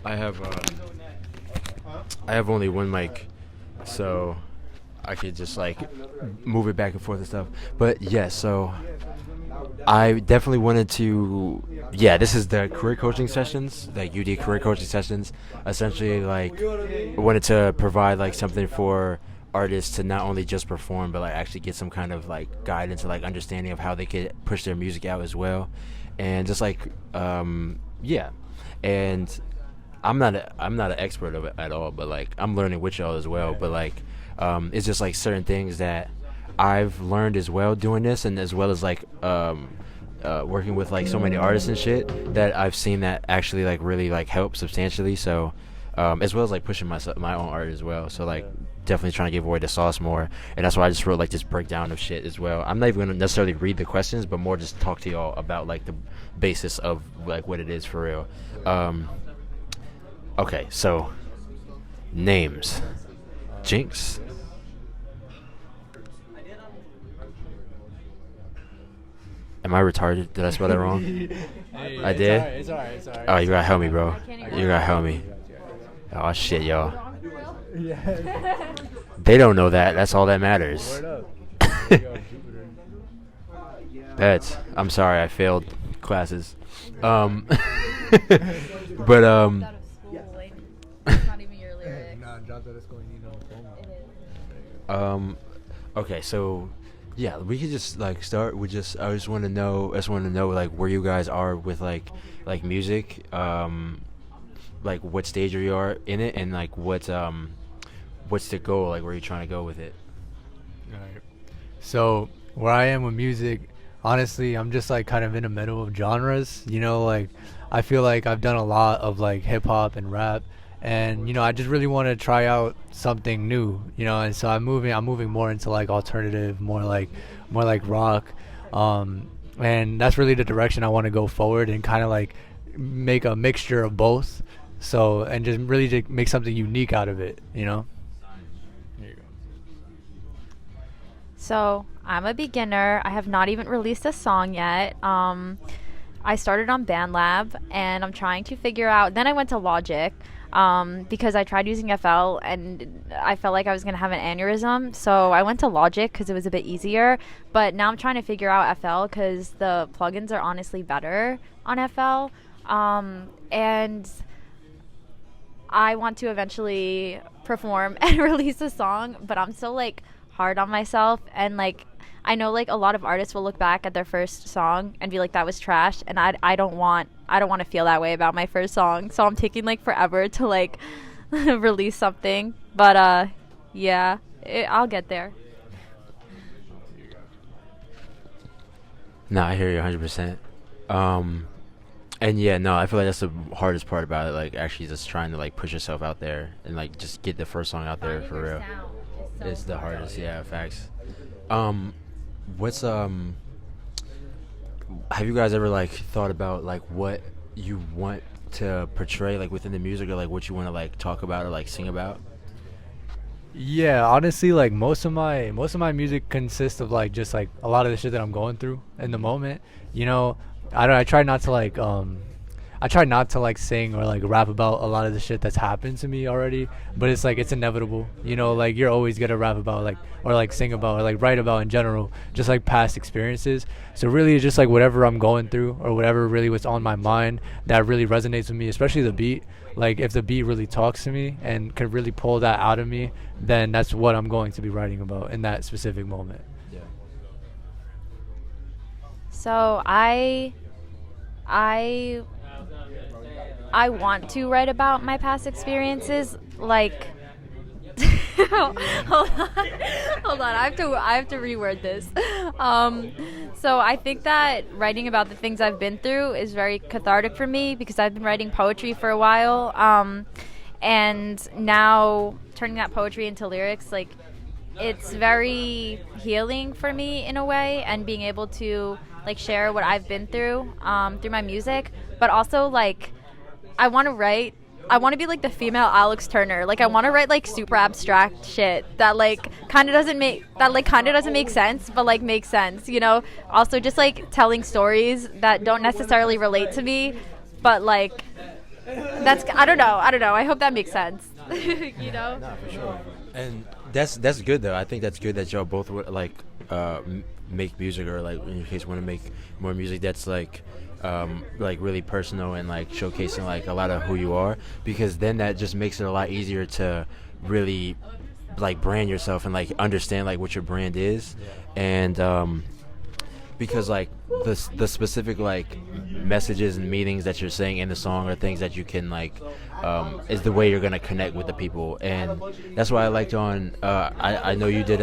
I have only one mic, so I could just like move it back and forth and stuff. But yeah, so I definitely wanted to. Yeah, this is the career coaching sessions, like UD career coaching sessions. Essentially, like I wanted to provide like something for artists to not only just perform, but like actually get some kind of like guidance or like understanding of how they could push their music out as well, and just like yeah, and I'm not an expert of it at all, but like I'm learning with y'all as well. But like it's just like certain things that I've learned as well doing this, and as well as like working with like so many artists and shit that I've seen that actually like really like help substantially. So as well as like pushing my own art as well. So like definitely trying to give away the sauce more, and that's why I just wrote like this breakdown of shit as well. I'm not even gonna necessarily read the questions, but more just talk to y'all about like the basis of like what it is for real. Okay, so names. Jinx. Am I retarded? Did I spell that wrong? I did? It's alright. Oh, you gotta help me, bro. You gotta help me. Oh, shit, y'all. They don't know that. That's all that matters. Bet. I'm sorry, I failed classes. But, okay, so yeah, we could just like start with just I just want to know like where you guys are with like music, like what stage you are in it, and like what's the goal, like where you're trying to go with it. Alright. So where I am with music, honestly, I'm just like kind of in the middle of genres, you know, like I feel like I've done a lot of like hip hop and rap, and you know I just really want to try out something new, you know, and so I'm moving more into like alternative, more like rock, and that's really the direction I want to go forward, and kind of like make a mixture of both, so and just really to make something unique out of it, you know. There you go. So I'm a beginner. I have not even released a song yet. I started on BandLab, and I'm trying to figure out. Then I went to Logic because I tried using FL, and I felt like I was going to have an aneurysm. So I went to Logic because it was a bit easier. But now I'm trying to figure out FL because the plugins are honestly better on FL. And I want to eventually perform and release a song, but I'm still like hard on myself, and like I know like a lot of artists will look back at their first song and be like, that was trash, and I don't want to feel that way about my first song, so I'm taking like forever to like release something, but yeah, I'll get there. No, I hear you 100%. And yeah, no, I feel like that's the hardest part about it, like actually just trying to like push yourself out there and like just get the first song out there for real. It's the hardest, yeah, facts. What's have you guys ever like thought about like what you want to portray like within the music, or like what you want to like talk about or like sing about? Yeah, honestly, like most of my music consists of like just like a lot of the shit that I'm going through in the moment. You know, I try not to like sing or like rap about a lot of the shit that's happened to me already, but it's like it's inevitable, you know, like you're always gonna rap about like or like sing about or like write about in general just like past experiences. So really it's just like whatever I'm going through or whatever really was on my mind that really resonates with me, especially the beat. Like if the beat really talks to me and can really pull that out of me, then that's what I'm going to be writing about in that specific moment. Yeah. So I want to write about my past experiences, like hold on, I have to reword this. So I think that writing about the things I've been through is very cathartic for me, because I've been writing poetry for a while, and now turning that poetry into lyrics, like it's very healing for me in a way, and being able to like share what I've been through through my music. But also like I want to be like the female Alex Turner. Like I want to write like super abstract shit that like kind of doesn't make sense, but like makes sense, you know? Also just like telling stories that don't necessarily relate to me, but like That's I don't know. I hope that makes sense. You know. No, for sure. And that's good though. I think that's good that y'all both would like make music, or like in your case want to make more music that's like really personal and like showcasing like a lot of who you are, because then that just makes it a lot easier to really like brand yourself and like understand like what your brand is. And because like the specific like messages and meanings that you're saying in the song are things that you can like is the way you're gonna connect with the people. And that's why I liked on I know you did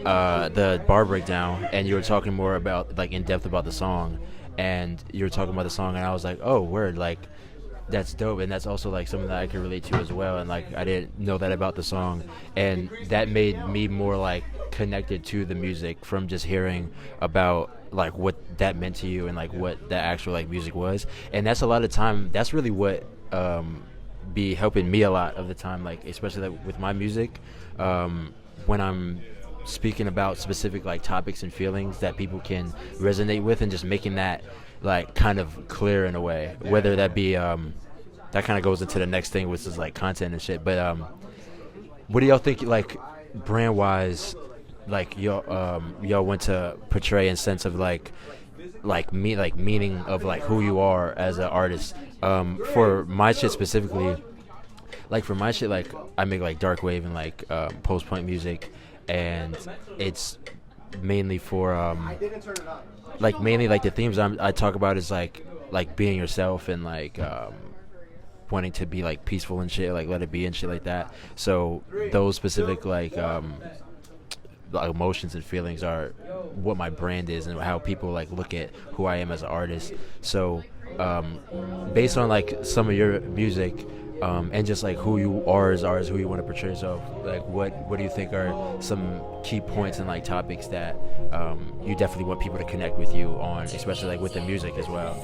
the bar breakdown, and you were talking more about like in depth about the song, and you were talking about the song, and I was like, oh word, like that's dope. And that's also like something that I can relate to as well, and like I didn't know that about the song, and that made me more like connected to the music from just hearing about like what that meant to you and like what the actual like music was. And that's a lot of time, that's really what be helping me a lot of the time, like especially like with my music, when I'm speaking about specific like topics and feelings that people can resonate with, and just making that like kind of clear in a way, whether that be that kind of goes into the next thing, which is like content and shit. But what do y'all think like brand wise, like y'all want to portray in sense of like meaning of like who you are as an artist? For my shit specifically, like for my shit, like I make like dark wave and like post-punk music, and it's mainly for mainly like the themes I talk about is like being yourself, and like wanting to be like peaceful and shit, like let it be and shit like that. So those specific like emotions and feelings are what my brand is, and how people like look at who I am as an artist. So based on like some of your music, and just like who you are as artists, who you want to portray yourself, like what do you think are some key points and like topics that you definitely want people to connect with you on, especially like with the music as well?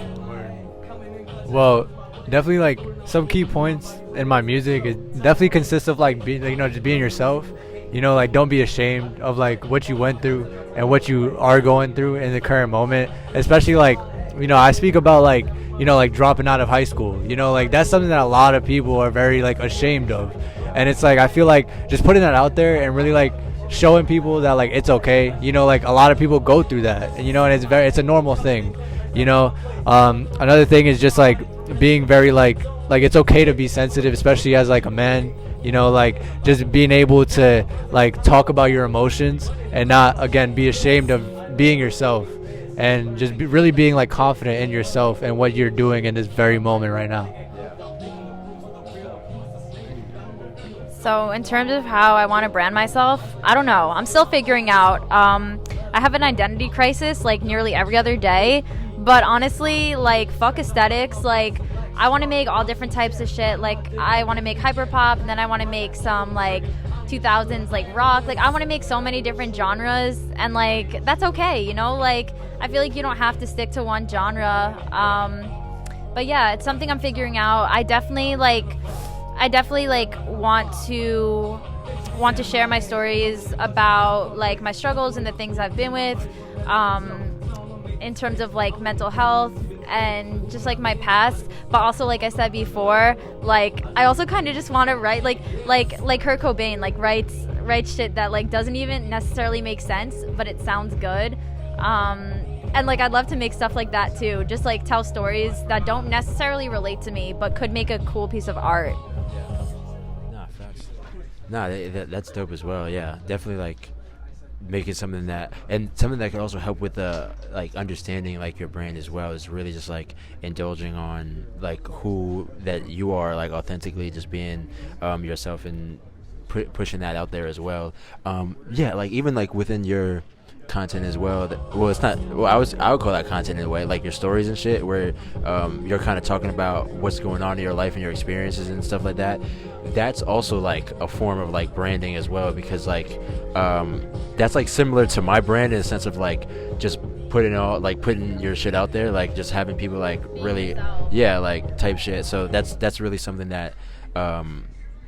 Well, definitely like some key points in my music, it definitely consists of like just being yourself. Like don't be ashamed of like what you went through and what you are going through in the current moment. Especially like, I speak about like, like dropping out of high school. Like that's something that a lot of people are very like ashamed of. And it's like, I feel like just putting that out there and really like showing people that like it's okay. Like a lot of people go through that, and and it's a normal thing. Another thing is just like being very like it's okay to be sensitive, especially as like a man. Like just being able to like talk about your emotions and not again be ashamed of being yourself, and just really being like confident in yourself and what you're doing in this very moment right now. So in terms of how I want to brand myself, I don't know. I'm still figuring out. I have an identity crisis like nearly every other day, but honestly, like fuck aesthetics. Like I want to make all different types of shit. Like I want to make hyperpop, and then I want to make some like 2000s like rock. Like I want to make so many different genres, and like that's okay, Like I feel like you don't have to stick to one genre. But yeah, it's something I'm figuring out. I definitely want to share my stories about like my struggles and the things I've been with, in terms of like mental health and just like my past. But also, like I said before, like I also kind of just want to write like Kurt Cobain, like write shit that like doesn't even necessarily make sense, but it sounds good. And like I'd love to make stuff like that too, just like tell stories that don't necessarily relate to me but could make a cool piece of art. That's dope as well. Yeah, definitely like making something that can also help with the like understanding like your brand as well, is really just like indulging on like who that you are, like authentically just being yourself, and pushing that out there as well. Like even like within your content as well, I would call that content in a way, like your stories and shit, where you're kind of talking about what's going on in your life and your experiences and stuff like that. That's also like a form of like branding as well, because like that's like similar to my brand in the sense of like just putting your shit out there, like just having people like really like type shit. So that's really something that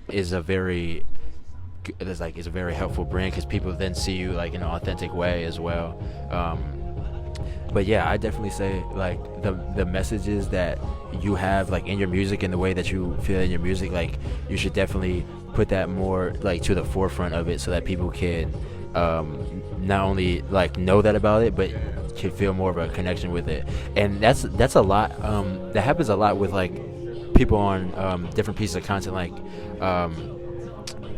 is a very helpful brand, because people then see you like in an authentic way as well. But yeah, I definitely say like the messages that you have like in your music and the way that you feel in your music, like you should definitely put that more like to the forefront of it so that people can not only like know that about it, but can feel more of a connection with it. And that's a lot. That happens a lot with like people on different pieces of content, like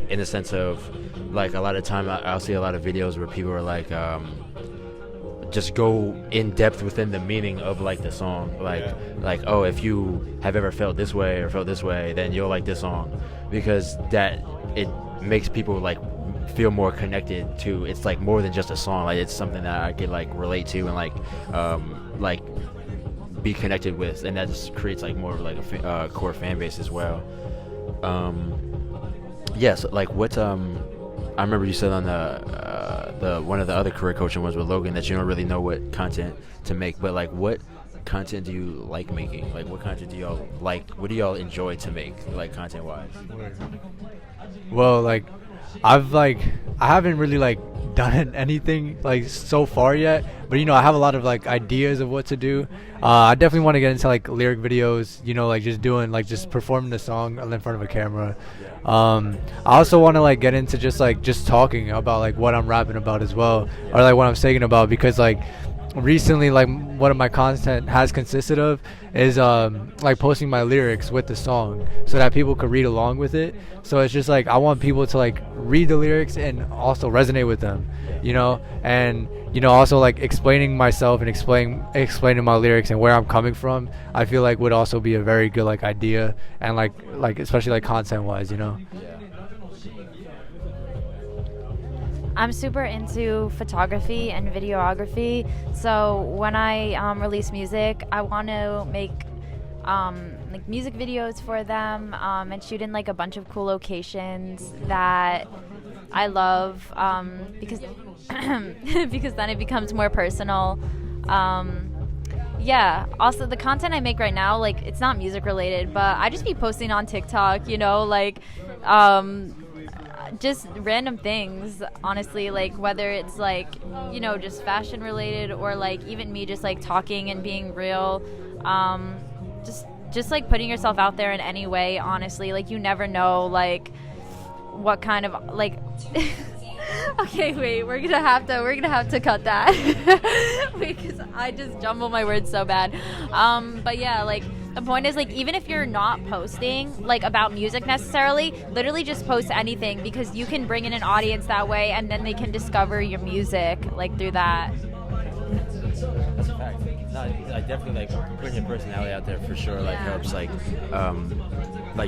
in the sense of like a lot of time I'll see a lot of videos where people are like just go in depth within the meaning of like the song, like oh, if you have ever felt this way or felt this way, then you'll like this song, because that it makes people like feel more connected to, it's like more than just a song, like it's something that I could like relate to and like be connected with, and that just creates like more of like a core fan base as well. Yes, like what I remember you said on the one of the other career coaching ones with Logan that you don't really know what content to make, but like what content do you like making? Like what content do y'all like? What do y'all enjoy to make, like content wise? Well, like I haven't really like done anything like so far yet, but I have a lot of like ideas of what to do. I definitely want to get into like lyric videos, like just performing the song in front of a camera. I also want to like get into just talking about like what I'm rapping about as well, or like what I'm singing about, because like recently like what of my content has consisted of is like posting my lyrics with the song so that people could read along with it. So it's just like I want people to like read the lyrics and also resonate with them, and also like explaining myself and explaining my lyrics and where I'm coming from. I feel like would also be a very good like idea, and like especially like content wise, I'm super into photography and videography, so when I release music, I want to make like music videos for them and shoot in like a bunch of cool locations that I love, because because then it becomes more personal. Yeah, also the content I make right now, like it's not music related, but I just be posting on TikTok, like just random things, honestly, like whether it's like just fashion related, or like even me just like talking and being real, just like putting yourself out there in any way, honestly, like you never know like what kind of like okay, wait, we're gonna have to cut that because I just jumble my words so bad. But yeah, like the point is, like, even if you're not posting like about music necessarily, literally just post anything, because you can bring in an audience that way, and then they can discover your music like through that. That's a fact. No, like definitely like putting your personality out there for sure like helps like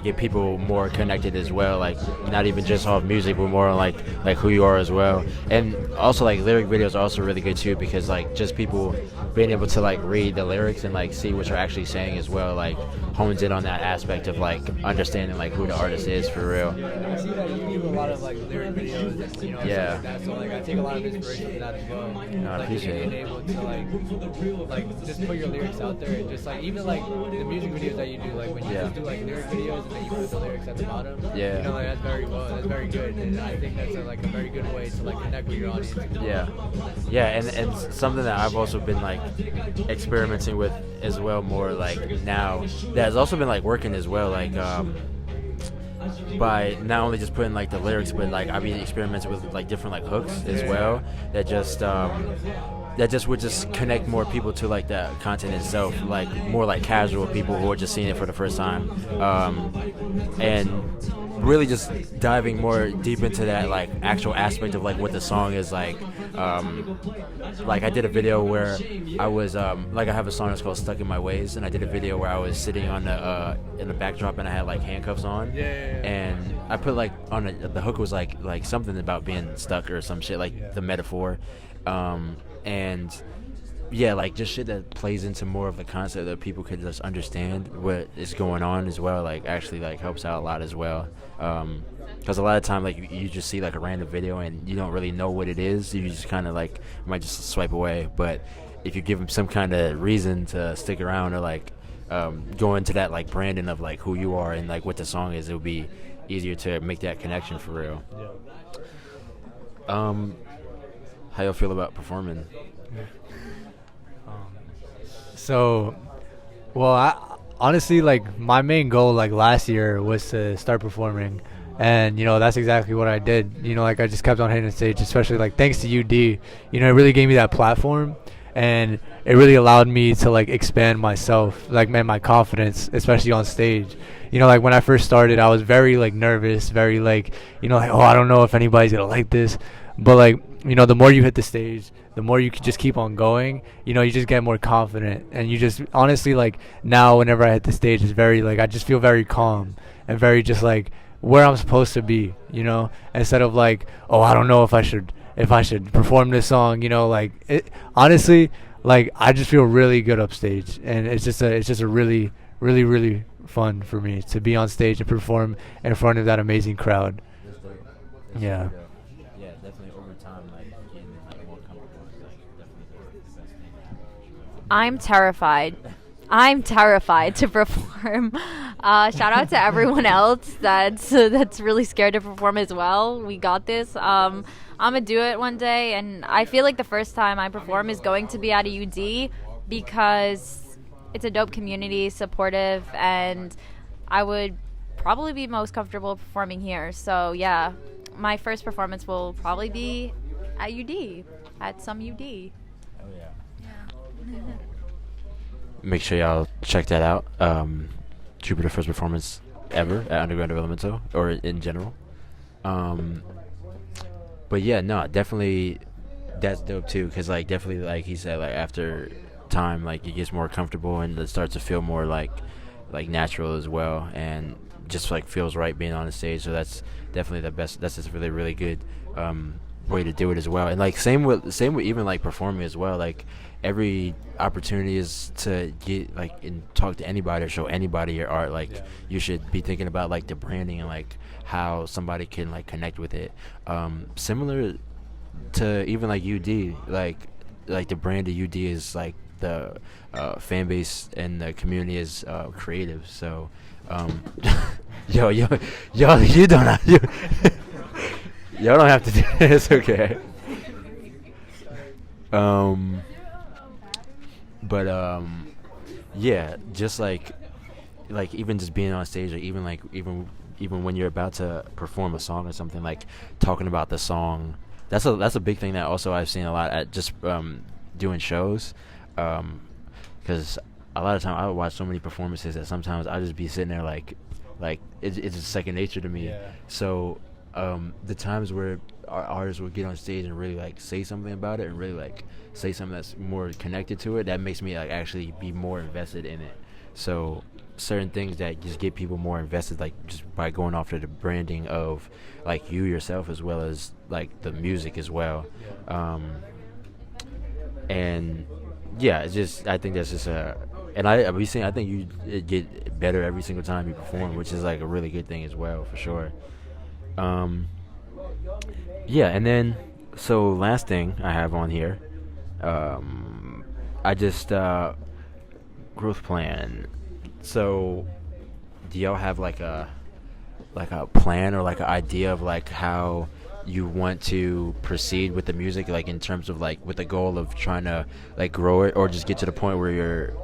get people more connected as well, like not even just off music but more like who you are as well. And also like lyric videos are also really good too, because like just people being able to like read the lyrics and like see what you're actually saying as well, like hones in on that aspect of like understanding like who the artist is for real. I see that you do a lot of like lyric videos and stuff like that, so like I take a lot of inspiration from that as well. No, I appreciate it. Being able to like just put your lyrics out there, and just like even like the music videos that you do, like when you just do like lyric videos and then you put the lyrics at the bottom, like that's very good, and I think that's like a very good way to like connect with your audience. And something that I've also been like experimenting with as well, more like now that has also been like working as well, like by not only just putting like the lyrics, but like I've been experimenting with like different like hooks as well that just would just connect more people to like the content itself, like more like casual people who are just seeing it for the first time, and really just diving more deep into that like actual aspect of like what the song is like. Like I did a video where I was like I have a song that's called Stuck in My Ways, and I did a video where I was sitting on the in the backdrop and I had like handcuffs on, and I put like on the hook was like something about being stuck or some shit, like the metaphor, and yeah, like just shit that plays into more of the concept that people could just understand what is going on as well, like actually like helps out a lot as well. Because a lot of time like you just see like a random video and you don't really know what it is, you just kind of like might just swipe away. But if you give them some kind of reason to stick around, or like go into that like branding of like who you are and like what the song is, it would be easier to make that connection for real. How y'all feel about performing? So, well, honestly, like my main goal, like last year, was to start performing, and that's exactly what I did. Like I just kept on hitting the stage, especially like thanks to UD. It really gave me that platform, and it really allowed me to like expand myself, like man, my confidence, especially on stage. Like when I first started, I was very like nervous, very like like, oh, I don't know if anybody's gonna like this, but like the more you hit the stage, the more you can just keep on going. You just get more confident, and you just honestly like now whenever I hit the stage, it's very like I just feel very calm and very just like where I'm supposed to be. Instead of like, oh, I don't know if I should perform this song. Like it honestly, like I just feel really good upstage, and it's just a really really really fun for me to be on stage and perform in front of that amazing crowd. Yeah. Yeah, definitely over time, like getting like more comfortable is like definitely the best thing. I'm terrified. I'm terrified to perform. Shout out to everyone else that's really scared to perform as well. We got this. I'm gonna do it one day, and I feel like the first time I perform is going to be at a UD because it's a dope community, supportive, and I would probably be most comfortable performing here. So yeah, my first performance will probably be at UD, at some UD. Oh yeah. Make sure y'all check that out. Jupiter first performance ever at Underground Developmental, or in general. But yeah, no, definitely that's dope too, because like definitely like he said, like after time, like it gets more comfortable and it starts to feel more like natural as well, and just like feels right being on the stage. So that's definitely the best. That's just really really good way to do it as well. And like same with even like performing as well. Like every opportunity is to get like and talk to anybody or show anybody your art. Like you should be thinking about like the branding and like how somebody can like connect with it. Similar to even like UD, like the brand of UD is like the fan base and the community is creative. So y'all you don't have y'all don't have to do it. It's okay. But yeah, just like even just being on stage, or even when you're about to perform a song or something, like talking about the song. That's a big thing that also I've seen a lot at just doing shows, because a lot of time I would watch so many performances that sometimes I just be sitting there like it's just second nature to me. Yeah. So the times where our artists will get on stage and really like say something about it and really like say something that's more connected to it, that makes me like actually be more invested in it. So certain things that just get people more invested, like just by going after the branding of like you yourself as well as like the music as well. And yeah, it's just, I think that's just I think you get better every single time you perform, which is like a really good thing as well, for sure. Yeah, and then so last thing I have on here, I just growth plan. So do y'all have like a plan or like an idea of like how you want to proceed with the music, like in terms of like with the goal of trying to like grow it, or just get to the point where you're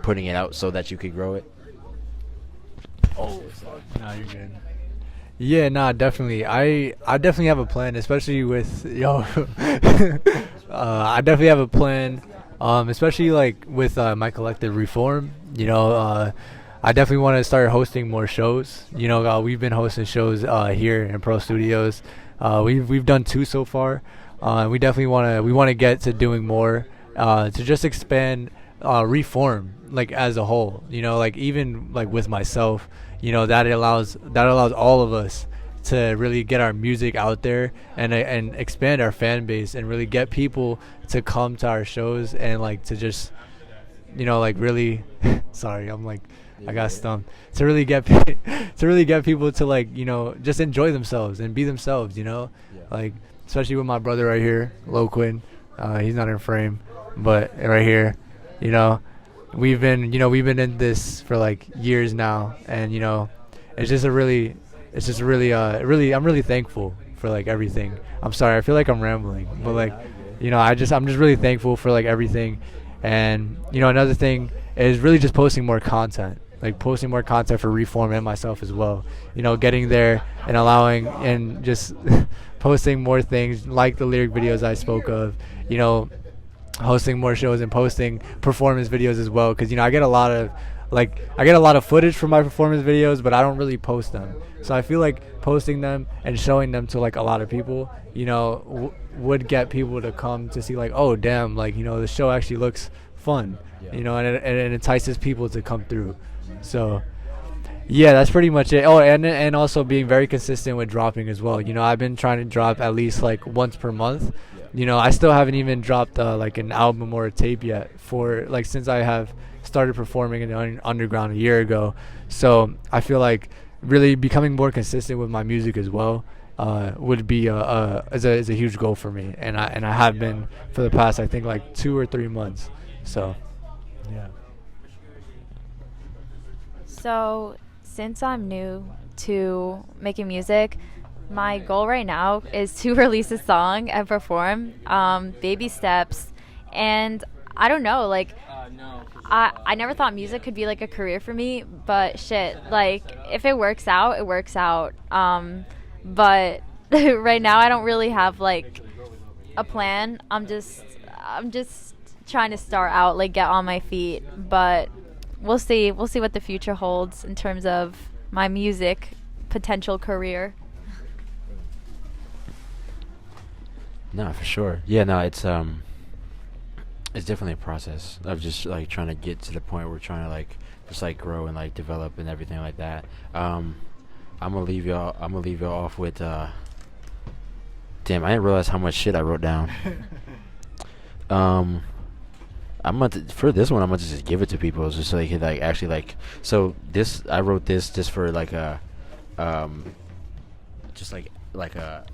putting it out so that you could grow it? Oh, no, you're good. Yeah, nah, definitely. I definitely have a plan, especially with I definitely have a plan, especially like with my collective reform. I definitely want to start hosting more shows. We've been hosting shows here in Pro Studios. We've done 2 so far. We definitely want to get to doing more, to just expand reform like as a whole. Like even like with myself. That allows all of us to really get our music out there and expand our fan base and really get people to come to our shows and like to just like really sorry, I'm like I got stumped, to really get people to like just enjoy themselves and be themselves, like especially with my brother right here, Loquin. He's not in frame, but right here, we've been in this for like years now, and I'm really thankful for like everything. I'm sorry, I feel like I'm rambling, but like I'm just really thankful for like everything, And another thing is really just posting more content, like posting more content for Reform and myself as well. Getting there and allowing and just posting more things like the lyric videos I spoke of. Hosting more shows and posting performance videos as well, because I get a lot of footage from my performance videos, but I don't really post them. So I feel like posting them and showing them to like a lot of people, would get people to come to see like, oh damn, like the show actually looks fun, and it entices people to come through. So yeah, that's pretty much it. Oh, and also being very consistent with dropping as well. I've been trying to drop at least like once per month. I still haven't even dropped like an album or a tape yet for like since I have started performing in the underground a year ago. So I feel like really becoming more consistent with my music as well would be is a huge goal for me, and I have been for the past I think like 2 or 3 months. So yeah. So since I'm new to making music, my goal right now is to release a song and perform, baby steps. And I don't know, like, I never thought music could be like a career for me, but shit, like, if it works out, it works out. But right now I don't really have like a plan. I'm just trying to start out, like get on my feet, but we'll see what the future holds in terms of my music potential career. No, for sure. Yeah, no, it's definitely a process of just like trying to get to the point where we're trying to like just like grow and like develop and everything like that. I'm gonna leave y'all off with damn, I didn't realize how much shit I wrote down. For this one I'm gonna just give it to people just so they can like actually like, so this I wrote this just for like a just like a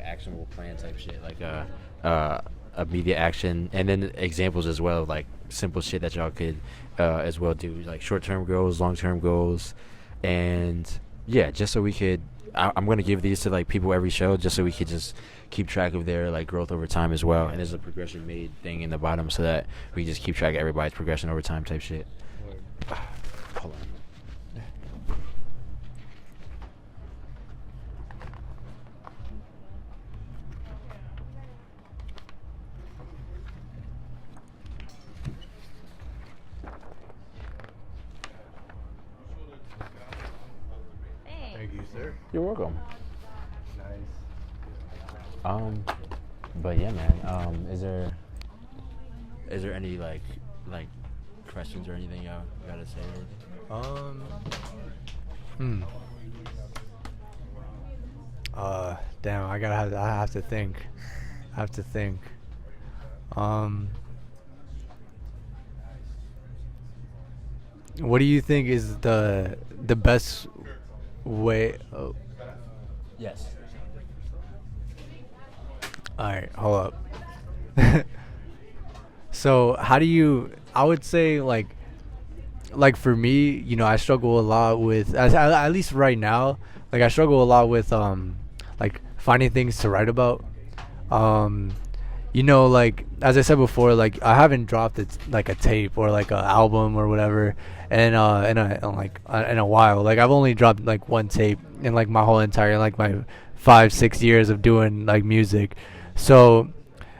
actionable plan type shit, like a immediate action, and then examples as well, like simple shit that y'all could as well do, like short-term goals, long-term goals, and yeah, just so we could I'm gonna give these to like people every show just so we could just keep track of their like growth over time as well, and there's a progression made thing in the bottom so that we just keep track of everybody's progression over time type shit. Hold on. Thank you, sir. You're welcome. Nice. But yeah, man. Is there any like questions or anything y'all gotta say? Damn, I have to think. What do you think is the best way? Oh. Yes. All right, hold up. So how do you? I would say like for me, I struggle a lot with at least right now. Like I struggle a lot with like finding things to write about. Like as I said before, like I haven't dropped like a tape or like an album or whatever, in a while. Like I've only dropped like one tape in like my whole entire like my 5-6 years of doing like music. So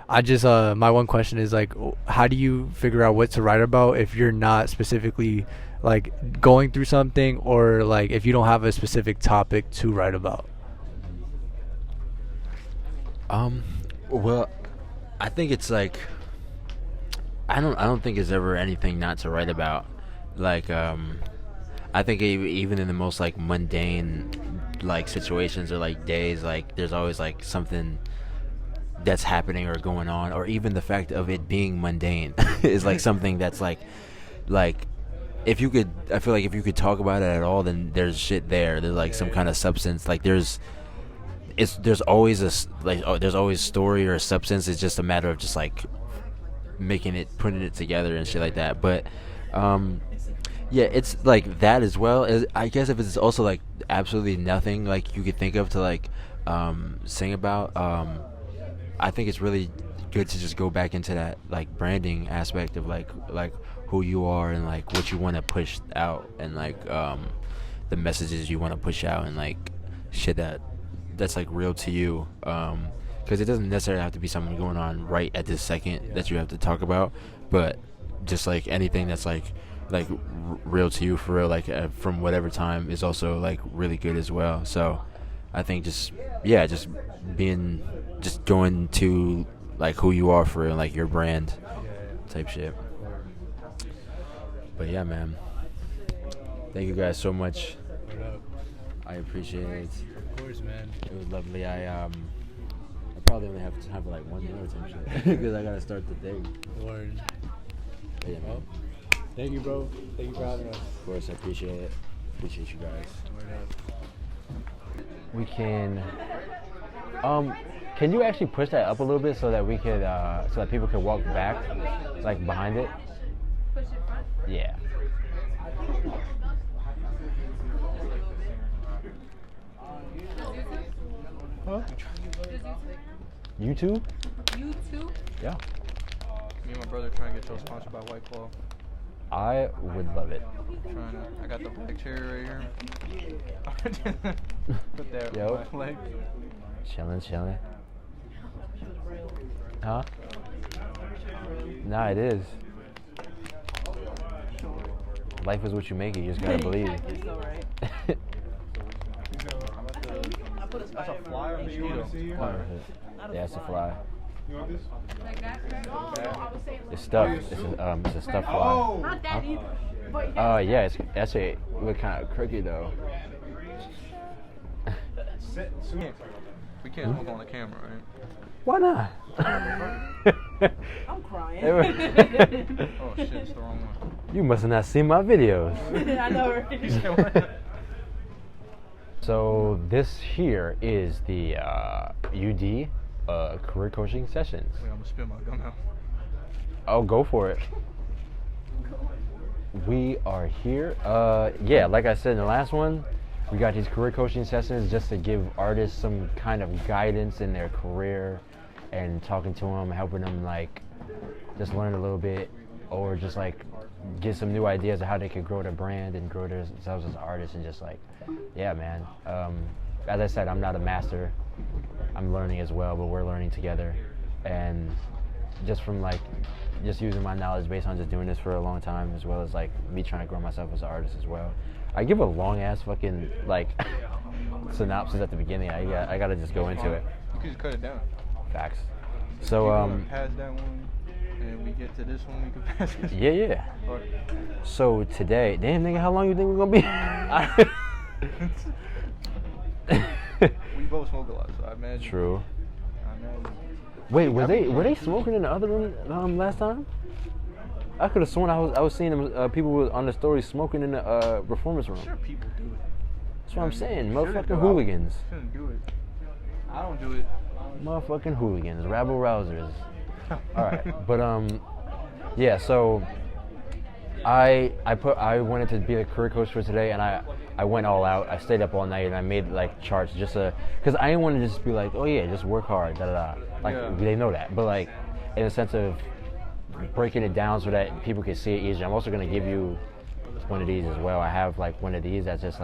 I just my one question is like, how do you figure out what to write about if you're not specifically like going through something, or like if you don't have a specific topic to write about? Well, I think it's like I don't think it's ever anything not to write about. Like I think even in the most like mundane like situations or like days, like there's always like something that's happening or going on, or even the fact of it being mundane is like something that's like if you could, I feel like if you could talk about it at all, then there's shit there's like some kind of substance, like there's always there's always story or substance. It's just a matter of just like putting it together and shit like that. But yeah, it's like that as well as, I guess, if it's also like absolutely nothing like you could think of to like sing about, I think it's really good to just go back into that like branding aspect of like who you are and like what you want to push out and like the messages you want to push out and like shit that's like real to you, because it doesn't necessarily have to be something going on right at this second that you have to talk about, but just like anything that's like real to you for real, like from whatever time is also like really good as well. So I think just going to like who you are for real, like your brand type shit. But yeah, man, thank you guys so much. I appreciate it. Of course, man. It was lovely. I probably only have time for like one more time shit because I gotta start the day. Word. But yeah, man. Thank you, bro. Thank you for having us. Of course, I appreciate it. Appreciate you guys. Word up. We can. Can you actually push that up a little bit so that we could, so that people could walk back, like behind it? Push it front? Yeah. Huh? YouTube? YouTube? Yeah. Me and my brother trying to get y'all sponsored by White Claw. I would love it. I got the black cherry right here. Put that Yo. on my leg. Chilling. Huh? Nah, it is. Life is what you make it. You just gotta believe. That's a fly or mosquito? Yeah, it's a fly. Like that? Oh, no, I was saying It's stuffed. It's a stuffed fly. not that either. But Yeah, it's actually look kind of crooked though. We can't smoke on the camera, right? Why not? I'm crying. Oh shit, it's the wrong one. You must have not seen my videos. I know, right? So this here is the UD career coaching sessions. Wait, I'm gonna spit my gum out. Oh, go for it. We are here. Yeah, like I said in the last one, we got these career coaching sessions just to give artists some kind of guidance in their career and talking to them, helping them like just learn a little bit or just like get some new ideas of how they could grow their brand and grow themselves as artists and just like, yeah, man. As I said, I'm not a master. I'm learning as well, but we're learning together. And just from like, just using my knowledge based on just doing this for a long time, as well as like me trying to grow myself as an artist as well. I give a long ass fucking like synopsis at the beginning. I gotta just go into it. You can just cut it down. Facts. So pass that one, and we get to this one. We can pass it. yeah. Or- So today, damn nigga, how long you think we're gonna be? We both smoke a lot, so I imagine. True. I imagine. Wait, were they smoking in the other room last time? I could have sworn I was seeing them people on the story smoking in the performance room. Sure, people do it. That's what I'm saying. Shouldn't do Motherfucking it. hooligans. Shouldn't do it. I don't do it. Motherfucking hooligans. Rabble rousers. Alright. But yeah, so I wanted to be the career coach for today, and I went all out. I stayed up all night and I made like charts just because I didn't want to just be like, oh yeah, just work hard, da da da. Like they know that, but like in a sense of breaking it down so that people can see it easier. I'm also gonna give you one of these as well. I have like one of these that just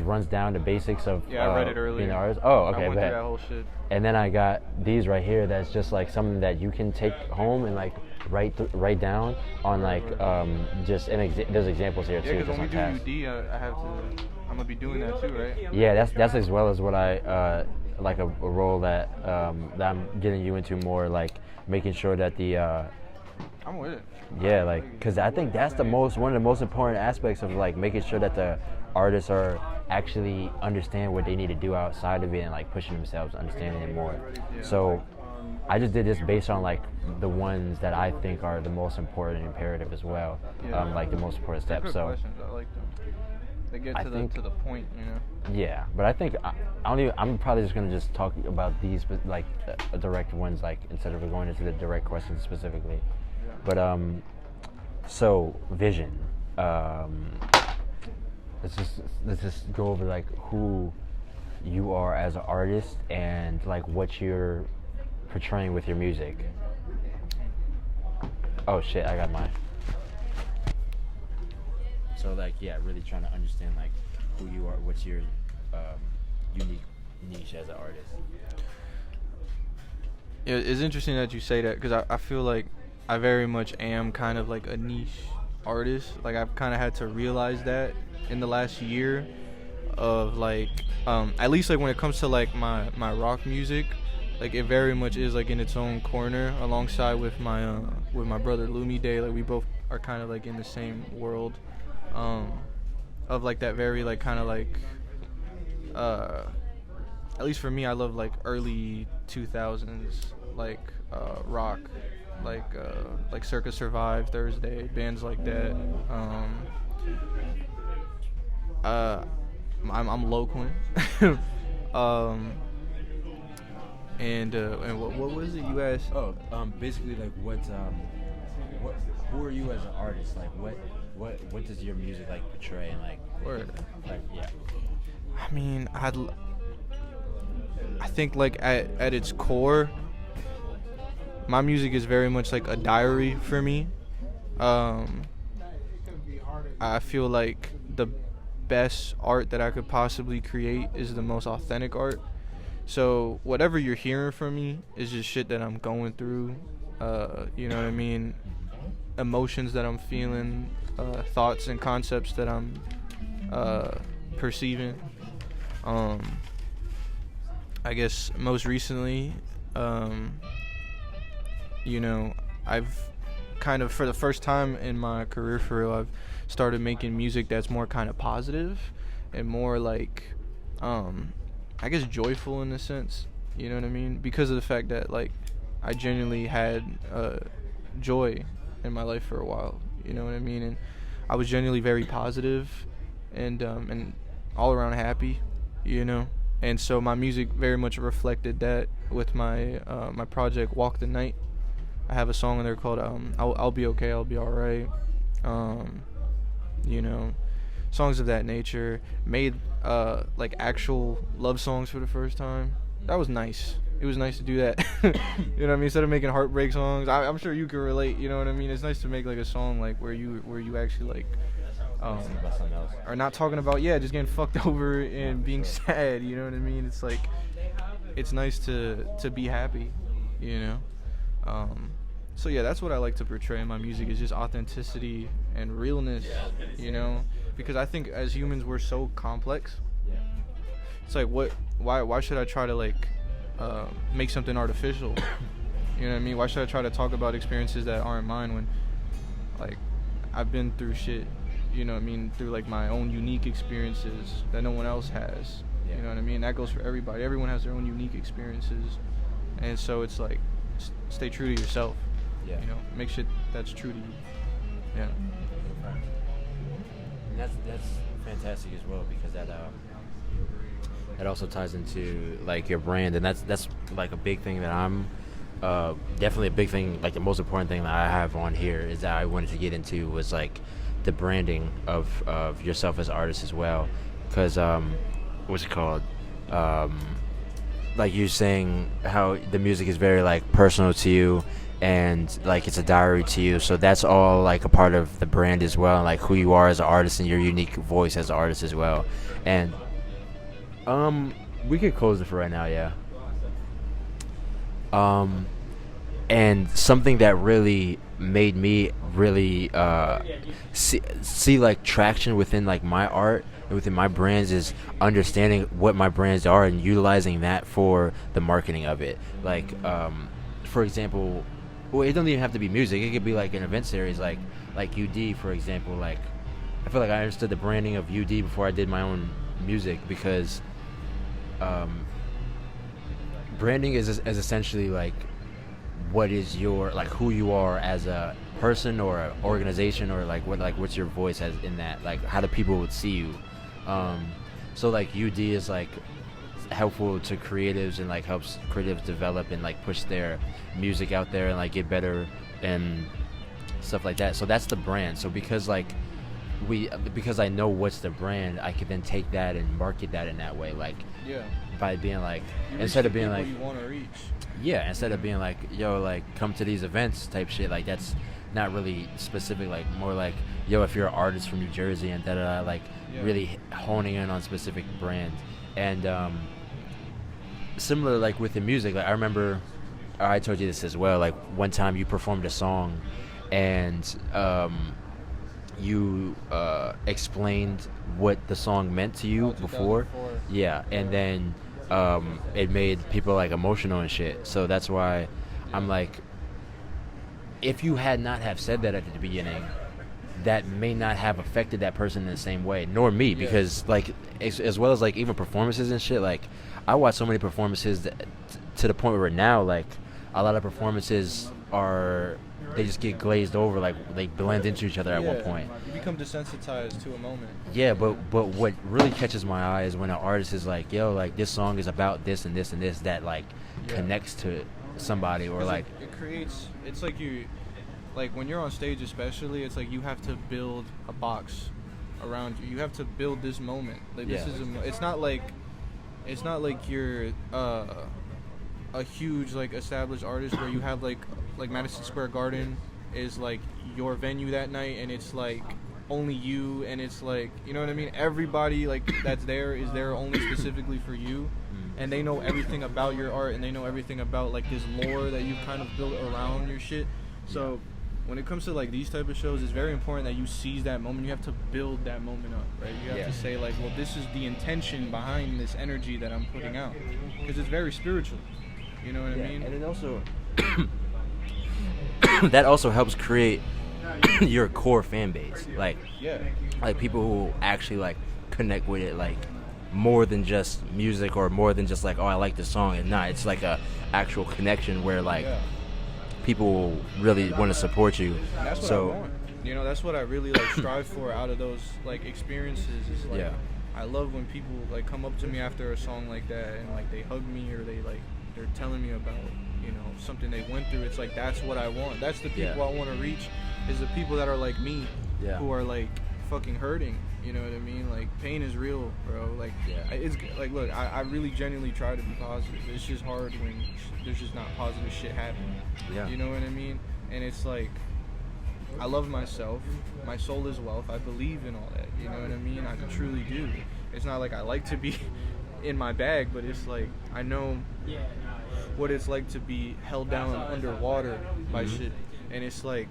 runs down the basics of Yeah, I read it earlier. being an artist. Oh, okay, I went bet. through that whole shit. And then I got these right here that's just like something that you can take home and like write down on like just there's examples here Yeah, too. because when we just do on tasks. UD, I'm gonna be doing that too, right? Yeah, that's as well as what I like a role that I'm getting you into more, like making sure that the I'm with it. yeah, like because I think that's one of the most important aspects of like making sure that the artists are actually understand what they need to do outside of it and like pushing themselves, understanding it more. So I just did this based on like the ones that I think are the most important and imperative as well, Yeah. like the most important They're steps. good So questions. I like them. They get I to think- the point, you know. yeah, but I think I'm probably just gonna just talk about these like direct ones, like instead of going into the direct questions specifically. Yeah. But so vision. Let's just go over like who you are as an artist and like what you're portraying with your music? Oh shit, I got mine. So like, yeah, really trying to understand like who you are, what's your unique niche as an artist. Yeah, it's interesting that you say that, because I feel like I very much am kind of like a niche artist. Like I've kind of had to realize that in the last year of like, at least like when it comes to like my rock music, like it very much is like in its own corner alongside with my brother Lumi Day. Like we both are kind of like in the same world of like that very like kind of like at least for me, I love like early 2000s like rock, like Circa Survive, Thursday, bands like that. I'm local. And what was it you asked? Oh, basically like what who are you as an artist? Like what does your music like portray and like yeah. I mean, I think like at its core, my music is very much like a diary for me. I feel like the best art that I could possibly create is the most authentic art. So whatever you're hearing from me is just shit that I'm going through. You know what I mean? Emotions that I'm feeling, thoughts and concepts that I'm perceiving. I guess most recently, you know, I've kind of, for the first time in my career for real, I've started making music that's more kind of positive and more like, I guess joyful in a sense, you know what I mean? Because of the fact that like I genuinely had joy in my life for a while, you know what I mean? And I was genuinely very positive and all around happy, you know? And so my music very much reflected that with my my project Walk the Night. I have a song in there called I'll Be Okay, I'll Be Alright. You know, songs of that nature. Made like actual love songs for the first time. That was nice. It was nice to do that. You know what I mean? Instead of making heartbreak songs, I'm sure you can relate. You know what I mean? It's nice to make like a song like where you actually like are not talking about just getting fucked over and being sad. You know what I mean? It's like it's nice to be happy. You know. So yeah, that's what I like to portray in my music, is just authenticity and realness, you know, because I think as humans we're so complex. It's like why should I try to like make something artificial? You know what I mean? Why should I try to talk about experiences that aren't mine when like I've been through shit, you know what I mean, through like my own unique experiences that no one else has. You know what I mean? That goes for everybody. Everyone has their own unique experiences. And so it's like stay true to yourself. Yeah. You know, make shit that's true to you. Yeah. And that's fantastic as well, because that also ties into like your brand, and that's like a big thing that I'm definitely a big thing, like the most important thing that I have on here is that I wanted to get into was like the branding of yourself as an artist as well, because what's it called, like you're saying how the music is very like personal to you and like it's a diary to you, so that's all like a part of the brand as well, like who you are as an artist and your unique voice as an artist as well. And we could close it for right now, yeah. And something that really made me really see like traction within like my art and within my brands is understanding what my brands are and utilizing that for the marketing of it. Like for example, well, it doesn't even have to be music. It could be like an event series, like UD, for example. Like I feel like I understood the branding of UD before I did my own music, because branding is essentially like what is your, like who you are as a person or an organization, or like what's your voice as in that, like how the people would see you. So like UD is like helpful to creatives and like helps creatives develop and like push their music out there and like get better and stuff like that. So that's the brand. So because I know what's the brand, I could then take that and market that in that way, like by being like, instead of being like you want to reach. Yeah, instead of being like, yo, like, come to these events type shit, like, that's not really specific, like, more like, yo, if you're an artist from New Jersey and da-da-da, like, really honing in on specific brands. And similar, like, with the music, like, I remember, I told you this as well, like, one time you performed a song and you explained what the song meant to you before. Yeah, and then it made people like emotional and shit. So that's why I'm like, if you had not have said that at the beginning, that may not have affected that person in the same way, nor me, because like as well as like even performances and shit, like I watch so many performances that, to the point where now like a lot of performances are, they just get glazed over, like they blend into each other at one point. You become desensitized to a moment. Yeah, but what really catches my eye is when an artist is like, yo, like this song is about this and this and this, that like connects to somebody, or like it creates, it's like you, like when you're on stage especially, it's like you have to build a box around you. You have to build this moment. Like this is it's not like you're a huge like established artist where you have like Madison Square Garden is like your venue that night, and it's like only you, and it's like, you know what I mean, everybody like that's there is there only specifically for you, and they know everything about your art, and they know everything about like this lore that you've kind of built around your shit. So when it comes to like these type of shows, it's very important that you seize that moment. You have to build that moment up, right? You have to say like, well, this is the intention behind this energy that I'm putting out, because it's very spiritual. You know what I mean? And it also that also helps create your core fan base, like people who actually like connect with it, like more than just music or more than just like, oh, I like this song. And not, it's like a actual connection where like people really want to support you. And that's what I want. You know, that's what I really like strive for out of those like experiences. Is like I love when people like come up to me after a song like that and like they hug me, or they're telling me about, you know, something they went through. It's like, that's what I want. That's the people I want to reach, is the people that are like me, who are like fucking hurting. You know what I mean? Like, pain is real, bro. Like, it's like, look, I really genuinely try to be positive. It's just hard when there's just not positive shit happening. You know what I mean? And it's like, I love myself. My soul is wealth. I believe in all that. You know what I mean? I truly do. It's not like I like to be in my bag, but it's like I know what it's like to be held down underwater by shit, and it's like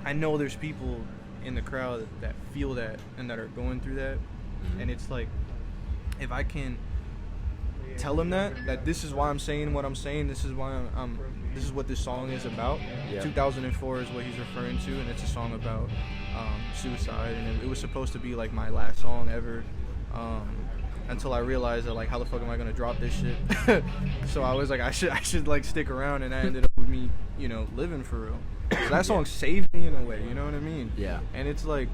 I know there's people in the crowd that feel that and that are going through that, and it's like, if I can tell them that this is why I'm saying what I'm saying, this is why this is what this song is about. 2004 is what he's referring to, and it's a song about suicide, and it was supposed to be like my last song ever, until I realized that, like, how the fuck am I gonna drop this shit? So I was like, I should like stick around, and that ended up with me, you know, living for real. So that song saved me in a way, you know what I mean? Yeah. And it's like,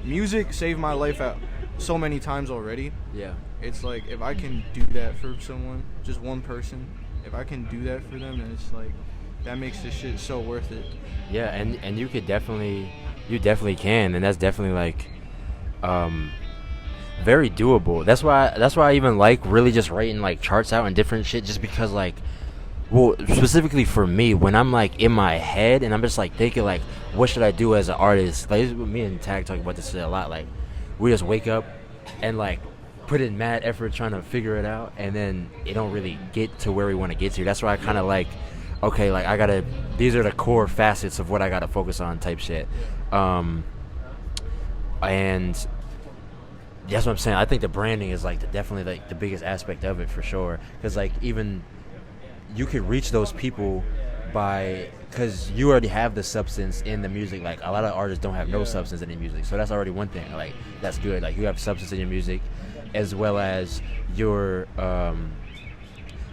music saved my life out so many times already. Yeah. It's like, if I can do that for someone, just one person, if I can do that for them, then it's like, that makes this shit so worth it. Yeah, and you definitely can, and that's definitely like very doable. That's why I even like really just writing like charts out and different shit, just because like, well, specifically for me, when I'm like in my head and I'm just like thinking like, what should I do as an artist? Like, me and Tag talk about this shit a lot. Like, we just wake up and like put in mad effort trying to figure it out, and then it don't really get to where we want to get to. That's why I kind of like, okay, like these are the core facets of what I gotta focus on type shit. And that's what I'm saying. I think the branding is like definitely like the biggest aspect of it for sure. Because like, even you could reach those people because you already have the substance in the music. Like, a lot of artists don't have no substance in their music, so that's already one thing. Like, that's good. Like, you have substance in your music, as well as your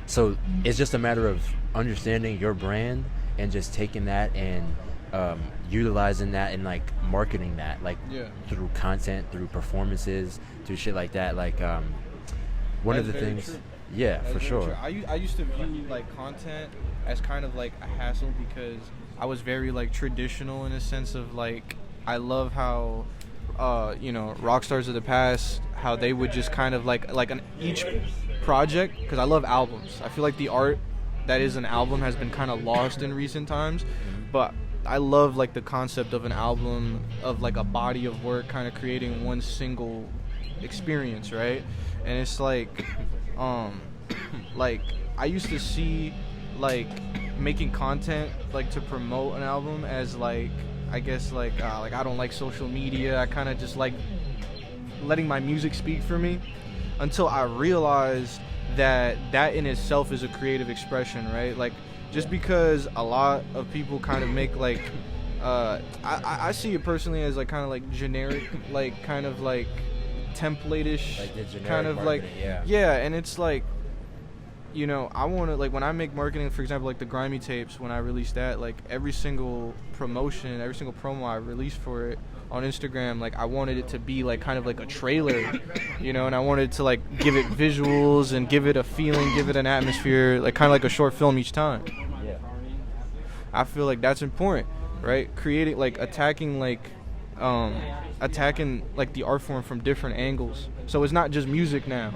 so it's just a matter of understanding your brand and just taking that and utilizing that and like marketing that, like through content, through performances, through shit like that. Like one of the things true. For sure. I used to view like content as kind of like a hassle, because I was very like traditional in a sense of like, I love how you know, rock stars of the past, how they would just kind of like each project because I love albums. I feel like the art that is an album has been kind of lost in recent times, but I love like the concept of an album, of like a body of work kind of creating one single experience, right? And it's like like I used to see like making content like to promote an album as like, I guess like I don't like social media. I kind of just like letting my music speak for me, until I realized that in itself is a creative expression, right? Like, just because a lot of people kind of make like I see it personally as like kind of like generic, like kind of like template-ish, Like the generic kind of like marketing, yeah, and it's like, you know, I want to, like, when I make marketing, for example, like the Grimy tapes, when I released that, like every single promotion, every single promo I released for it on Instagram, like I wanted it to be like kind of like a trailer, you know, and I wanted to like give it visuals and give it a feeling, give it an atmosphere, like kind of like a short film each time. Yeah. I feel like that's important, right? Creating, like, attacking like the art form from different angles. So it's not just music now.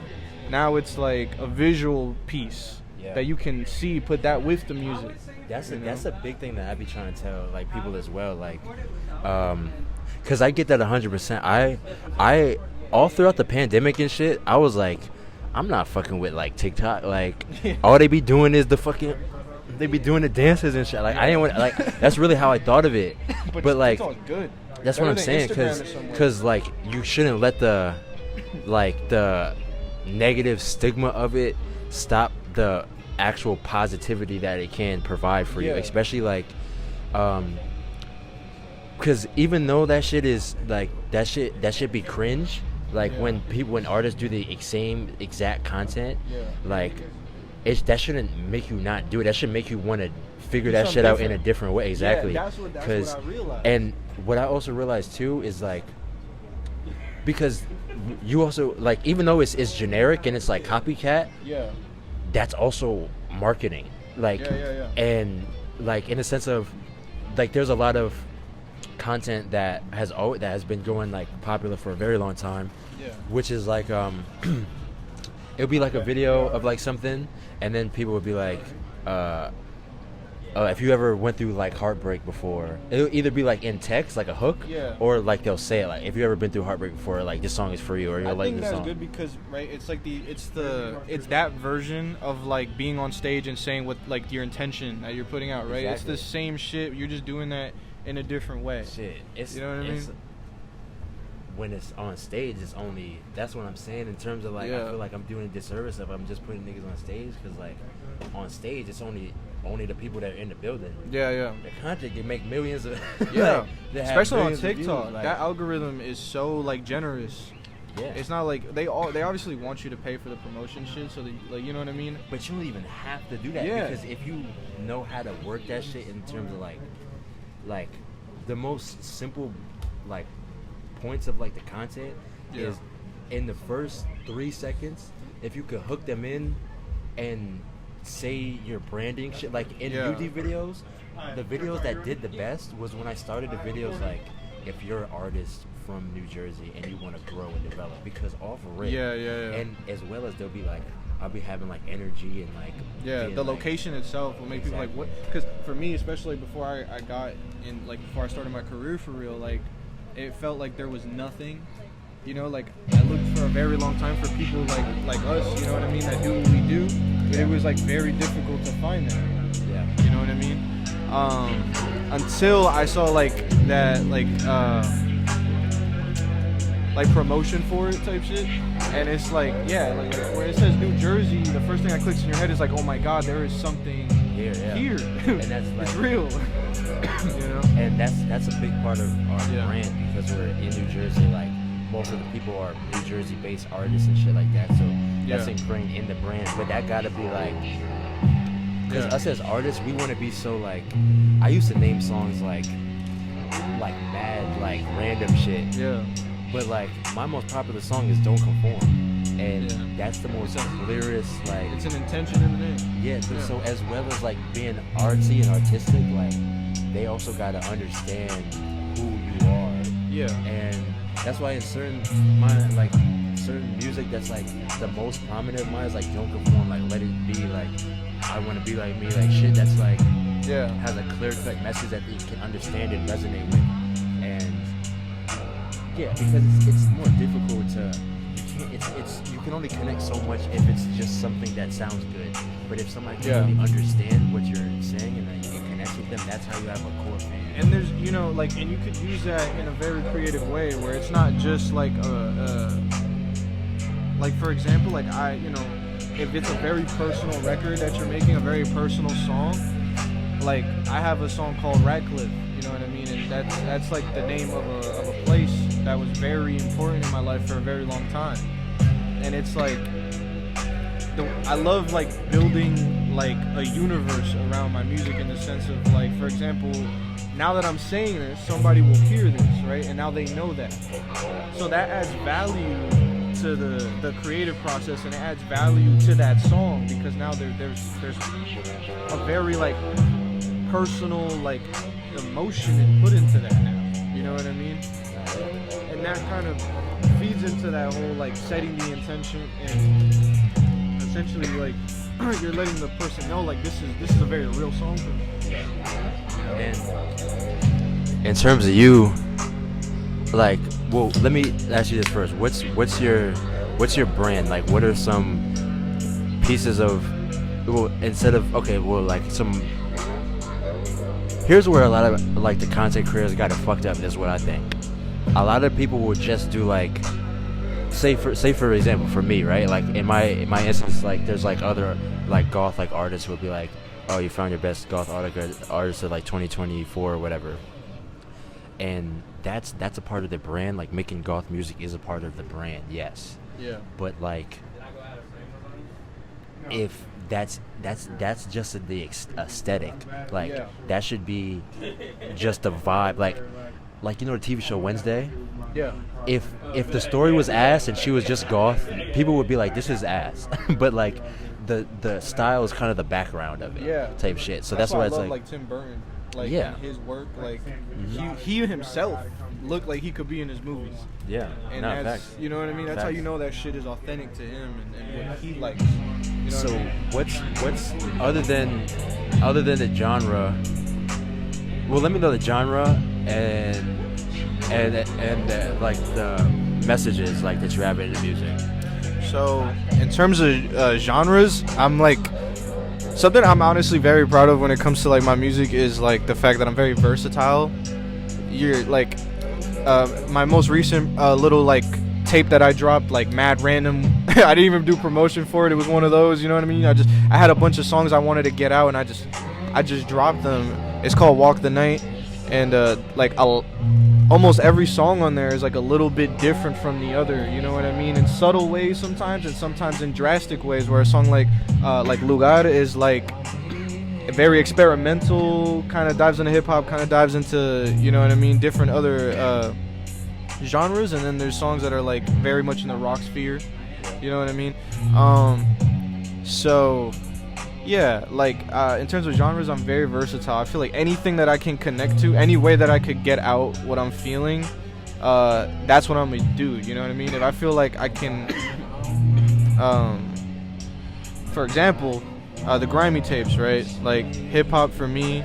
Now it's like a visual piece that you can see, put that with the music. That's a big thing that I be trying to tell like people as well, like because I get that 100%. I all throughout the pandemic and shit, I was like, I'm not fucking with like TikTok. Like all they be doing is they be doing the dances and shit. Like I didn't want, like, that's really how I thought of it. But like TikTok's good. That's what I'm saying, because like you shouldn't let the negative stigma of it stop the actual positivity that it can provide for you, especially like because even though that shit is like that shit be cringe, like when artists do the same exact content, like that shouldn't make you not do it. That should make you want to figure that shit out in a different way. Exactly. That's what I realized. And what I also realized too is like, because you also like, even though it's generic and it's like copycat, that's also marketing. Like and like in a sense of like there's a lot of content that has been going like popular for a very long time, which is like it'll be like a video of like something, and then people would be like if you ever went through like heartbreak before, it'll either be like in text, like a hook, or like they'll say it like, if you ever been through heartbreak before, like this song is for you, or you'll like this song. I think that's good because, right, it's like it's that version of like being on stage and saying what like your intention that you're putting out, right? Exactly. It's the same shit. You're just doing that in a different way. Shit, you know what I mean? When it's on stage, it's only, that's what I'm saying in terms of like, I feel like I'm doing a disservice if I'm just putting niggas on stage, because like on stage it's only the people that are in the building. The content can make millions of like, especially on TikTok. Views, like, that algorithm is so like generous. It's not like they obviously want you to pay for the promotion shit, so they, like, you know what I mean? But you don't even have to do that, because if you know how to work that shit in terms of like the most simple like points of like the content is in the first 3 seconds, if you could hook them in and say your branding shit, like in beauty videos, the videos that did the best was when I started the videos like, if you're an artist from New Jersey and you want to grow and develop, because off of rip, and as well as they'll be like, I'll be having like energy and like the location itself will make people like, what? Because for me, especially before I got in, like before I started my career for real, like it felt like there was nothing, you know, like I looked for a very long time for people like us, you know what I mean, that do what we do, but it was like very difficult to find that. You know what I mean? Until I saw like that like promotion for it type shit, and it's like like where it says New Jersey, the first thing that clicks in your head is like, oh my god, there is something here. And that's like, it's real. You know, and that's a big part of our brand, because we're in New Jersey. Like most of the people are New Jersey based artists and shit like that, so that's ingrained in the brand. But that gotta be like, because us as artists, we want to be so like, I used to name songs like mad like random shit, but like my most popular song is Don't Conform, and that's the most clearest, like it's an intention in the name. But so as well as like being artsy and artistic, like they also gotta understand who you are. And that's why in certain certain music that's like the most prominent of mine is like Don't Conform, like Let It Be, like I Wanna Be Like Me, like shit that's like has a clear cut message that you can understand and resonate with. And because it's more difficult to you can only connect so much if it's just something that sounds good. But if somebody can really understand what you're saying and like, you connect with them, that's how you have a core fan. And there's, you know, like, and you could use that in a very creative way where it's not just like like for example, like if it's a very personal record that you're making, a very personal song, like I have a song called Radcliffe, you know what I mean, and that's like the name of a place that was very important in my life for a very long time. And it's like I love like building like a universe around my music in the sense of like, for example, now that I'm saying this, somebody will hear this, right? And now they know that. So that adds value to the creative process, and it adds value to that song because now there's a very like personal like emotion put into that now. You know what I mean? And that kind of feeds into that whole like setting the intention and essentially like you're letting the person know like this is a very real song for me. And in terms of you, like, well, let me ask you this first. What's your brand? Like, what are some pieces of, well, instead of, okay, well, like some, here's where a lot of like the content creators got it fucked up. Is what I think. A lot of people will just do like, say for example, for me, right? Like in my instance, like there's like other like goth like artists who will be like, oh, you found your best goth artist of like 2024 or whatever. And that's a part of the brand. Like making goth music is a part of the brand, yes. Yeah. But like, if that's just the aesthetic, like that should be just a vibe. Like you know the TV show Wednesday. Yeah. If the story was ass and she was just goth, people would be like, this is ass. But like the style is kind of the background of it, type shit. So that's why it's I love like Tim Burton, like in his work, like he himself looked like he could be in his movies. Yeah, and that's facts. You know what I mean. That's facts. How you know that shit is authentic to him and what he likes. You know so what I mean? what's other than the genre? Well, let me know the genre and like the messages like that you have in the music. So in terms of genres, I'm like something I'm honestly very proud of when it comes to like my music is like the fact that I'm very versatile. You're like my most recent little like tape that I dropped, like mad random. I didn't even do promotion for it. It was one of those, you know what I mean? I had a bunch of songs I wanted to get out, and I just dropped them. It's called Walk the Night, and like almost every song on there is like a little bit different from the other, you know what I mean? In subtle ways sometimes, and sometimes in drastic ways, where a song like Lugar is like very experimental, kind of dives into hip hop, kind of dives into, you know what I mean, different other genres, and then there's songs that are like very much in the rock sphere, you know what I mean? So yeah, like in terms of genres, I'm very versatile. I feel like anything that I can connect to, any way that I could get out what I'm feeling, that's what I'm gonna do, you know what I mean? If I feel like I can, for example, the grimy tapes, right? Like hip hop for me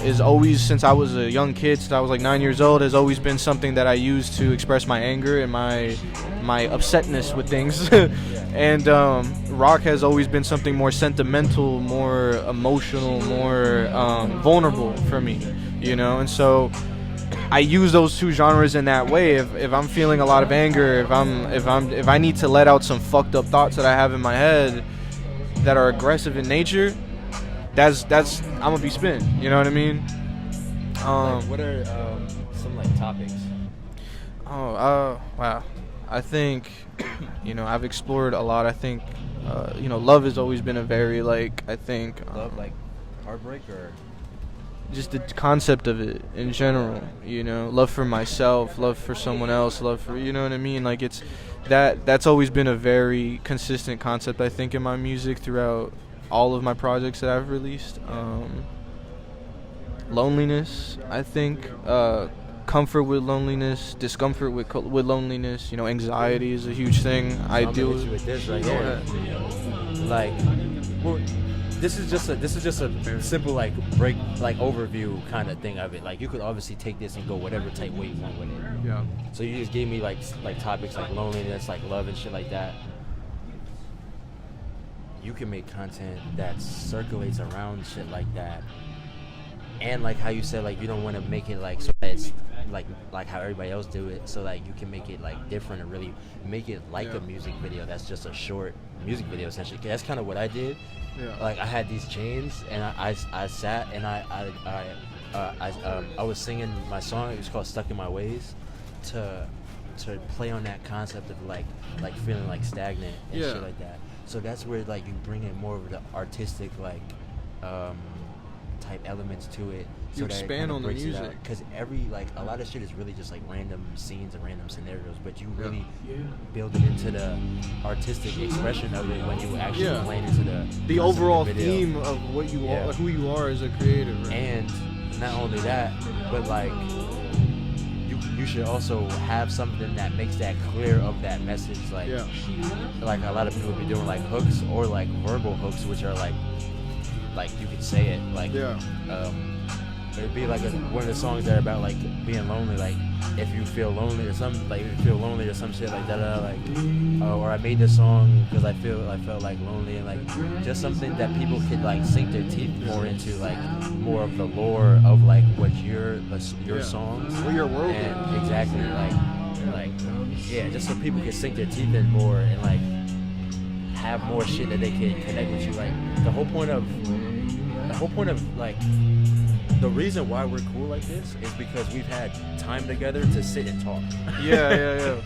is always, since I was a young kid, since I was like 9 years old, has always been something that I use to express my anger and my upsetness with things. And rock has always been something more sentimental, more emotional, more vulnerable for me, you know. And so I use those two genres in that way. If I'm feeling a lot of anger, if I need to let out some fucked up thoughts that I have in my head that are aggressive in nature, that's I'm gonna be spin. You know what I mean? Like, what are some like topics? Wow. I think, you know, I've explored a lot. I think, you know, love has always been a very like, I think Love like heartbreak or just the concept of it in general. You know, love for myself, love for someone else, love for, you know what I mean? Like it's that's always been a very consistent concept, I think, in my music throughout all of my projects that I've released. Loneliness, I think, comfort with loneliness, discomfort with loneliness. You know, anxiety is a huge thing. I I'm deal gonna hit you with this right here. Like, well, this is just a simple like overview kind of thing of it. Like, you could obviously take this and go whatever type way you want with it. Yeah. So you just gave me like topics like loneliness, like love and shit like that. You can make content that circulates around shit like that, and like how you said, like you don't want to make it like so that it's like how everybody else do it. So like you can make it like different and really make it like a music video. That's just a short music video essentially. 'Cause that's kind of what I did. Yeah. Like I had these chains and I sat and I was singing my song. It was called "Stuck in My Ways," to play on that concept of like feeling like stagnant and shit like that. So that's where like you bring in more of the artistic like type elements to it. So You that it expand kinda on the breaks it music. out. 'Cause a lot of shit is really just like random scenes and random scenarios, but you really build it into the artistic expression of it when you actually play it into the concept of overall the video. theme of what you are, who you are as a creator. Right? And not only that, but like you should also have something that makes that clear of that message. Like like a lot of people be doing like hooks or like verbal hooks, which are like you could say it like it'd be like one of the songs that are about like being lonely, like if you feel lonely or something, like if you feel lonely or some shit like that, or I made this song because I felt like lonely, and like just something that people could like sink their teeth more into, like more of the lore of like what your songs or your world. And exactly like just so people can sink their teeth in more and like have more shit that they can connect with you. Like the whole point of like the reason why we're cool like this is because we've had time together to sit and talk. Yeah.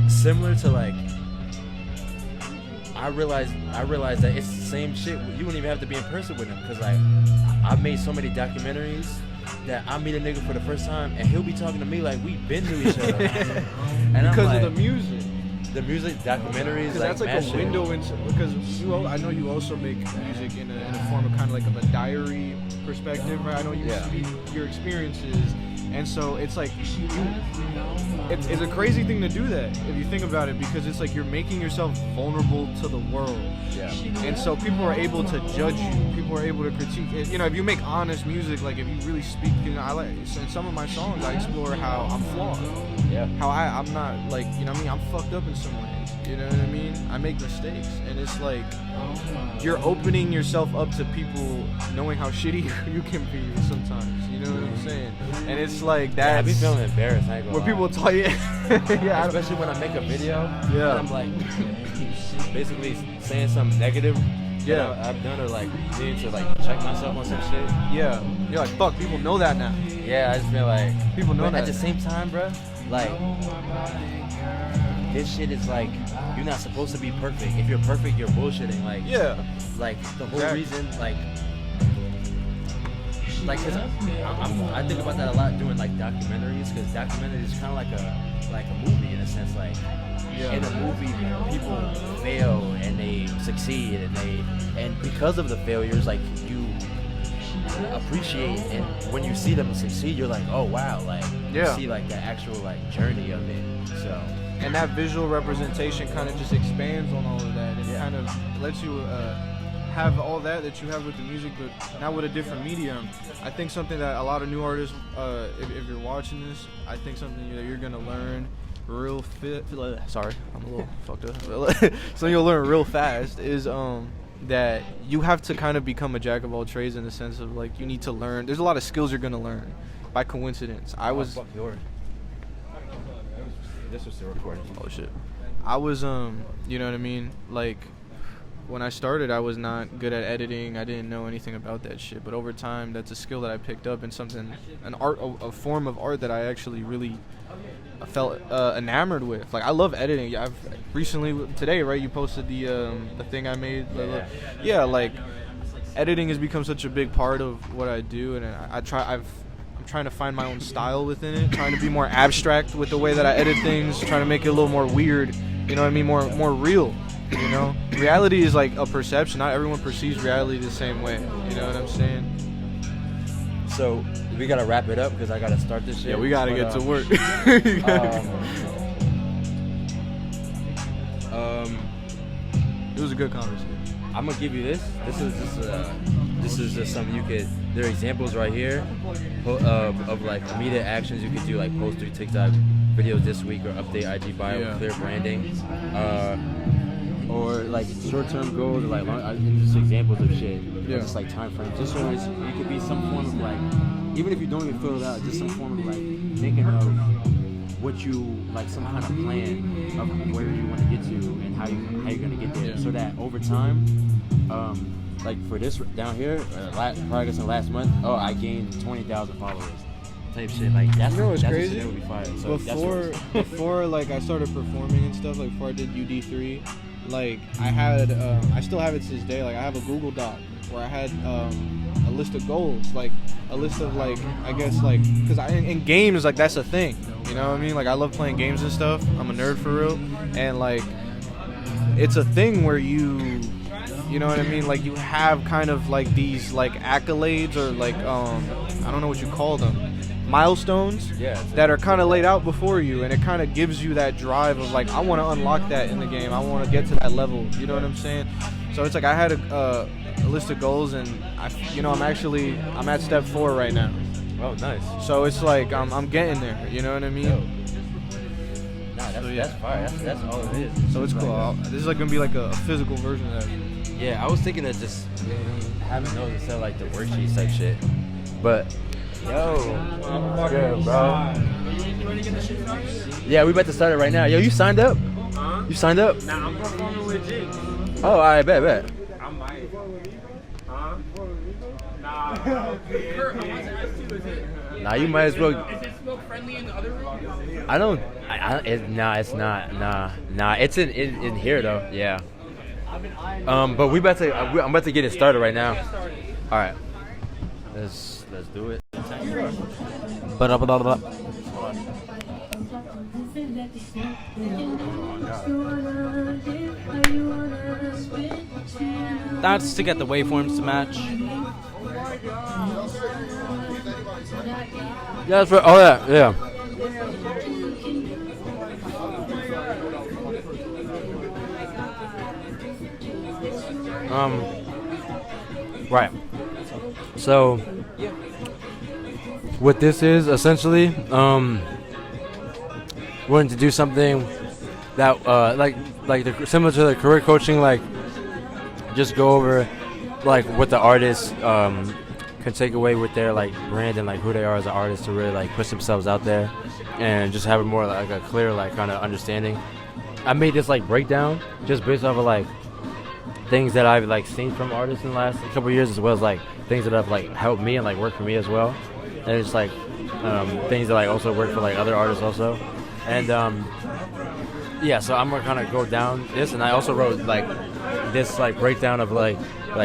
Similar to like, I realized that it's the same shit. You wouldn't even have to be in person with him, because like I've made so many documentaries that I meet a nigga for the first time and he'll be talking to me like we've been to each other. And because I'm like, of the music. The music documentaries, like that's like a window into, because I know you also make music in a form of kind of like of a diary perspective, right? I know you speak your experiences, and so it's like it's a crazy thing to do that if you think about it, because it's like you're making yourself vulnerable to the world. And so people are able to judge you. People are able to critique it. You know, if you make honest music, like if you really speak, you know, I like in some of my songs I explore how I'm flawed. How I'm not like, you know what I mean, I'm fucked up in some ways. You know what I mean? I make mistakes, and it's like you're opening yourself up to people knowing how shitty you can be sometimes. You know what I'm saying? And it's like that. I be feeling embarrassed. I ain't gonna where lie. people tell you, especially when I make a video. And I'm like basically saying something negative. I've done, or like needing to like check myself on some shit. You're like, fuck, people know that now. I just feel like people know that. At the same time, bro, like this shit is like, you're not supposed to be perfect. If you're perfect, you're bullshitting. Like like the whole reason, like cause I think about that a lot doing like documentaries, because documentaries is kind of like a movie in a sense. Like in a movie, people fail and they succeed, and because of the failures, like you appreciate, and when you see them succeed, you're like, oh wow, like you see like the actual like journey of it. So, and that visual representation kind of just expands on all of that, and kind of lets you have all that you have with the music, but now with a different medium. I think something that a lot of new artists, if you're watching this, I think something that you're gonna learn sorry, I'm a little fucked up. So you'll learn real fast is that you have to kind of become a jack of all trades, in the sense of like you need to learn. There's a lot of skills you're gonna learn by coincidence. This was the recording. Oh shit. I was you know what I mean? Like when I started, I was not good at editing. I didn't know anything about that shit. But over time, that's a skill that I picked up, and a form of art that I actually really felt enamored with. Like I love editing. I've recently today, right? You posted the thing I made. Like editing has become such a big part of what I do, and I'm trying to find my own style within it. Trying to be more abstract with the way that I edit things. Trying to make it a little more weird. You know what I mean? More real. You know, reality is like a perception. Not everyone perceives reality the same way. You know what I'm saying? So we gotta wrap it up because I gotta start this shit. Yeah, we gotta But, get to work. It was a good conversation. I'm gonna give you this. This is just something you could. There are examples right here of like immediate actions you could do, like post 3 TikTok videos this week or update IG bio with clear branding, or like short-term goals, or like just examples of shit. Yeah. Just like time frames. Just so it could be some form of like, even if you don't even fill it out, just some form of like thinking of what you like, some kind of plan of where you want to get to and how you're gonna get there, so that over time, like for this down here, progress in the last month, I gained 20,000 followers, type shit. Like that's what's that's crazy? That would be fire. So Before like I started performing and stuff, like before I did UD3, like I still have it to this day. Like I have a Google Doc where I had a list of goals, like a list of like, I guess like, because in games, like that's a thing, you know what I mean? Like I love playing games and stuff. I'm a nerd for real, and like it's a thing where you know what I mean? Like you have kind of like these like accolades or like I don't know what you call them, milestones that are kind of laid out before you, and it kind of gives you that drive of like, I want to unlock that in the game. I want to get to that level. You know what I'm saying? So it's like I had a list of goals, and I'm at step 4 right now. Oh, nice. So it's like I'm getting there. You know what I mean? Nah, that's fire. That's all it is. So it's cool. This is like gonna be like a physical version of that. Yeah, I was thinking of just having those instead of like the worksheets type shit. But good, bro. Yeah, we about to start it right now. Yo, you signed up? Huh? You signed up? Nah, I'm performing with G. Oh, I bet. I might. Huh? Nah. Kurt, I want to ask you, is it? Nah, you might as well. Is it smoke friendly in the other room? I don't. It's not. Nah. It's in here though. Yeah. But I'm about to get it started right now. All right. Let's do it. That's to get the waveforms to match. Yeah, that's right. Oh yeah. Right. So, what this is essentially, we're going to do something that, similar to the career coaching, like, just go over, like, what the artist can take away with their, like, brand and, like, who they are as an artist to really, like, push themselves out there and just have a more, like, a clear, like, kind of understanding. I made this, like, breakdown just based off of, like, things that I've like seen from artists in the last couple of years, as well as like things that have like helped me and like worked for me as well, and it's like things that like also work for like other artists also, and so I'm gonna kind of go down this, and I also wrote like this like breakdown of like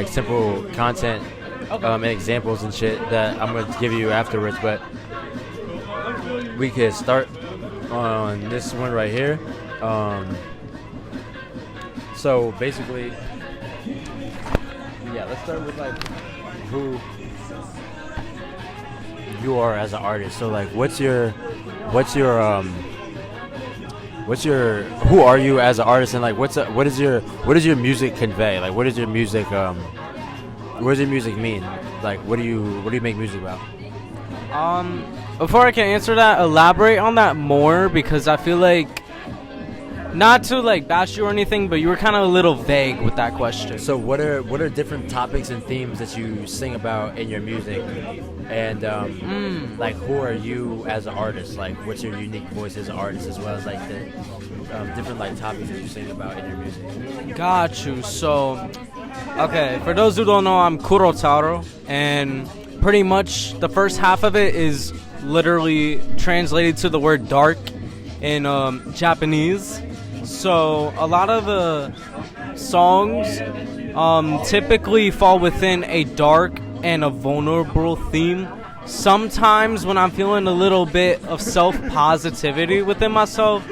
simple content and examples and shit that I'm gonna give you afterwards, but we could start on this one right here. So basically, let's start with like who you are as an artist. So like, who are you as an artist, and like what does your music convey? Like, what does your music mean? Like, what do you make music about? Before I can answer that, elaborate on that more, because I feel like, not to like bash you or anything, but you were kind of a little vague with that question. So what are different topics and themes that you sing about in your music, and like who are you as an artist? Like, what's your unique voice as an artist, as well as like the different like topics that you sing about in your music? Got you. So, okay, for those who don't know, I'm Kurotaro, and pretty much the first half of it is literally translated to the word dark in Japanese. So a lot of the songs typically fall within a dark and a vulnerable theme. Sometimes when I'm feeling a little bit of self-positivity within myself,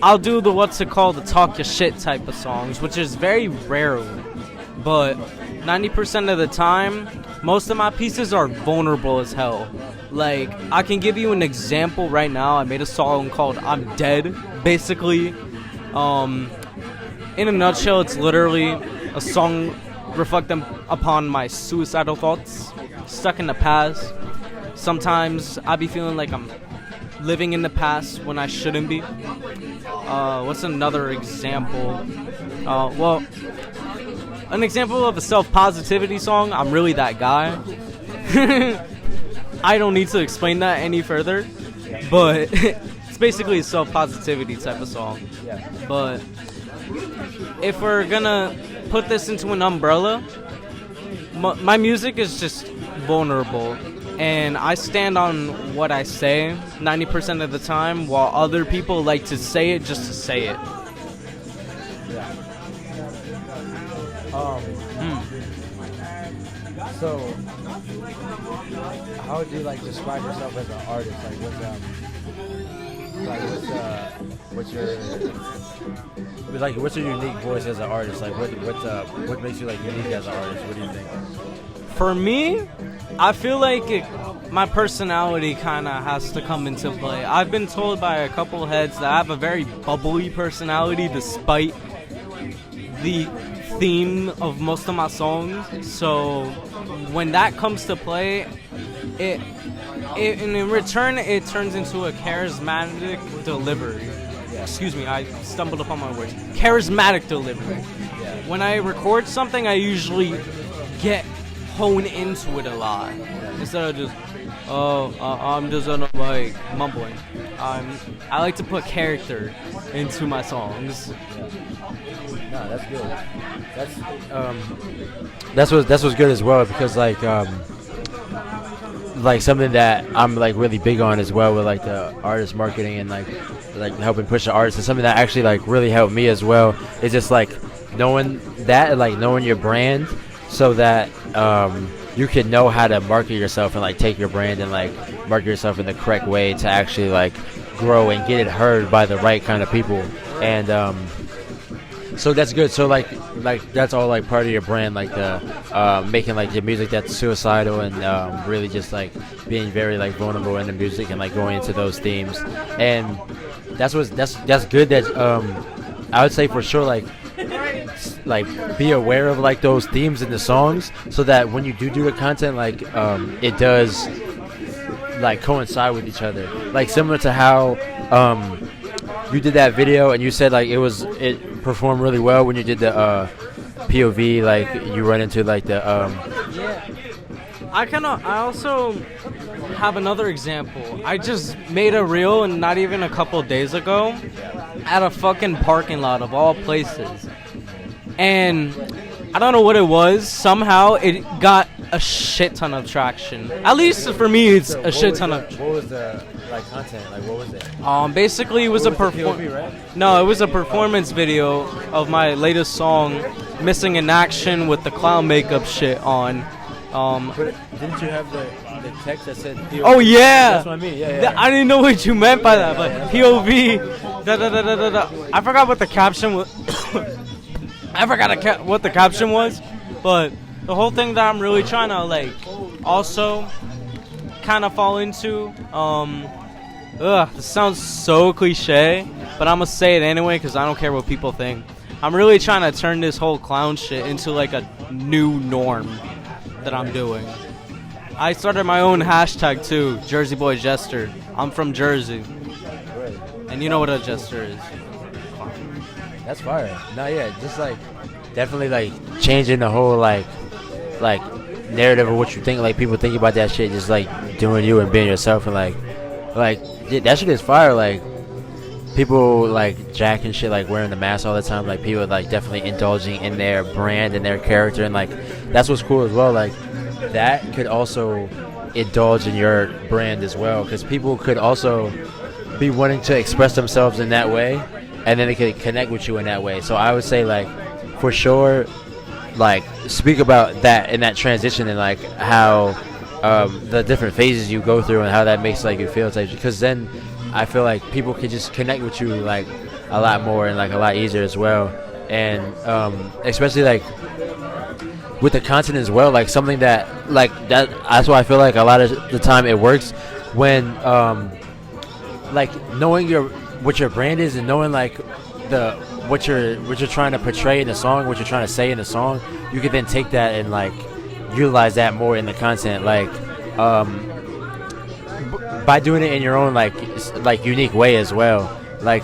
I'll do the the talk your shit type of songs, which is very rarely. But 90% of the time, most of my pieces are vulnerable as hell. Like, I can give you an example right now. I made a song called I'm Dead, basically. In a nutshell, it's literally a song reflecting upon my suicidal thoughts, stuck in the past. Sometimes I be feeling like I'm living in the past when I shouldn't be. What's another example? Well, an example of a self-positivity song, I'm really that guy. I don't need to explain that any further, but it's basically a self-positivity type of song. But if we're gonna put this into an umbrella, my music is just vulnerable, and I stand on what I say 90% of the time, while other people like to say it just to say it. So, how would you like describe yourself as an artist? What's your unique voice as an artist? Like, what makes you like unique as an artist? What do you think? For me, I feel like my personality kind of has to come into play. I've been told by a couple heads that I have a very bubbly personality, despite the theme of most of my songs. So when that comes to play, and in return it turns into a charismatic delivery. Excuse me, I stumbled upon my words. Charismatic delivery. When I record something, I usually hone into it a lot instead of just I'm just on a mic mumbling. I like to put character into my songs. No, that's good. That's what's good as well, because like something that I'm like really big on as well with like the artist marketing and like helping push the artists, and something that actually like really helped me as well is just like knowing your brand, so that you can know how to market yourself and like take your brand and like market yourself in the correct way to actually like grow and get it heard by the right kind of people. And so that's good. So like that's all like part of your brand, like the making like your music that's suicidal and really just like being very like vulnerable in the music and like going into those themes. And that's good. That I would say for sure like be aware of like those themes in the songs, so that when you do the content, like it does like coincide with each other, like similar to how you did that video and you said like it performed really well when you did the POV, like you run into like the I also have another example. I just made a reel, and not even a couple days ago, at a fucking parking lot of all places. And I don't know what it was. Somehow it got a shit ton of traction. At least for me, it's a shit ton of. What was the like content? Like what was it? Basically, it was a No, it was a performance video of my latest song, "Missing in Action" with the clown makeup shit on. But didn't you have the text that said POV? Oh yeah, that's what I mean. Yeah. I didn't know what you meant by that, but POV. I forgot what the caption was. I forgot what the caption was, but the whole thing that I'm really trying to like also kind of fall into. This sounds so cliche, but I'm gonna say it anyway because I don't care what people think. I'm really trying to turn this whole clown shit into like a new norm that I'm doing. I started my own hashtag too, Jersey Boy Jester. I'm from Jersey, and you know what a jester is. That's fire. No, yeah, just like definitely like changing the whole like narrative of what you think, like people think about that shit, just like doing you and being yourself, and like that shit is fire. Like people like Jack and shit, like wearing the mask all the time, like people like definitely indulging in their brand and their character, and like that's what's cool as well. Like that could also indulge in your brand as well, because people could also be wanting to express themselves in that way, and then they could connect with you in that way. So I would say like for sure like speak about that in that transition, and like how the different phases you go through and how that makes like you feel, because then I feel like people can just connect with you like a lot more and like a lot easier as well. And especially like with the content as well, like something that like that's why I feel like a lot of the time it works when like knowing what your brand is and knowing like what you're trying to portray in the song, what you're trying to say in the song, you can then take that and like utilize that more in the content, like by doing it in your own like unique way as well. Like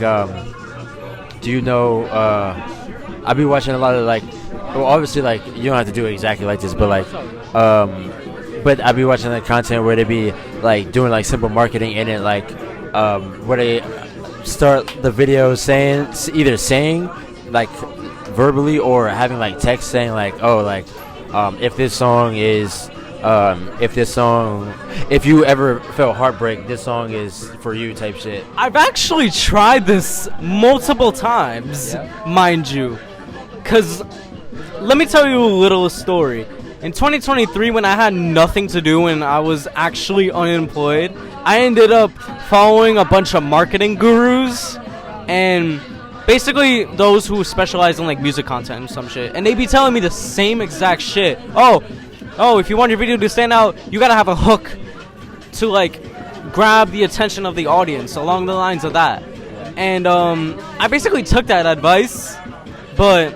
do you know I'll be watching a lot of like, well, obviously like you don't have to do it exactly like this, but like but I'll be watching the content where they be like doing like simple marketing in it, like where they start the video either saying like verbally or having like text saying like, oh, like if this song is if you ever felt heartbreak, this song is for you type shit. I've actually tried this multiple times, mind you, because let me tell you a little story. In 2023, when I had nothing to do and I was actually unemployed, I ended up following a bunch of marketing gurus and basically those who specialize in like music content and some shit, and they be telling me the same exact shit. Oh, if you want your video to stand out, you gotta have a hook to like grab the attention of the audience, along the lines of that. And I basically took that advice, but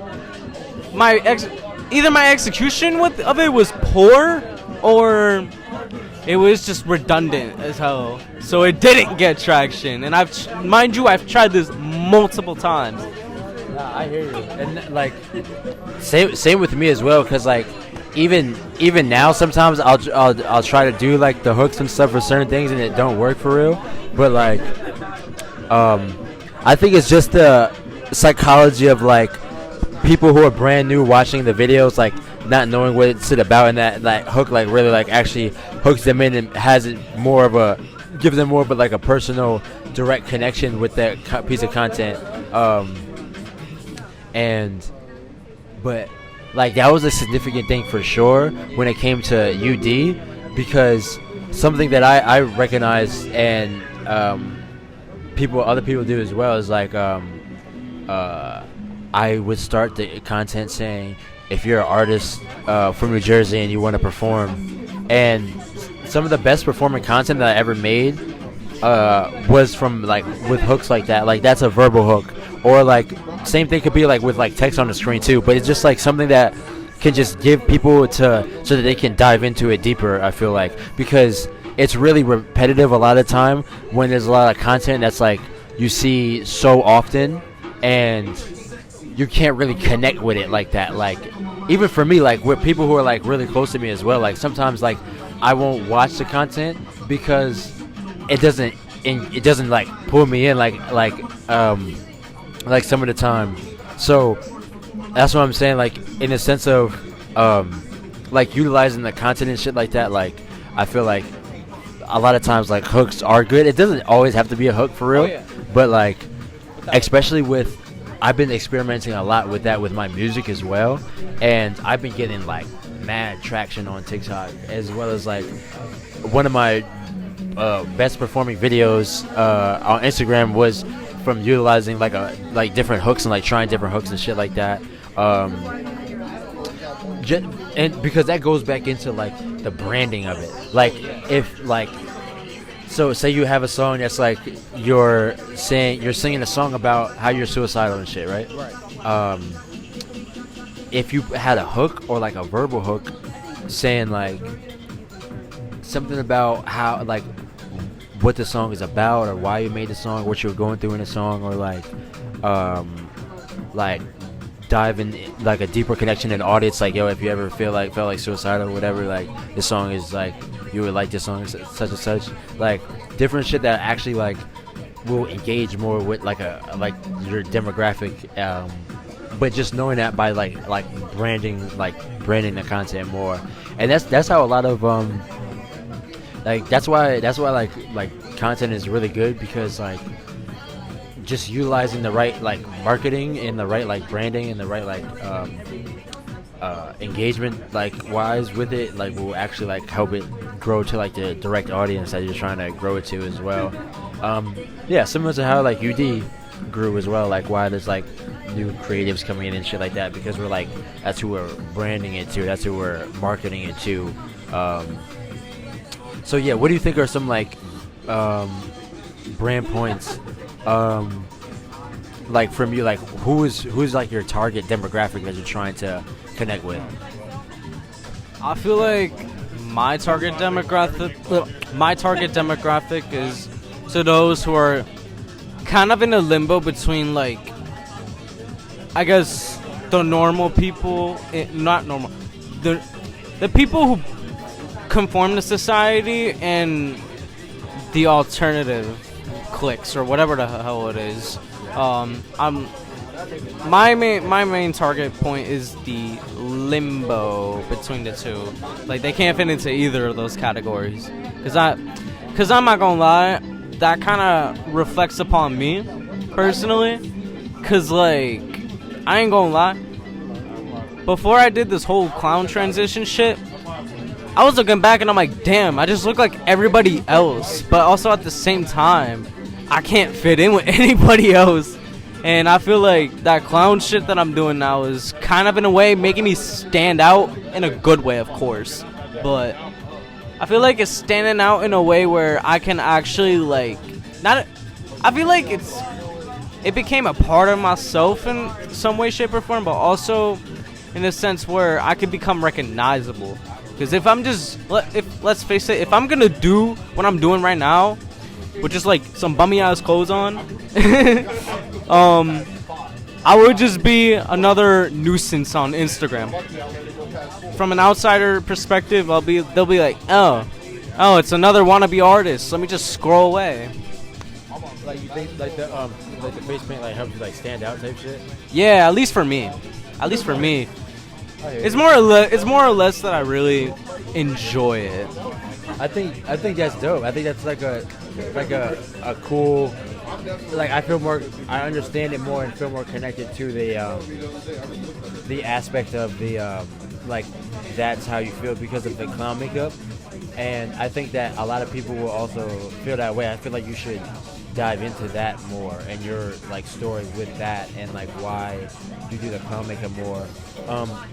either my execution of it was poor or it was just redundant as hell, so it didn't get traction. And I've tried this multiple times. Nah, I hear you. And like same with me as well, because like even now sometimes I'll try to do like the hooks and stuff for certain things and it don't work for real. But like I think it's just the psychology of like people who are brand new watching the videos, like not knowing what it's about, and that hook like really like actually hooks them in and gives them more of a like a personal direct connection with that piece of content. But like that was a significant thing for sure when it came to UD, because something that I recognize and other people do as well is like I would start the content saying, if you're an artist from New Jersey and you want to perform, and some of the best performing content that I ever made was from like with hooks like that. Like that's a verbal hook, or like same thing could be like with like text on the screen too, but it's just like something that can just give people so that they can dive into it deeper, I feel like, because it's really repetitive a lot of time when there's a lot of content that's like you see so often and you can't really connect with it like that. Like even for me, like with people who are like really close to me as well, like sometimes like I won't watch the content because it doesn't like pull me in like some of the time. So that's what I'm saying, like in the sense of like utilizing the content and shit like that. Like I feel like a lot of times like hooks are good. It doesn't always have to be a hook for real, but like especially with, I've been experimenting a lot with that with my music as well, and I've been getting like mad traction on TikTok, as well as like one of my best performing videos on Instagram was from utilizing like different hooks and like trying different hooks and shit like that. And because that goes back into like the branding of it. Like if like, so say you have a song that's like you're singing a song about how you're suicidal and shit, right? Right. If you had a hook or like a verbal hook saying like something about how like what the song is about or why you made the song, what you're going through in the song, or like dive in like a deeper connection in the audience, like yo, if you ever felt like suicidal or whatever, like this song is like, you would like this song such and such, like different shit that actually like will engage more with like your demographic, but just knowing that by like branding the content more. And that's how a lot of like that's why like content is really good, because like just utilizing the right like marketing and the right like branding and the right like engagement like wise with it, like will actually like help it grow to like the direct audience that you're trying to grow it to as well. Yeah, similar to how like UD grew as well, like why there's like new creatives coming in and shit like that, because we're like, that's who we're branding it to, that's who we're marketing it to. So yeah, what do you think are some like brand points, like from you, like who's like your target demographic that you're trying to connect with? I feel like my target demographic is to those who are kind of in a limbo between, like, I guess the normal people, not normal, the people who conform to society and the alternative cliques or whatever the hell it is. My main target point is the limbo between the two. Like, they can't fit into either of those categories. Cause I'm not gonna lie, that kind of reflects upon me personally. Cause like, I ain't gonna lie, before I did this whole clown transition shit, I was looking back and I'm like, damn, I just look like everybody else. But also at the same time, I can't fit in with anybody else. And I feel like that clown shit that I'm doing now is kind of in a way making me stand out, in a good way, of course. But I feel like it's standing out in a way where I can actually, like, I feel like it became a part of myself in some way, shape, or form, but also in a sense where I could become recognizable. Because if I'm just, let's face it, if I'm gonna do what I'm doing right now, with just like some bummy ass clothes on, I would just be another nuisance on Instagram. From an outsider perspective, they'll be like, oh, it's another wannabe artist. Let me just scroll away. Like, you think like the face paint like helps you like stand out type shit? Yeah, at least for me. It's more or less that I really enjoy it. I think that's dope. I think that's like a cool, like, I understand it more and feel more connected to the aspect of the like, that's how you feel because of the clown makeup. And I think that a lot of people will also feel that way. I feel like you should dive into that more and your like story with that, and like why you do the clown makeup more.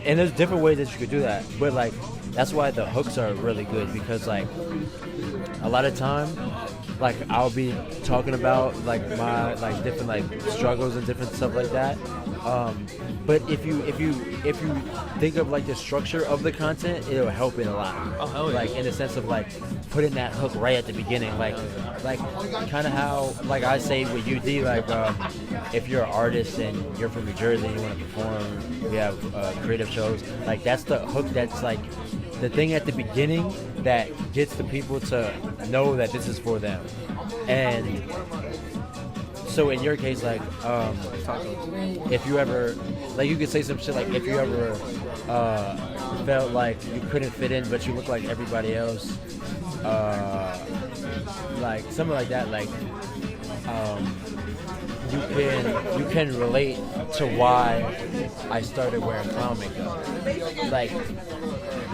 And there's different ways that you could do that, but like that's why the hooks are really good, because like a lot of time, like I'll be talking about like my like different like struggles and different stuff like that. But if you think of like the structure of the content, it'll help it a lot. Oh, hell yeah. Like in the sense of like putting that hook right at the beginning, like kind of how like I say with UD, like if you're an artist and you're from New Jersey and you want to perform, we have creative shows. Like that's the hook. That's like the thing at the beginning that gets the people to know that this is for them. And so in your case, like, if you ever, like, you could say some shit like, if you ever felt like you couldn't fit in, but you look like everybody else, like something like that, like, you can relate to why I started wearing clown makeup. Like,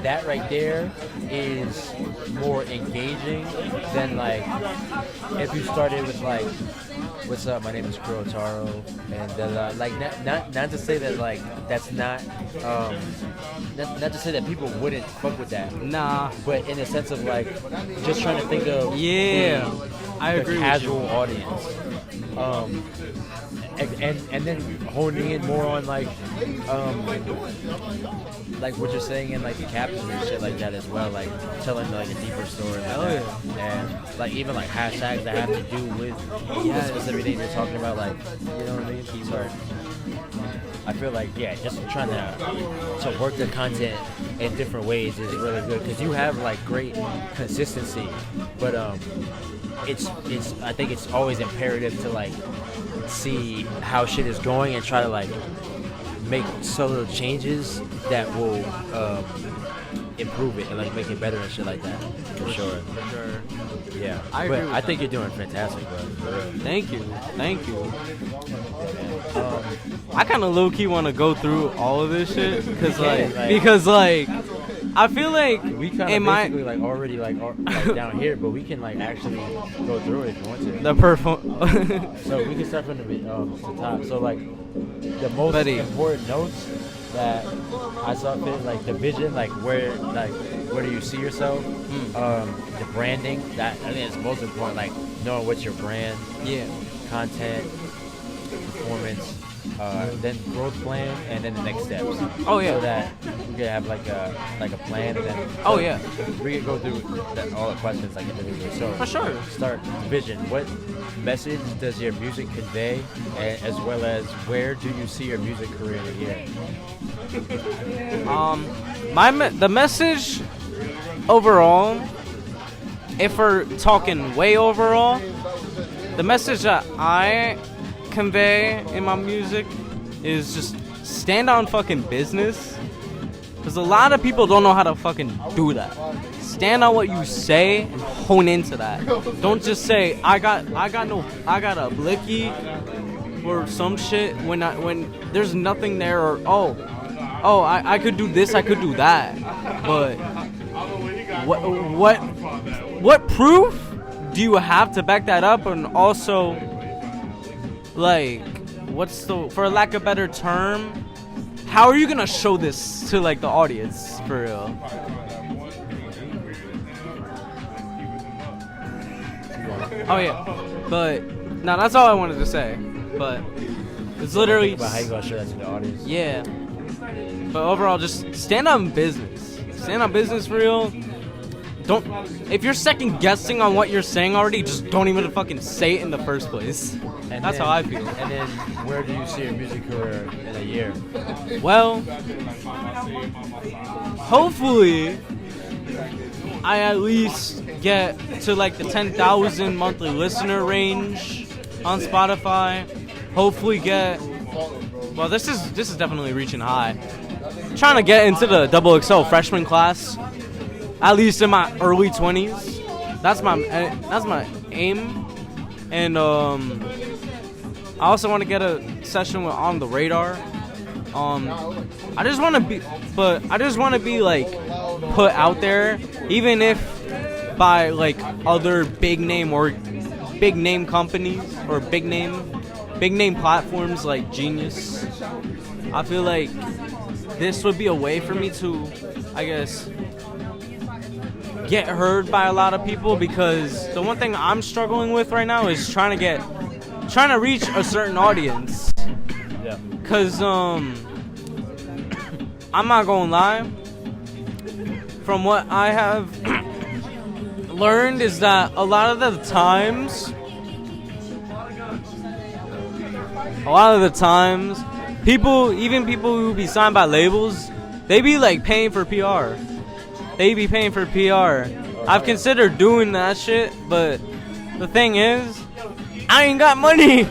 that right there is more engaging than like if you started with like, what's up, my name is Kurotaro, and like not to say that like that's not not to say that people wouldn't fuck with that. Nah. But in the sense of like just trying to think of I agree the casual audience. And then honing in more on like what you're saying in like the captions and shit like that as well, like telling like a deeper story like that. And like even like hashtags that have to do with the specific things you're talking about, like, you know what I mean? So I feel like just trying to work the content in different ways is really good, because you have like great consistency, but it's I think it's always imperative to like see how shit is going and try to like make subtle changes that will improve it and like make it better and shit like that. For sure. Yeah. I think you're doing fantastic, bro. Thank you. I kind of low key want to go through all of this shit because I feel like We kind it of might basically like already like down here, but we can like actually go through it if you want to. the perform. So we can start from the top. So like the most Buddy. important notes that I saw fit, like the vision, like where do you see yourself? The branding, that I think is most important. Like knowing what's your brand, Yeah. content, performance, then growth plan, and then the next steps. Oh, yeah. So that we can have like a plan, and then Oh, yeah. we can go through all the questions like individually. So For sure. start vision. What message does your music convey, as well as where do you see your music career in a year? The message overall, if we're talking way overall, the message that I convey in my music is just stand on fucking business. Because a lot of people don't know how to fucking do that. Stand on what you say and hone into that. Don't just say I got a blicky or some shit when there's nothing there, or I could do this, I could do that. But what proof do you have to back that up? And also, like, for lack of a better term, how are you gonna show this to like the audience for real? Oh yeah, but no, that's all I wanted to say. But it's literally About how you gonna show that to the audience? yeah. But overall, just stand on business. Stand on business for real. Don't. If you're second guessing on what you're saying already, just don't even fucking say it in the first place. And That's then- how I feel. And then where do you see your music career in a year? Well, hopefully, I at least get to like the 10,000 monthly listener range on Spotify. Hopefully get. Well, this is definitely reaching high. Trying to get into the XXL freshman class, at least in my early 20s. That's my aim. And I also want to get a session with On the Radar. I just want to be like put out there, even if by like other big name companies or big name platforms like Genius. I feel like this would be a way for me to, I guess, get heard by a lot of people, because the one thing I'm struggling with right now is trying to reach a certain audience. Yeah. Cause I'm not gonna lie, from what I have learned is that a lot of the times people who be signed by labels, they be like paying for PR. I've considered doing that shit, but the thing is, I ain't got money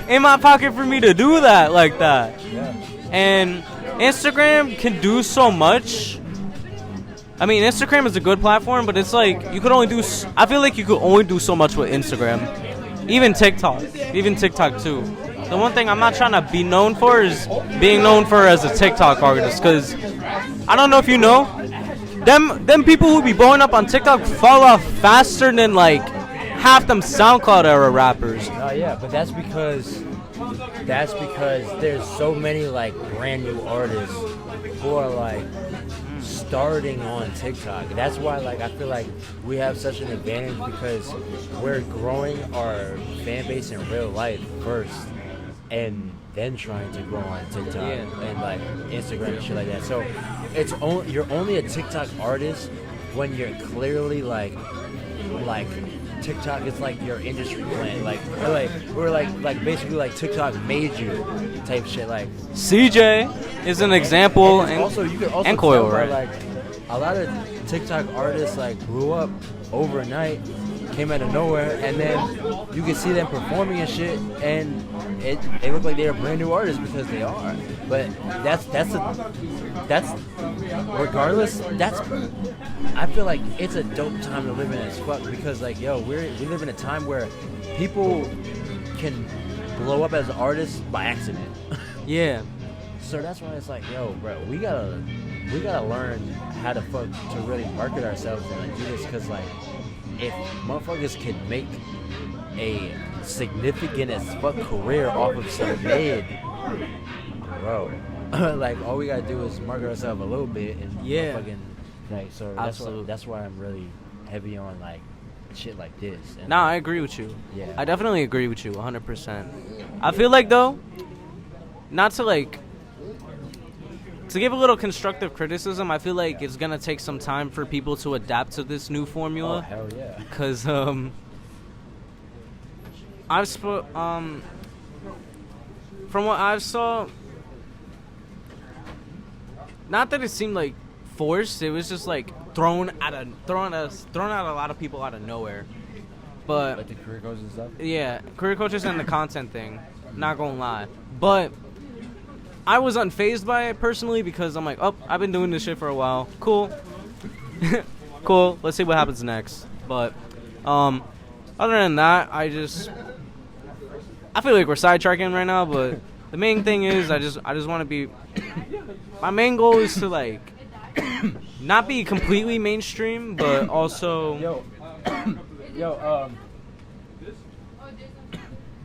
in my pocket for me to do that like that. Yeah. And Instagram can do so much. I mean, Instagram is a good platform, but it's like I feel like you could only do so much with Instagram. Even TikTok too. The one thing I'm not trying to be known for is being known for as a TikTok artist, because I don't know if you know, them people who be blowing up on TikTok fall off faster than like half them SoundCloud era rappers. Yeah, but that's because there's so many like brand new artists who are like starting on TikTok. That's why like I feel like we have such an advantage, because we're growing our fan base in real life first, and then trying to grow on TikTok and like Instagram and shit like that. So you're only a TikTok artist when you're clearly like TikTok is like your industry plan. We're basically like TikTok made you type shit. Like CJ is an example, and also you could also and Coil, tell by, right? like a lot of TikTok artists like blew up overnight, came out of nowhere, and then you can see them performing and shit, and they look like they're brand new artists because they are. But that's regardless. I feel like it's a dope time to live in as fuck, because like we live in a time where people can blow up as artists by accident. Yeah. So that's why it's like, yo, bro, we gotta we gotta learn how to really market ourselves and like do this, because like if motherfuckers can make a significant as fuck career off of some mid, bro, like all we gotta do is market ourselves a little bit and fucking like, so that's why I'm really heavy on like shit like this. And Nah, I agree with you. Yeah. I definitely agree with you 100%. I feel like, though, not to, like, to give a little constructive criticism, I feel like it's going to take some time for people to adapt to this new Oh, formula. hell yeah. Because, from what I've saw, not that it seemed like forced, it was just like thrown at a lot of people out of nowhere. But Like the career coaches and stuff? yeah, career coaches and the content thing, not gonna lie. But I was unfazed by it personally because I'm like, oh, I've been doing this shit for a while. Cool. Cool. Let's see what happens next. But other than that, I feel like we're sidetracking right now, but the main thing is I just want to be, my main goal is to like not be completely mainstream, but also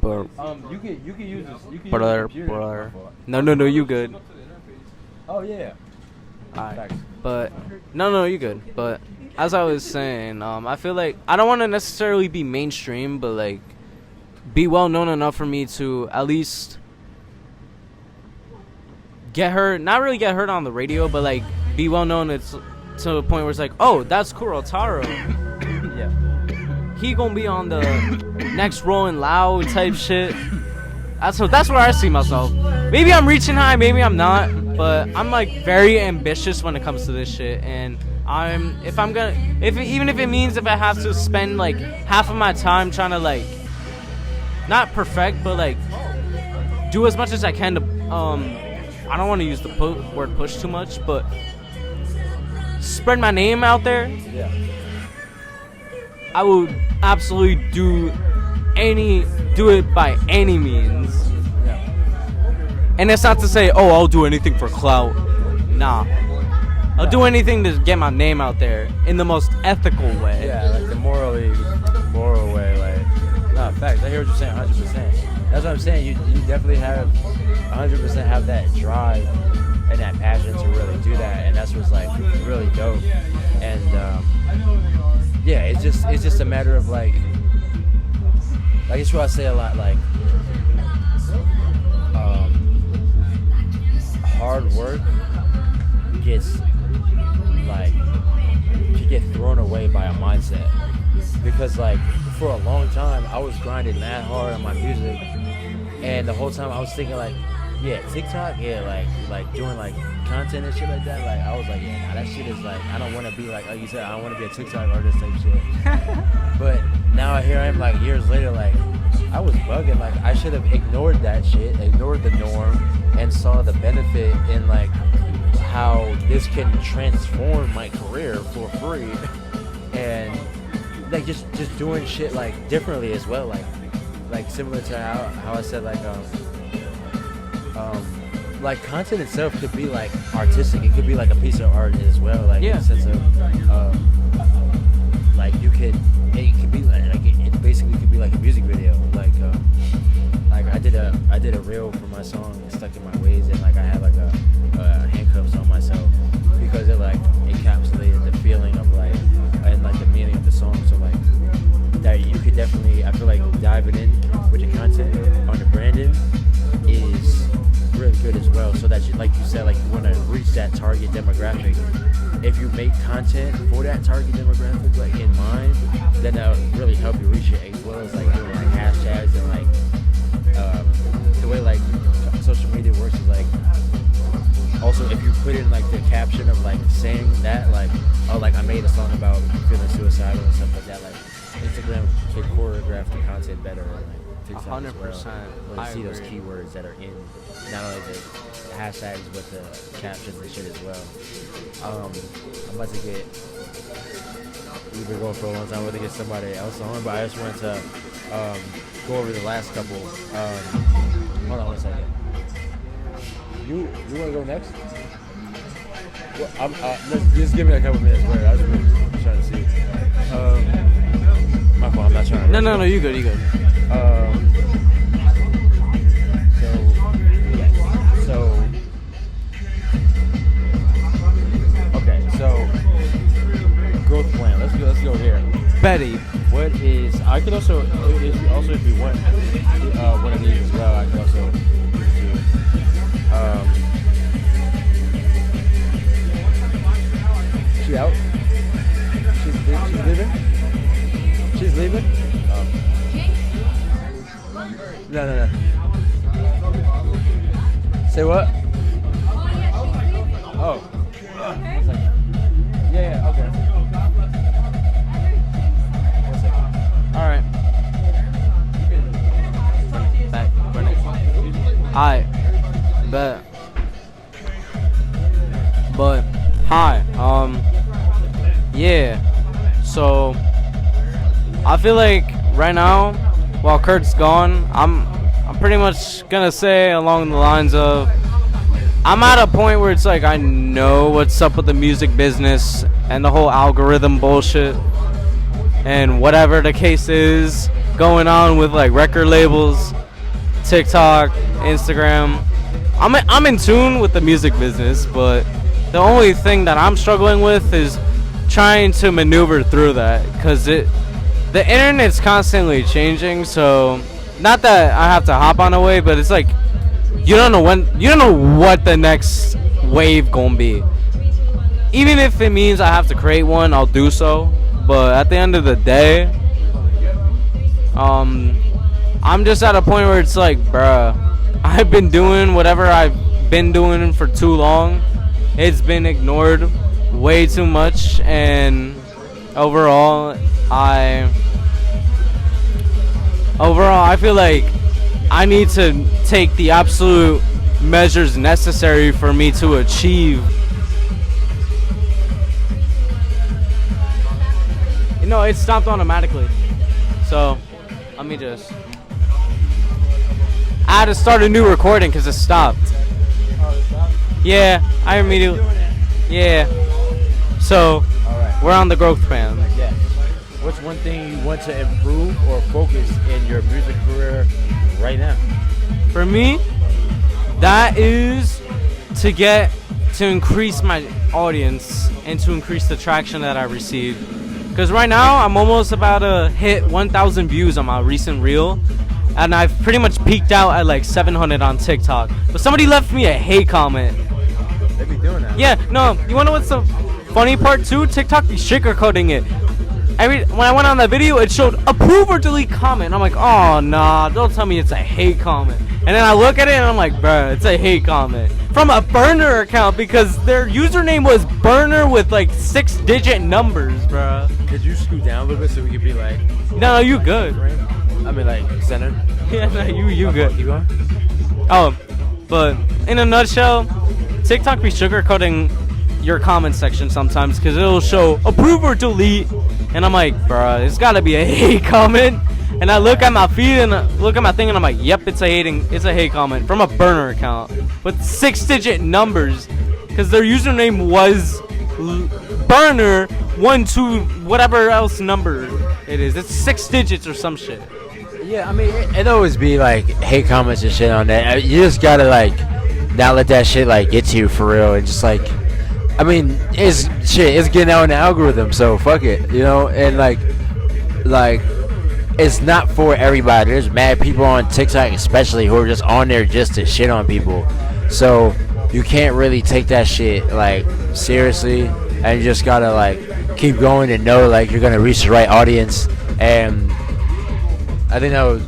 but you can use this. You can brother, use the computer. brother. No, you good. Oh yeah. Alright. Thanks. But no, you good. But as I was saying, I feel like I don't want to necessarily be mainstream, but like be well known enough for me to at least not really get heard on the radio, but like be well known. It's to a point where it's like, oh, that's Kurotaro. Yeah. He gonna be on the next Rolling Loud type shit. That's where I see myself. Maybe I'm reaching high, maybe I'm not, but I'm like very ambitious when it comes to this shit. And even if it means if I have to spend like half of my time trying to like not perfect, but like do as much as I can to I don't want to use the word push too much, but spread my name out there. Yeah. I would absolutely do it by any means. Yeah. And it's not to say, oh, I'll do anything for clout. Nah. I'll do anything to get my name out there in the most ethical way. Yeah, like the moral way, like, no, facts. I hear what you're saying, 100%. That's what I'm saying. You definitely have 100% have that drive and that passion to really do that, and that's what's like really dope. And yeah, it's just a matter of like it's what I say a lot, like hard work gets like can get thrown away by a mindset, because like for a long time I was grinding mad hard on my music, and the whole time I was thinking like, yeah, TikTok, yeah, like doing like content and shit like that, like I was like, yeah, nah, that shit is like, I don't want to be like you said, I don't want to be a TikTok artist type shit. But now here I am like years later, like I was bugging, like I should have ignored that shit, ignored the norm, and saw the benefit in like how this can transform my career for free, and like just doing shit like differently as well, like similar to how I said like content itself could be like artistic. It could be like a piece of art as well, like in the sense of like it could be like it basically could be like a music video, like I did a reel for my song Stuck in My Ways, and like I had like a handcuffs on myself because it like encapsulated the feeling of like and like the meaning of the song. So like that you could definitely, I feel like diving in with your content on the branding is really good as well, so that you, like you said, like you want to reach that target demographic. If you make content for that target demographic like in mind, then that'll really help you reach it, as well as like doing like hashtags and like the way like social media works is like, also if you put in like the caption of like saying that like, oh, like I made a song about feeling suicidal and stuff like that, like Instagram can choreograph the content better, and like TikTok 100%. as well. When you see those keywords that are in not only the hashtags but the captions and shit as well. I'm about to get, we've been going for a long time, we're going to get somebody else on, but I just wanted to go over the last couple. Hold on one second. You want to go next? Just give me a couple minutes. Wait, I was really trying to see. My fault. I'm not trying to. No. You good. So growth plan. Let's go here. Betty. What is? I could also if you want one of these as well. I could also give it to you. She out? She's leaving? She's leaving? No. Say what? Oh. Yeah, okay. One second. All right. Back. Hi. Bet. But hi. Yeah. So I feel like right now, while Kurt's gone, I'm pretty much gonna say along the lines of I'm at a point where it's like I know what's up with the music business and the whole algorithm bullshit and whatever the case is going on with like record labels, TikTok, Instagram. I'm in tune with the music business, but the only thing that I'm struggling with is trying to maneuver through that because the internet's constantly changing. So not that I have to hop on a wave, but it's like you don't know what the next wave gonna be. Even if it means I have to create one, I'll do so. But at the end of the day, I'm just at a point where it's like, bruh, I've been doing whatever I've been doing for too long. It's been ignored way too much, and overall I feel like I need to take the absolute measures necessary for me to achieve. No, it stopped automatically. So, let me just. I had to start a new recording because it stopped. Yeah, I immediately. Yeah. So, we're on the growth plan. Yeah. What's one thing you want to improve or focus in your music career right now? For me, that is to increase my audience and to increase the traction that I receive. Because right now, I'm almost about to hit 1,000 views on my recent reel. And I've pretty much peaked out at like 700 on TikTok. But somebody left me a hate comment. They be doing that. Yeah, no, you wanna know what's the funny part too? TikTok be sugarcoating it. When I went on that video, it showed approve or delete comment. I'm like, oh nah, don't tell me it's a hate comment. And then I look at it and I'm like, bruh, it's a hate comment from a burner account because their username was burner with like 6-digit numbers, bruh. Could you scoot down a little bit so we could be like? No, you good. I mean, like centered. Yeah, no, you good. Keep going. Oh, but in a nutshell, TikTok be sugarcoating your comment section sometimes because it'll show approve or delete, and I'm like, bruh, it's gotta be a hate comment. And I look at my feed and look at my thing and I'm like, yep, it's a hate comment from a burner account with 6-digit numbers because their username was burner 12 whatever else number it is. It's 6 digits or some shit. Yeah, I mean, it always be like hate comments and shit on that. You just gotta like not let that shit like get to you for real, and just like, I mean, it's getting out in the algorithm, so fuck it, you know. And like it's not for everybody. There's mad people on TikTok especially who are just on there just to shit on people, so you can't really take that shit like seriously, and you just gotta like keep going and know like you're gonna reach the right audience. And I think that was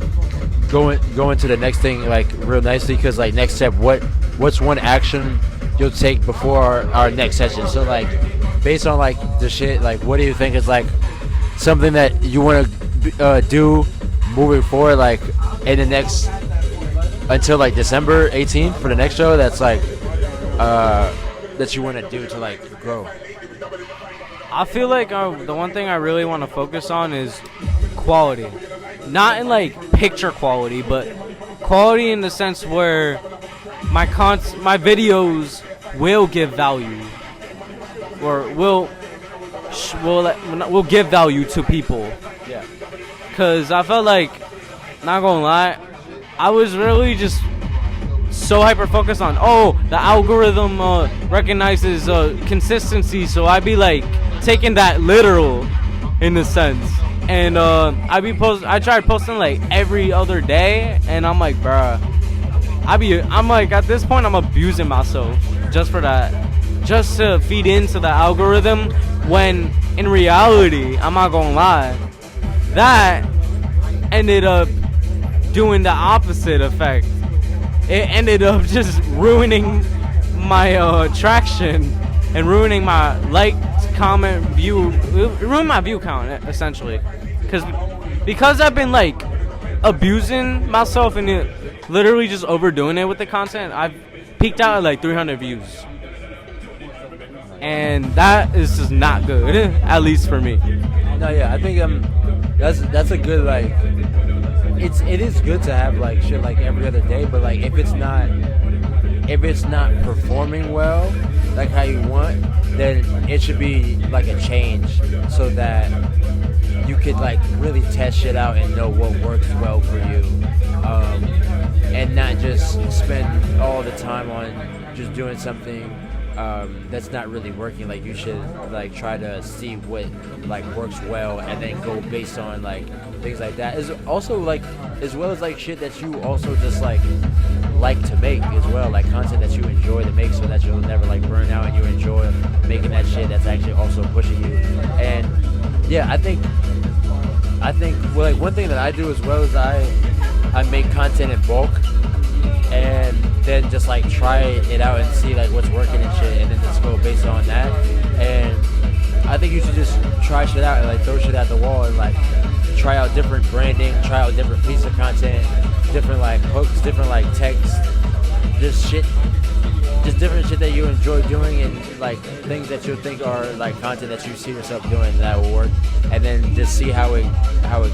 going to the next thing like real nicely, because like next step, what's one action you'll take before our next session? So like based on like the shit, like what do you think is like something that you want to do moving forward, like in the next until like December 18th for the next show, that's like that you want to do to like grow? I feel like the one thing I really want to focus on is quality. Not in like picture quality, but quality in the sense where my videos will give value. or will give value to people. Yeah. Cause I felt like, not gonna lie, I was really just so hyper focused on the algorithm recognizes consistency, so I'd be like taking that literal in a sense, and I tried posting like every other day, and I'm like, bruh, I'm like, at this point I'm abusing myself just for that, just to feed into the algorithm, when in reality, I'm not gonna lie, that ended up doing the opposite effect. It ended up just ruining my traction and ruining my comment, view, ruined my view count essentially. Because I've been like abusing myself and literally just overdoing it with the content, I've peaked out at like 300 views. And that is just not good, at least for me. No, yeah, I think that's a good, like, it is good to have like shit like every other day, but like if it's not performing well like how you want, then it should be like a change, so that you could like really test shit out and know what works well for you, and not just spend all the time on just doing something that's not really working. Like you should like try to see what like works well and then go based on like things like that. Is also like, as well as like shit that you also just like to make as well, like content that you enjoy to make, so that you'll never like burn out and you enjoy making that shit that's actually also pushing you. And yeah, I think well, like one thing that I do as well is I make content in bulk, and then just like try it out and see like what's working and shit, and then just go based on that. And I think you should just try shit out and like throw shit at the wall and like try out different branding, try out different pieces of content, different like hooks, different like text, just different shit that you enjoy doing, and like things that you think are like content that you see yourself doing that will work, and then just see how it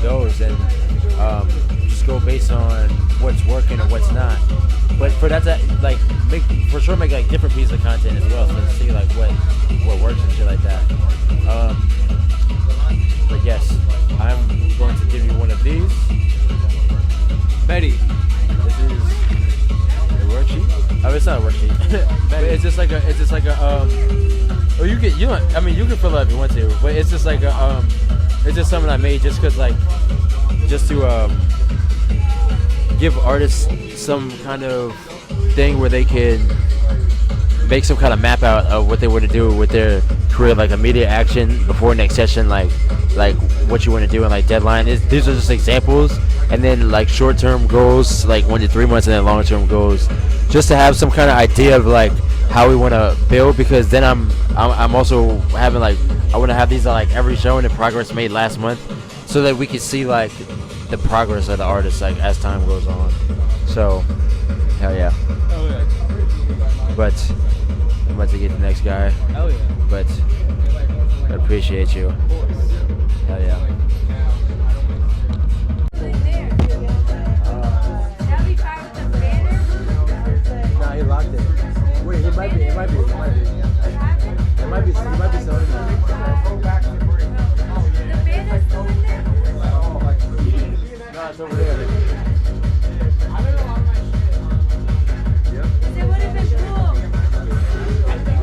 goes, and just go based on what's working and what's not. But for that to like make like different pieces of content as well, so to see like what works and shit like that. But yes, I'm going to give you one of these. Betty. This is a worksheet. Oh, it's not a worksheet. But it's just like or you can fill it up if you want to, but it's just like it's just something I made just to give artists some kind of thing where they can make some kind of map out of what they want to do with their career, like immediate action before next session, like what you want to do, and like deadline. These are just examples, and then like short-term goals, like 1 to 3 months, and then long-term goals, just to have some kind of idea of like how we want to build. Because then I'm also having like, I want to have these like every show and the progress made last month, so that we can see like the progress of the artist like as time goes on. So hell yeah. Oh yeah. But I'm about to get the next guy. Oh yeah. But I appreciate you. Hell yeah. No, he locked it. Wait, he might be still in there. No, it's over there.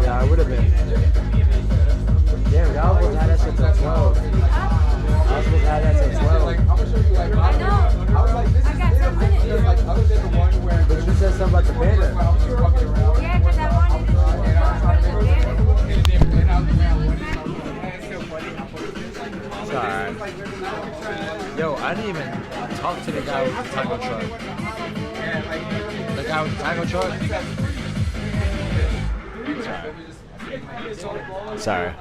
Yeah, I would have been. Damn, y'all was supposed to have that shit till 12. I was supposed to have that till 12. I know. I was like, this I got 10 minutes. Like, other than the one where. But you said something about the banner. Yeah, because I wanted to do It's alright. Yo, I didn't even talk to the guy with the taco truck. The guy with the taco truck? Sorry.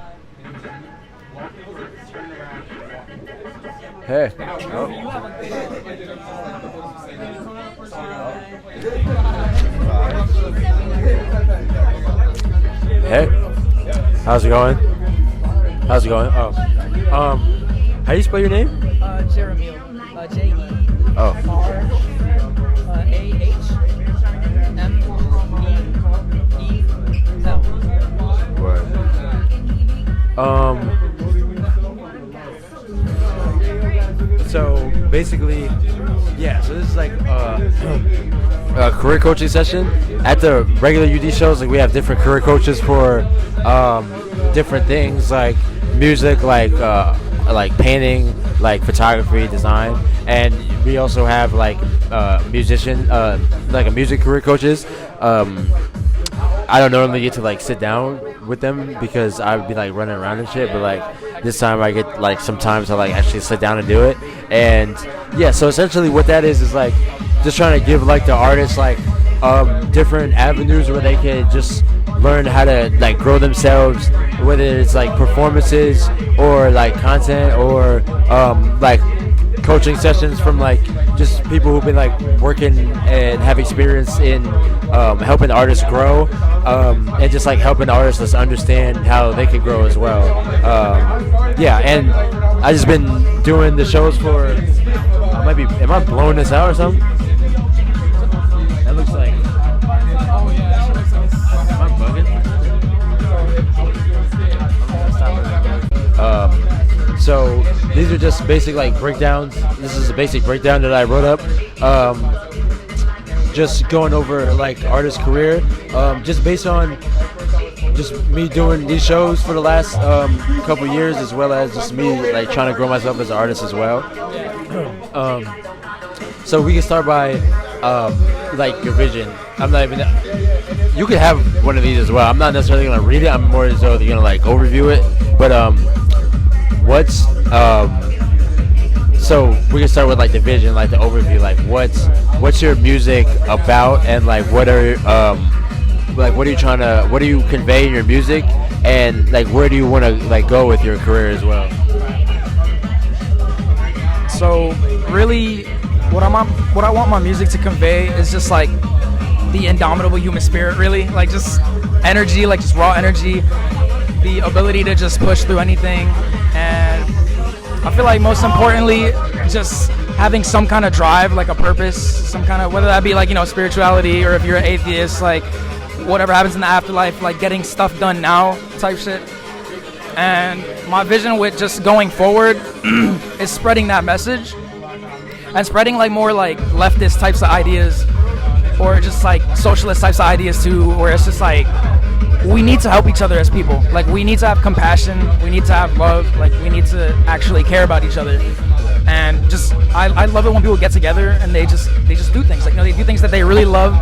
Hey. Oh. Hey. How's it going? How's it going? Oh. How do you spell your name? Jeremy. J-E. Oh. R-A-H-M-E-E-L. Word. So basically, yeah. So this is like a career coaching session. At the regular UD shows, like we have different career coaches for different things, like music, like painting, like photography, design, and we also have like musician, like a music career coaches. I don't normally get to like sit down with them because I would be like running around and shit, but like this time I get like some time to like actually sit down and do it. And yeah, so essentially what that is like just trying to give like the artists like different avenues where they can just learn how to like grow themselves, whether it's like performances or like content or like coaching sessions from like just people who've been like working and have experience in helping artists grow, and just like helping artists just understand how they can grow as well. Yeah, and I just been doing the shows for am I blowing this out or something? That looks like am I bugging? So these are just basic like breakdowns. This is a basic breakdown that I wrote up. Just going over like artist career, just based on just me doing these shows for the last couple years, as well as just me like trying to grow myself as an artist as well. So we can start by like your vision. I'm not even. You could have one of these as well. I'm not necessarily gonna read it. I'm more so gonna like overview it. But what's so we can start with like the vision, like the overview, like what's your music about, and like what are you convey in your music, and like where do you want to like go with your career as well? So really what I want my music to convey is just like the indomitable human spirit, really, like just energy, like just raw energy, the ability to just push through anything. And I feel like most importantly, just having some kind of drive, like a purpose, some kind of, whether that be like, spirituality, or if you're an atheist, like whatever happens in the afterlife, like getting stuff done now type shit. And my vision with just going forward is spreading that message and spreading like more like leftist types of ideas, or just like socialist types of ideas too, where it's just like we need to help each other as people. Like we need to have compassion, we need to have love, like we need to actually care about each other. And just I love it when people get together and they just do things, like they do things that they really love.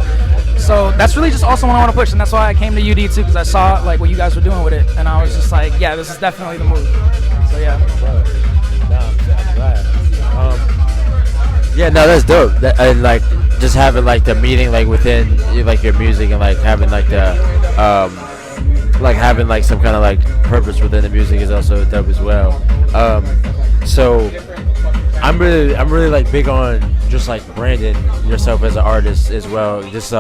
So that's really just also what I want to push, and that's why I came to UD too, because I saw like what you guys were doing with it, and I was just like, yeah, this is definitely the move. So yeah. Yeah, no, that's dope. And like just having like the meeting like within like your music, and like having like the like having like some kind of like purpose within the music is also dope as well. So I'm really like big on just like branding yourself as an artist as well. Just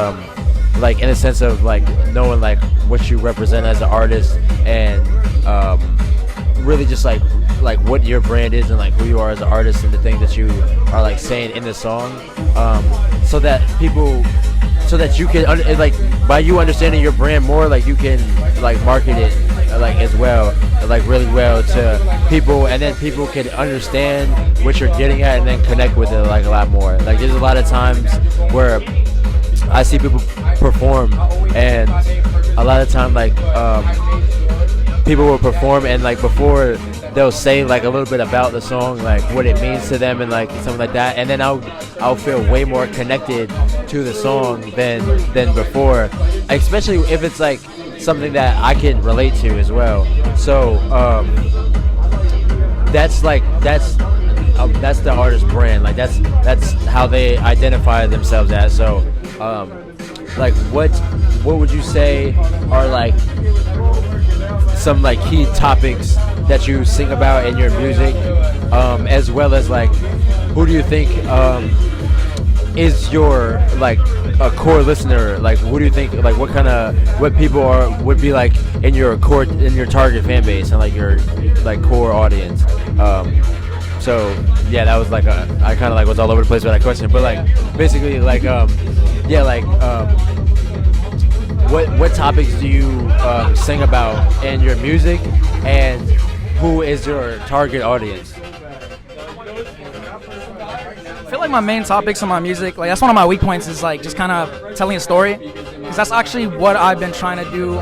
like in a sense of like knowing like what you represent as an artist, and really just like what your brand is, and like who you are as an artist, and the thing that you are like saying in the song, so that you can like by you understanding your brand more, like you can like market it like as well, like really well to people, and then people can understand what you're getting at and then connect with it like a lot more. Like there's a lot of times where I see people perform, and a lot of time like people will perform, and like before they'll say like a little bit about the song, like what it means to them and like something like that, and then I'll feel way more connected to the song than before, especially if it's like something that I can relate to as well. So that's the artist brand, like that's how they identify themselves as. So like what would you say are like some like key topics that you sing about in your music, as well as like who do you think is your like a core listener? Like who do you think, like what people would be like in your target fan base and like your like core audience? So yeah, that was like I kind of like was all over the place with that question, but like basically like what topics do you sing about in your music, and who is your target audience? I feel like my main topics in my music, like that's one of my weak points, is like just kind of telling a story, because that's actually what I've been trying to do,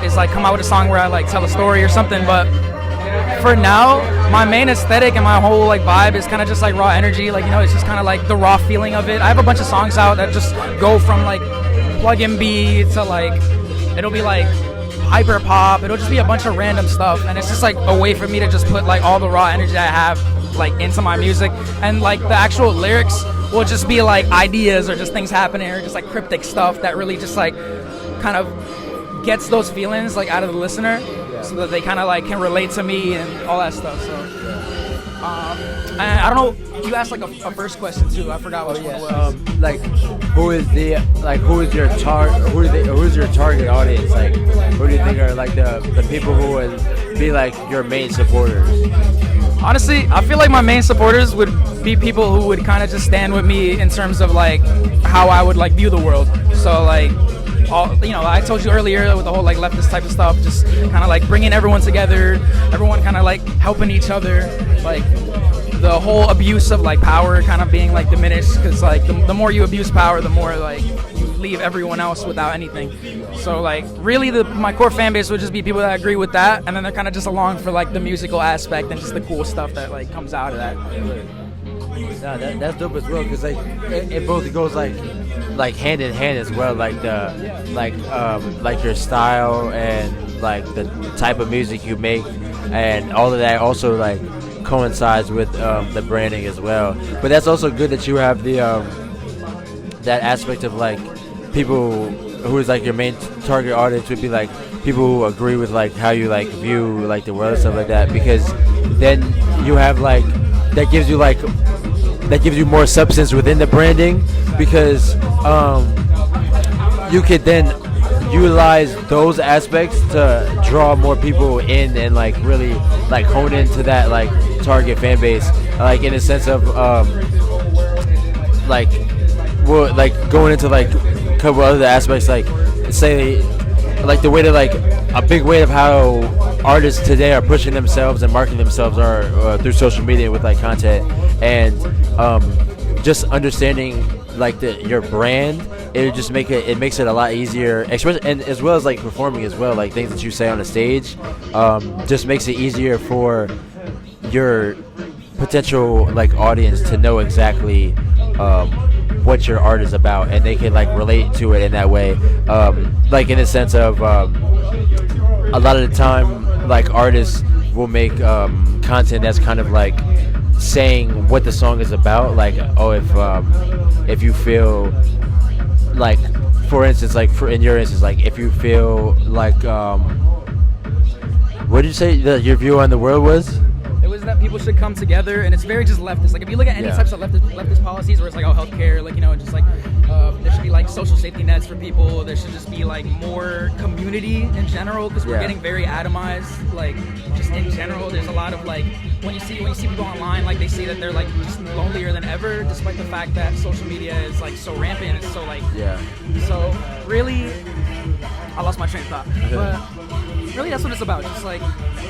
is like come out with a song where I like tell a story or something. But for now, my main aesthetic and my whole like vibe is kind of just like raw energy, like, you know, it's just kind of like the raw feeling of it. I have a bunch of songs out that just go from like plug-in beat to like, it'll be like hyper pop, it'll just be a bunch of random stuff, and it's just like a way for me to just put like all the raw energy I have like into my music, and like the actual lyrics will just be like ideas or just things happening or just like cryptic stuff that really just like kind of gets those feelings like out of the listener, so that they kind of like can relate to me and all that stuff. So and I don't know, you asked like a first question too, I forgot what it was. Like, who's your target audience? Like, who do you think are like the people who would be like your main supporters? Honestly, I feel like my main supporters would be people who would kind of just stand with me in terms of like how I would like view the world. So like, you know, I told you earlier with the whole like leftist type of stuff, just kind of like bringing everyone together, everyone kind of like helping each other, like the whole abuse of like power kind of being like diminished, because like the more you abuse power, the more like you leave everyone else without anything. So like really my core fan base would just be people that agree with that, and then they're kind of just along for like the musical aspect and just the cool stuff that like comes out of that. No, that's dope as well, because like it both goes like hand in hand as well, like the like your style and like the type of music you make, and all of that also like coincides with the branding as well. But that's also good that you have the that aspect of like people who is like your main target audience would be like people who agree with like how you like view like the world and stuff like that, because then you have like that gives you more substance within the branding, because you could then utilize those aspects to draw more people in and like really like hone into that like target fan base, like in a sense of like going into like a couple other aspects, like say like the way that like a big way of how artists today are pushing themselves and marketing themselves are through social media with like content, and just understanding like your brand. It makes it a lot easier, especially, and as well as like performing as well, like things that you say on the stage, just makes it easier for your potential like audience to know exactly what your art is about, and they can like relate to it in that way, like in the sense of a lot of the time like artists will make content that's kind of like saying what the song is about, like if you feel like, for instance, like in your instance, like if you feel like what did you say that your view on the world was? It was that people should come together, and it's very just leftist. Like if you look at any types of leftist policies, where it's like, oh, healthcare, like, you know, just like there should be like social safety nets for people. There should just be like more community in general, because we're getting very atomized. Like just in general, there's a lot of like when you see people online, like they say that they're like just lonelier than ever, despite the fact that social media is like so rampant. It's so like So really, I lost my train of thought. But really, that's what it's about. Just like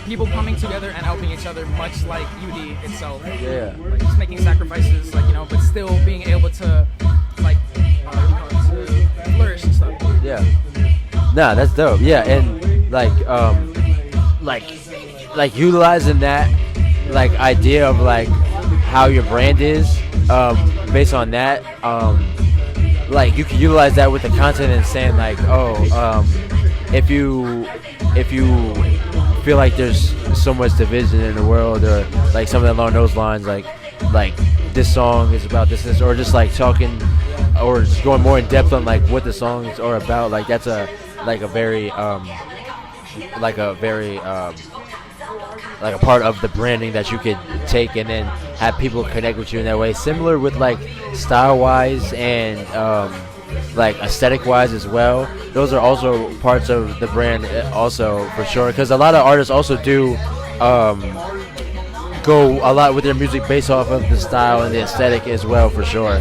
people coming together and helping each other, much like UD itself. Yeah. Like just making sacrifices, like, you know, but still being able to like to flourish and stuff. Yeah. Nah, that's dope. Yeah, and like utilizing that like idea of like how your brand is, based on that, like you can utilize that with the content and saying like, if you feel like there's so much division in the world, or like something along those lines, like this song is about this, or just like talking or just going more in depth on like what the songs are about, like that's a very like a part of the branding that you could take and then have people connect with you in that way. Similar with like style wise and like aesthetic wise as well. Those are also parts of the brand also, for sure, because a lot of artists also do go a lot with their music based off of the style and the aesthetic as well, for sure.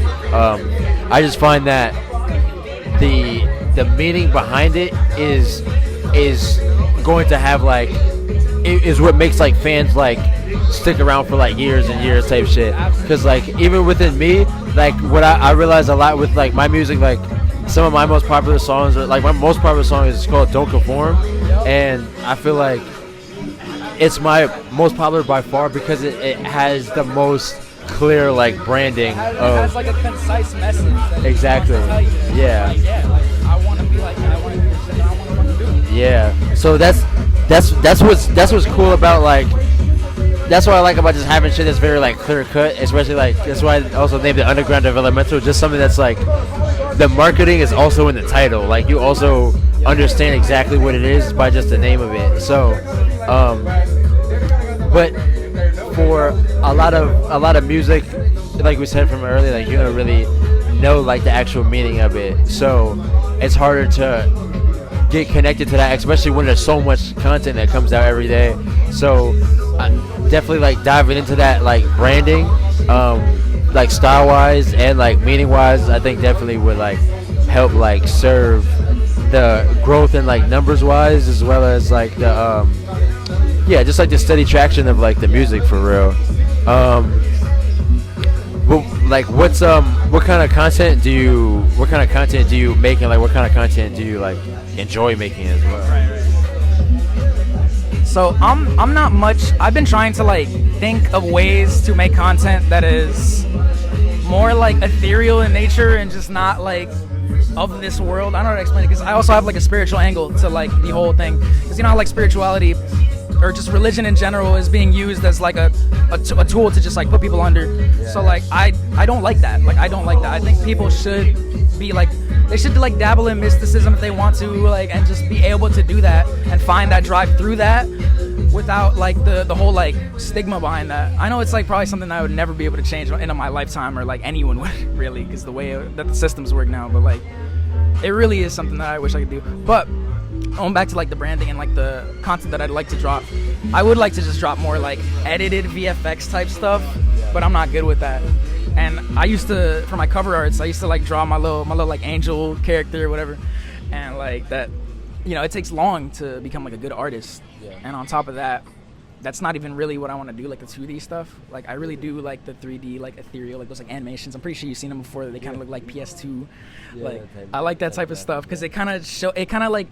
I just find that the meaning behind it is going to have like is what makes like fans like stick around for like years and years type shit. Because like even within me, like what I realize a lot with like my music, like some of my most popular songs are like my most popular song is called Don't Conform, and I feel like it's my most popular by far because it has the most clear like branding It has like a concise message. That exactly. Tell you. Yeah. Like, yeah, like I want to be like I want to do this shit. I want to do. Yeah. So that's what's cool about like. That's what I like about just having shit that's very like clear cut, especially like that's why I also named it Underground Developmental, just something that's like the marketing is also in the title. Like you also understand exactly what it is by just the name of it. So, but for a lot of music, like we said from earlier, like you don't really know like the actual meaning of it. So it's harder to get connected to that, especially when there's so much content that comes out every day. So definitely like diving into that like branding, like style wise and like meaning wise, I think definitely would like help like serve the growth in like numbers wise, as well as like the just like the steady traction of like the music for real. But like what kind of content do you make, and like what kind of content do you like enjoy making as well? So I'm not much. I've been trying to like think of ways to make content that is more like ethereal in nature and just not like of this world. I don't know how to explain it because I also have like a spiritual angle to like the whole thing. Because you know how like spirituality or just religion in general is being used as like a tool to just like put people under. So like I don't like that. Like I don't like that. I think people should be like, they should like dabble in mysticism if they want to, like, and just be able to do that and find that drive through that without like the whole like stigma behind that. I know it's like probably something I would never be able to change in my lifetime, or like anyone would really, because the way that the systems work now. But like it really is something that I wish I could do. But going back to like the branding and like the content that I'd like to drop, I would like to just drop more like edited VFX type stuff, but I'm not good with that. And I used to, for my cover arts, I used to like draw my little like angel character or whatever, and like that, you know, it takes long to become like a good artist. And on top of that, that's not even really what I want to do, like the 2D stuff. Like I really do like the 3D, like ethereal, like those like animations. I'm pretty sure you've seen them before. They kind of look like PS2. Like I like that type of stuff because it kind of like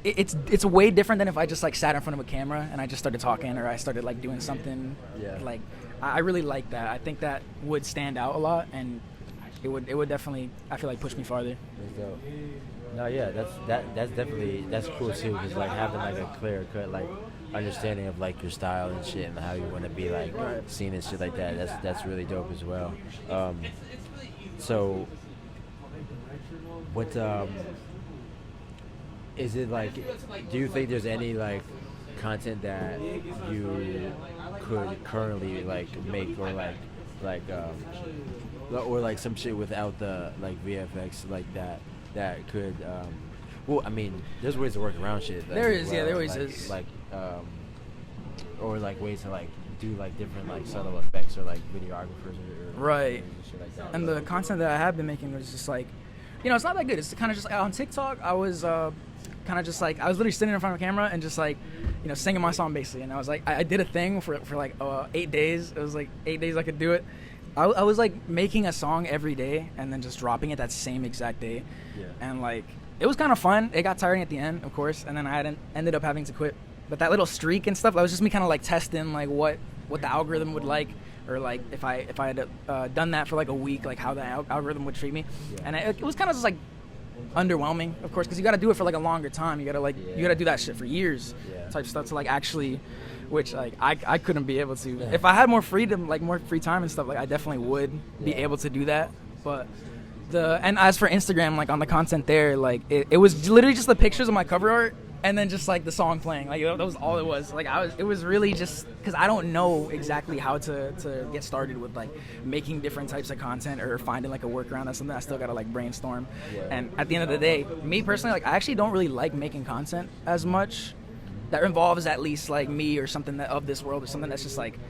it's way different than if I just like sat in front of a camera and I just started talking, or I started like doing something. Like I really like that. I think that would stand out a lot, and it would definitely, I feel like, push me farther. No, yeah, that's cool too, because like having like a clear cut like understanding of like your style and shit and how you want to be like seen and shit like that. That's really dope as well. So what is it like? Do you think there's any like content that you could currently like make, or or like some shit without the like VFX like that could well, I mean, there's ways to work around shit. Like, there is, there always is. Like or like ways to like do like different like subtle effects, or like videographers or right. Shit like that. And the content that I have been making was just like, you know, it's not that good. It's kind of just like on TikTok. I was kind of just like, I was literally sitting in front of a camera and just like, you know, singing my song basically. And I was like, I did a thing for like 8 days. It was like 8 days I could do it. I was like making a song every day and then just dropping it that same exact day. And like it was kind of fun. It got tiring at the end, of course, and then I ended up having to quit. But that little streak and stuff, that was just me kind of like testing like what the algorithm would like, or like if I had done that for like a week, like how the algorithm would treat me. And it was kind of just like underwhelming, of course, because you got to do it for like a longer time. You got to like you got to do that shit for years, type stuff to like actually, which like I couldn't be able to. If I had more freedom, like more free time and stuff, like I definitely would be able to do that. But and as for Instagram, like on the content there, like it was literally just the pictures of my cover art and then just like the song playing. Like that was all it was. Like it was really just because I don't know exactly how to get started with like making different types of content or finding like a workaround. That's something I still gotta like brainstorm. And at the end of the day, me personally, like I actually don't really like making content as much that involves at least like me or something that of this world, or something that's just like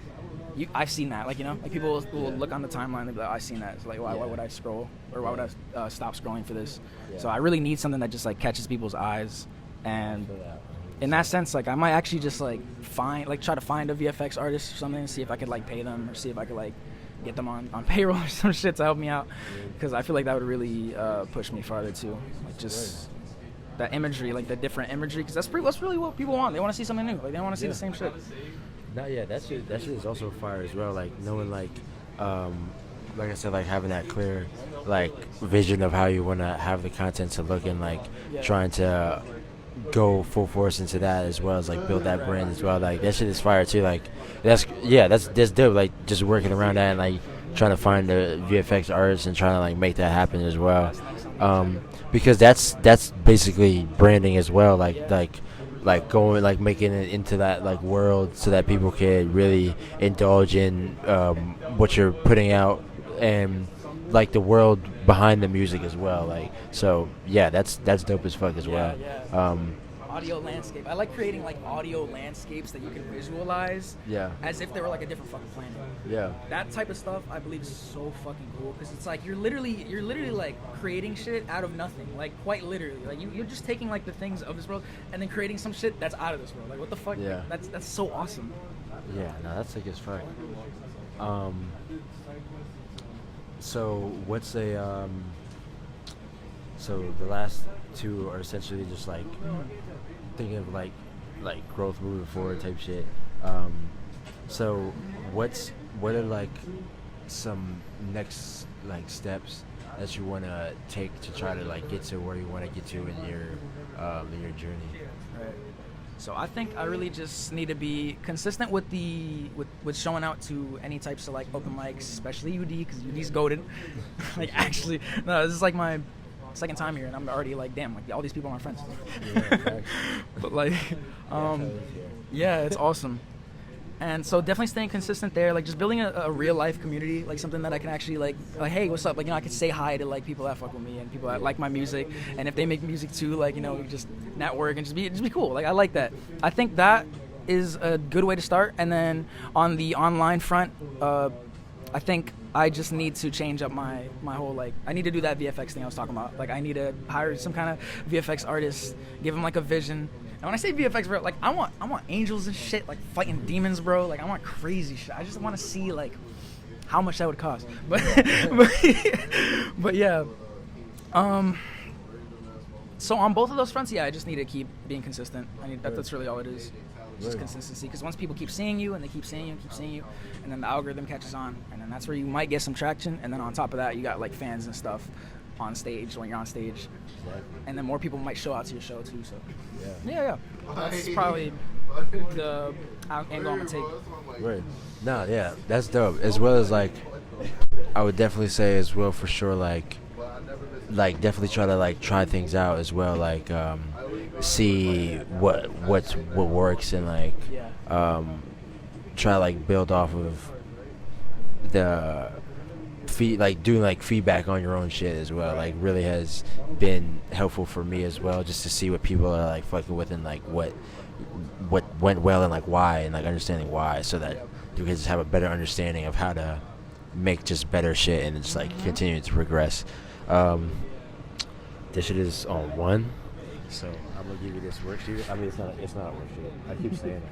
I've seen that, like, you know, like people will look on the timeline and be like, oh, I've seen that. It's like, why would I scroll, or why would I stop scrolling for this? So I really need something that just like catches people's eyes, and in that sense, like I might actually just like try to find a VFX artist or something, and see if I could like pay them, or see if I could like get them on payroll or some shit to help me out, because I feel like that would really push me farther too, like just that imagery, like the different imagery, because that's really what people want. They want to see something new, like they don't want to see the same shit. No, yeah, that shit is also fire as well. Like knowing, like I said, like having that clear, like vision of how you want to have the content to look, and like trying to go full force into that, as well as like build that brand as well. Like that shit is fire too. Like that's dope. Like just working around that and like trying to find the VFX artists and trying to like make that happen as well. Because that's basically branding as well. Like going, like making it into that like world, so that people can really indulge in what you're putting out, and like the world behind the music as well. Like, so yeah, that's dope as fuck as well. Audio landscape. I like creating like audio landscapes that you can visualize as if they were like a different fucking planet. Yeah. That type of stuff I believe is so fucking cool, because it's like you're literally like creating shit out of nothing. Like quite literally. Like you're just taking like the things of this world and then creating some shit that's out of this world. Like what the fuck? Yeah. That's so awesome. Yeah, no, that's sick as fuck. So what's a so the last two are essentially just like thinking of like growth moving forward type shit. So what are like some next like steps that you want to take to try to like get to where you want to get to in your journey? Right. So I think I really just need to be consistent with showing out to any types of like open mics, especially UD, because UD's goated. Like actually, no, this is like my second time here, and I'm already like, damn, like all these people are my friends. Yeah, but like, yeah, it's awesome. And so definitely staying consistent there, like just building a real life community, like something that I can actually like, hey, what's up? Like, you know, I can say hi to like people that fuck with me and people that like my music, and if they make music too, like, you know, just network and just be cool. Like I like that. I think that is a good way to start. And then on the online front, I think I just need to change up my whole, like, I need to do that VFX thing I was talking about. Like, I need to hire some kind of VFX artist, give him, like, a vision. And when I say VFX, bro, like, I want angels and shit, like, fighting demons, bro. Like, I want crazy shit. I just want to see, like, how much that would cost. But yeah. So on both of those fronts, yeah, I just need to keep being consistent. That's really all it is. Just consistency, because once people keep seeing you and they keep seeing you and keep seeing you, and then the algorithm catches on, and then that's where you might get some traction, and then on top of that you got like fans and stuff on stage when you're on stage, and then more people might show out to your show too. So yeah, that's probably the angle I'm gonna take. Right. No, yeah, that's dope. As well as like, I would definitely say as well for sure, like definitely try to like try things out as well, like see what works, and like try to like build off of the doing like feedback on your own shit as well. Like really has been helpful for me as well, just to see what people are like fucking with, and like what went well, and like why, and like understanding why, so that you can just have a better understanding of how to make just better shit, and just like continue to progress. This shit is on 1, so I'm gonna give you this worksheet. I mean, it's not a worksheet. I keep saying that.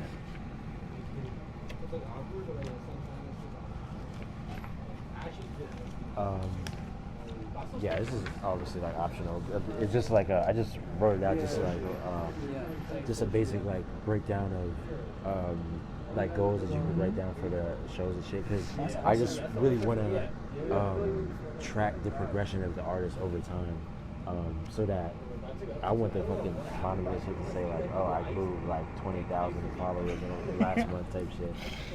Yeah, this is obviously like optional. It's just like I just wrote it out, just like just a basic like breakdown of like goals that you could write down for the shows and shit. Because I just really want to track the progression of the artist over time, so that I want the fucking bottom of this shit to say like, oh, I grew like 20,000 followers in the last month type shit.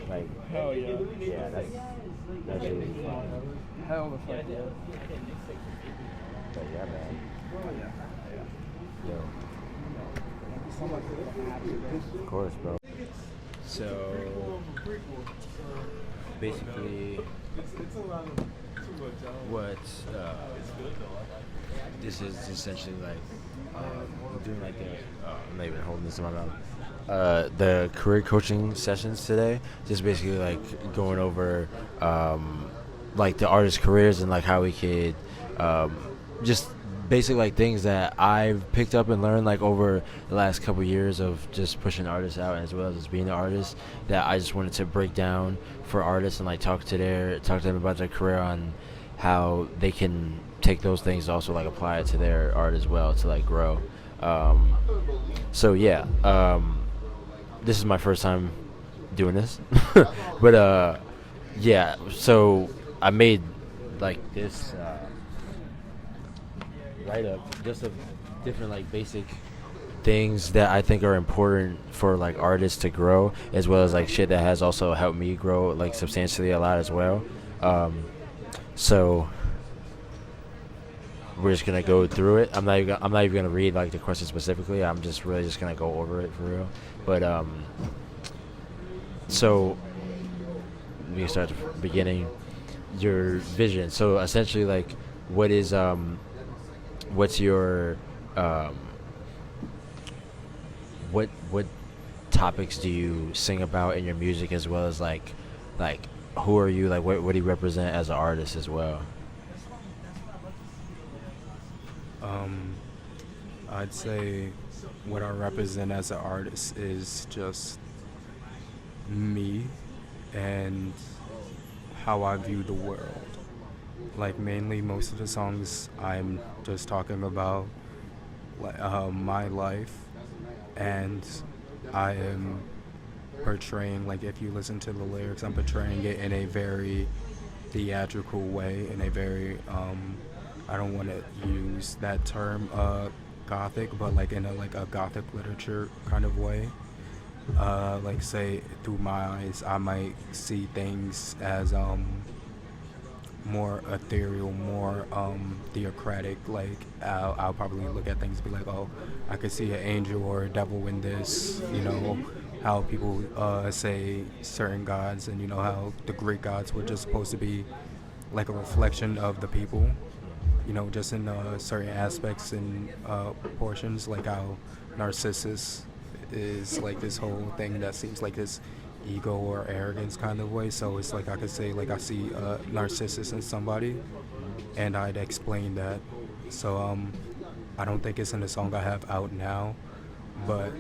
Like, hell yeah. Yeah, that's really fun. Hell the fuck yeah. But yeah, man. Yo. Of course, bro. So basically, what this is essentially like, doing like the I'm not even holding this in my mouth. the career coaching sessions today. Just basically like going over like the artist careers and like how we could just basic like things that I've picked up and learned like over the last couple years of just pushing artists out as well as just being an artist, that I just wanted to break down for artists and like talk to them about their career on how they can take those things, also like apply it to their art as well to like grow. So yeah, this is my first time doing this, but yeah, so I made like this write up just of different like basic things that I think are important for like artists to grow, as well as like shit that has also helped me grow like substantially a lot as well. So we're just gonna go through it. I'm not even gonna read like the question specifically. I'm just really just gonna go over it for real. But so we can start at the beginning. Your vision. So essentially, like, what is what's your what topics do you sing about in your music, as well as like who are you, like what do you represent as an artist as well? I'd say what I represent as an artist is just me and how I view the world. Like mainly most of the songs I'm just talking about my life, and I am portraying, like if you listen to the lyrics, I'm portraying it in a very theatrical way, in a very I don't want to use that term gothic, but like in a gothic literature kind of way. Like say through my eyes I might see things as more ethereal, more theocratic. Like I'll probably look at things and be like, oh, I could see an angel or a devil in this, you know, how people say certain gods, and you know how the Greek gods were just supposed to be like a reflection of the people, you know, just in certain aspects and portions, like how Narcissus is like this whole thing that seems like this ego or arrogance kind of way. So it's like I could say like I see Narcissus in somebody, and I'd explain that. So I don't think it's in the song I have out now, but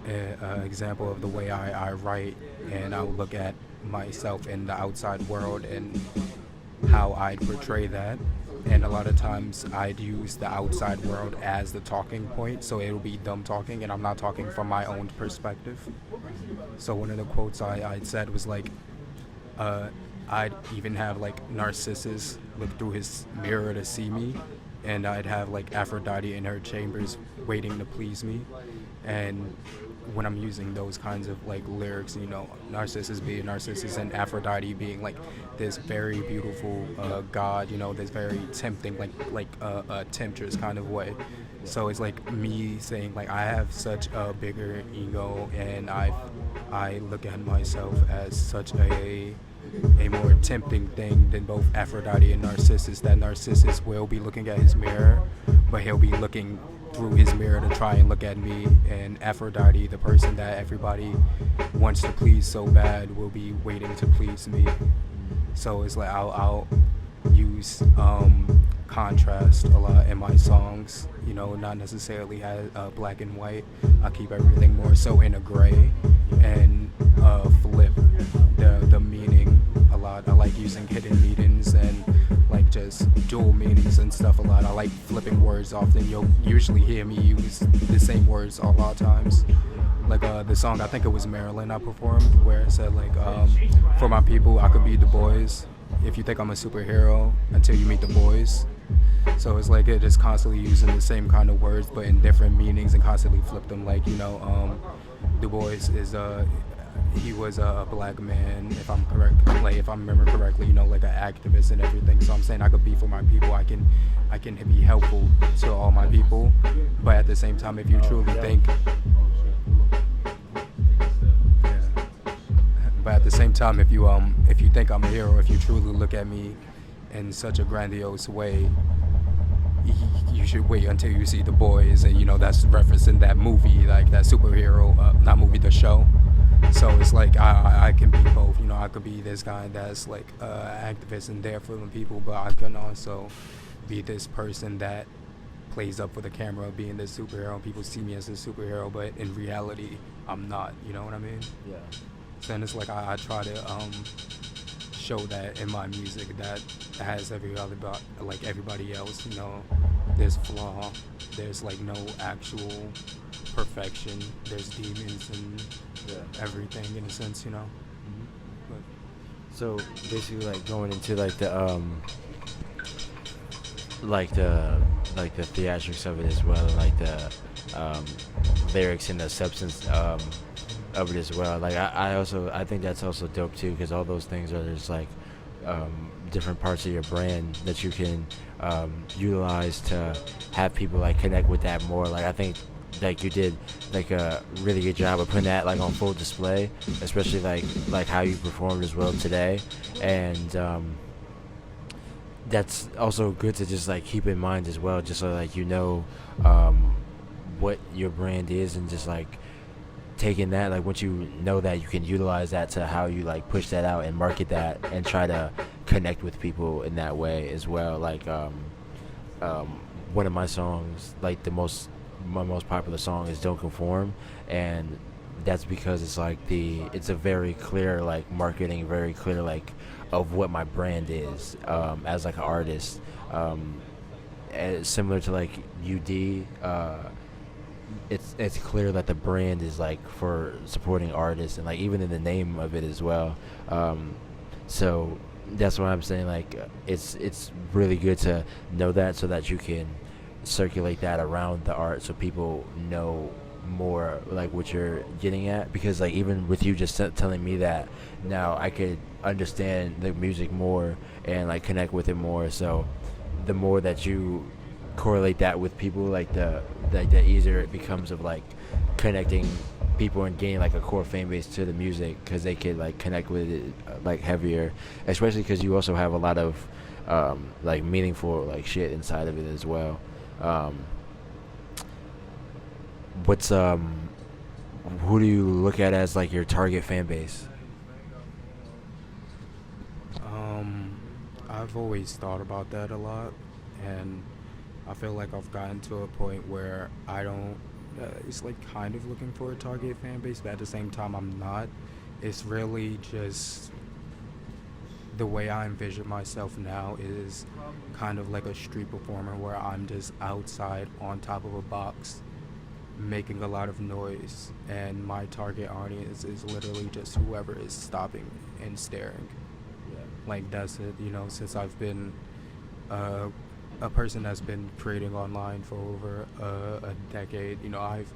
an example of the way I write, and I'll look at myself in the outside world and how I'd portray that. And a lot of times I'd use the outside world as the talking point, so it'll be them talking and I'm not talking from my own perspective. So one of the quotes I'd said was like, I'd even have like Narcissus look through his mirror to see me, and I'd have like Aphrodite in her chambers waiting to please me. And when I'm using those kinds of like lyrics, you know, Narcissus being Narcissus and Aphrodite being like this very beautiful god, you know, this very tempting, like a temptress kind of way. So it's like me saying like I have such a bigger ego, and I look at myself as such a more tempting thing than both Aphrodite and Narcissus. That Narcissus will be looking at his mirror, but he'll be looking through his mirror to try and look at me, and Aphrodite, the person that everybody wants to please so bad, will be waiting to please me. So it's like I'll use contrast a lot in my songs, you know, not necessarily as black and white. I keep everything more so in a gray, and flip the meaning a lot. I like using hidden meanings and like just dual meanings and stuff a lot. I like flipping words often. You'll usually hear me use the same words a lot of times. Like the song, I think it was Maryland I performed, where it said like, for my people, I could be the boys. If you think I'm a superhero until you meet the boys. So it's like it just constantly using the same kind of words but in different meanings, and constantly flip them. Like, you know, Du Bois is he was a black man, if I'm correct, like if I remember correctly, you know, like an activist and everything. So I'm saying I could be for my people. I can be helpful to all my people, but at the same time, if you truly think, but at the same time, if you think I'm a hero, if you truly look at me in such a grandiose way, you should wait until you see The Boys, and that's referencing that movie, like that superhero, not movie, the show. So it's like I can be both. I could be this guy that's like activist and there for the people, but I can also be this person that plays up for the camera, being this superhero, and people see me as a superhero, but in reality, I'm not. You know what I mean? Yeah. So then it's like I try to show that in my music that has everybody else. There's flaw. There's like no actual perfection. There's demons and everything in a sense. But So basically, like going into like the the theatrics of it as well, and like the lyrics and the substance of it as well. Like I think that's also dope too, because all those things are just like different parts of your brand that you can utilize to have people like connect with that more. Like I think like you did like a really good job of putting that like on full display, especially like how you performed as well today, and that's also good to just like keep in mind as well, just so like what your brand is, and just like taking that, like once you know that, you can utilize that to how you like push that out and market that and try to connect with people in that way as well. Like one of my songs, like my most popular song is Don't Conform, and that's because it's like it's a very clear like marketing, very clear like of what my brand is as like an artist, similar to like UD. It's clear that the brand is like for supporting artists, and like even in the name of it as well. So that's what I'm saying, like it's really good to know that, so that you can circulate that around the art, so people know more like what you're getting at. Because like even with you just telling me that, now I could understand the music more and like connect with it more. So the more that you correlate that with people, like the easier it becomes of like connecting people and gaining like a core fan base to the music, because they could like connect with it like heavier, especially because you also have a lot of like meaningful like shit inside of it as well. Who do you look at as like your target fan base? I've always thought about that a lot, and I feel like I've gotten to a point where I don't, it's like kind of looking for a target fan base, but at the same time I'm not. It's really just the way I envision myself now is kind of like a street performer, where I'm just outside on top of a box making a lot of noise, and my target audience is literally just whoever is stopping and staring. Like that's it, since I've been a person that's been creating online for over a decade, I've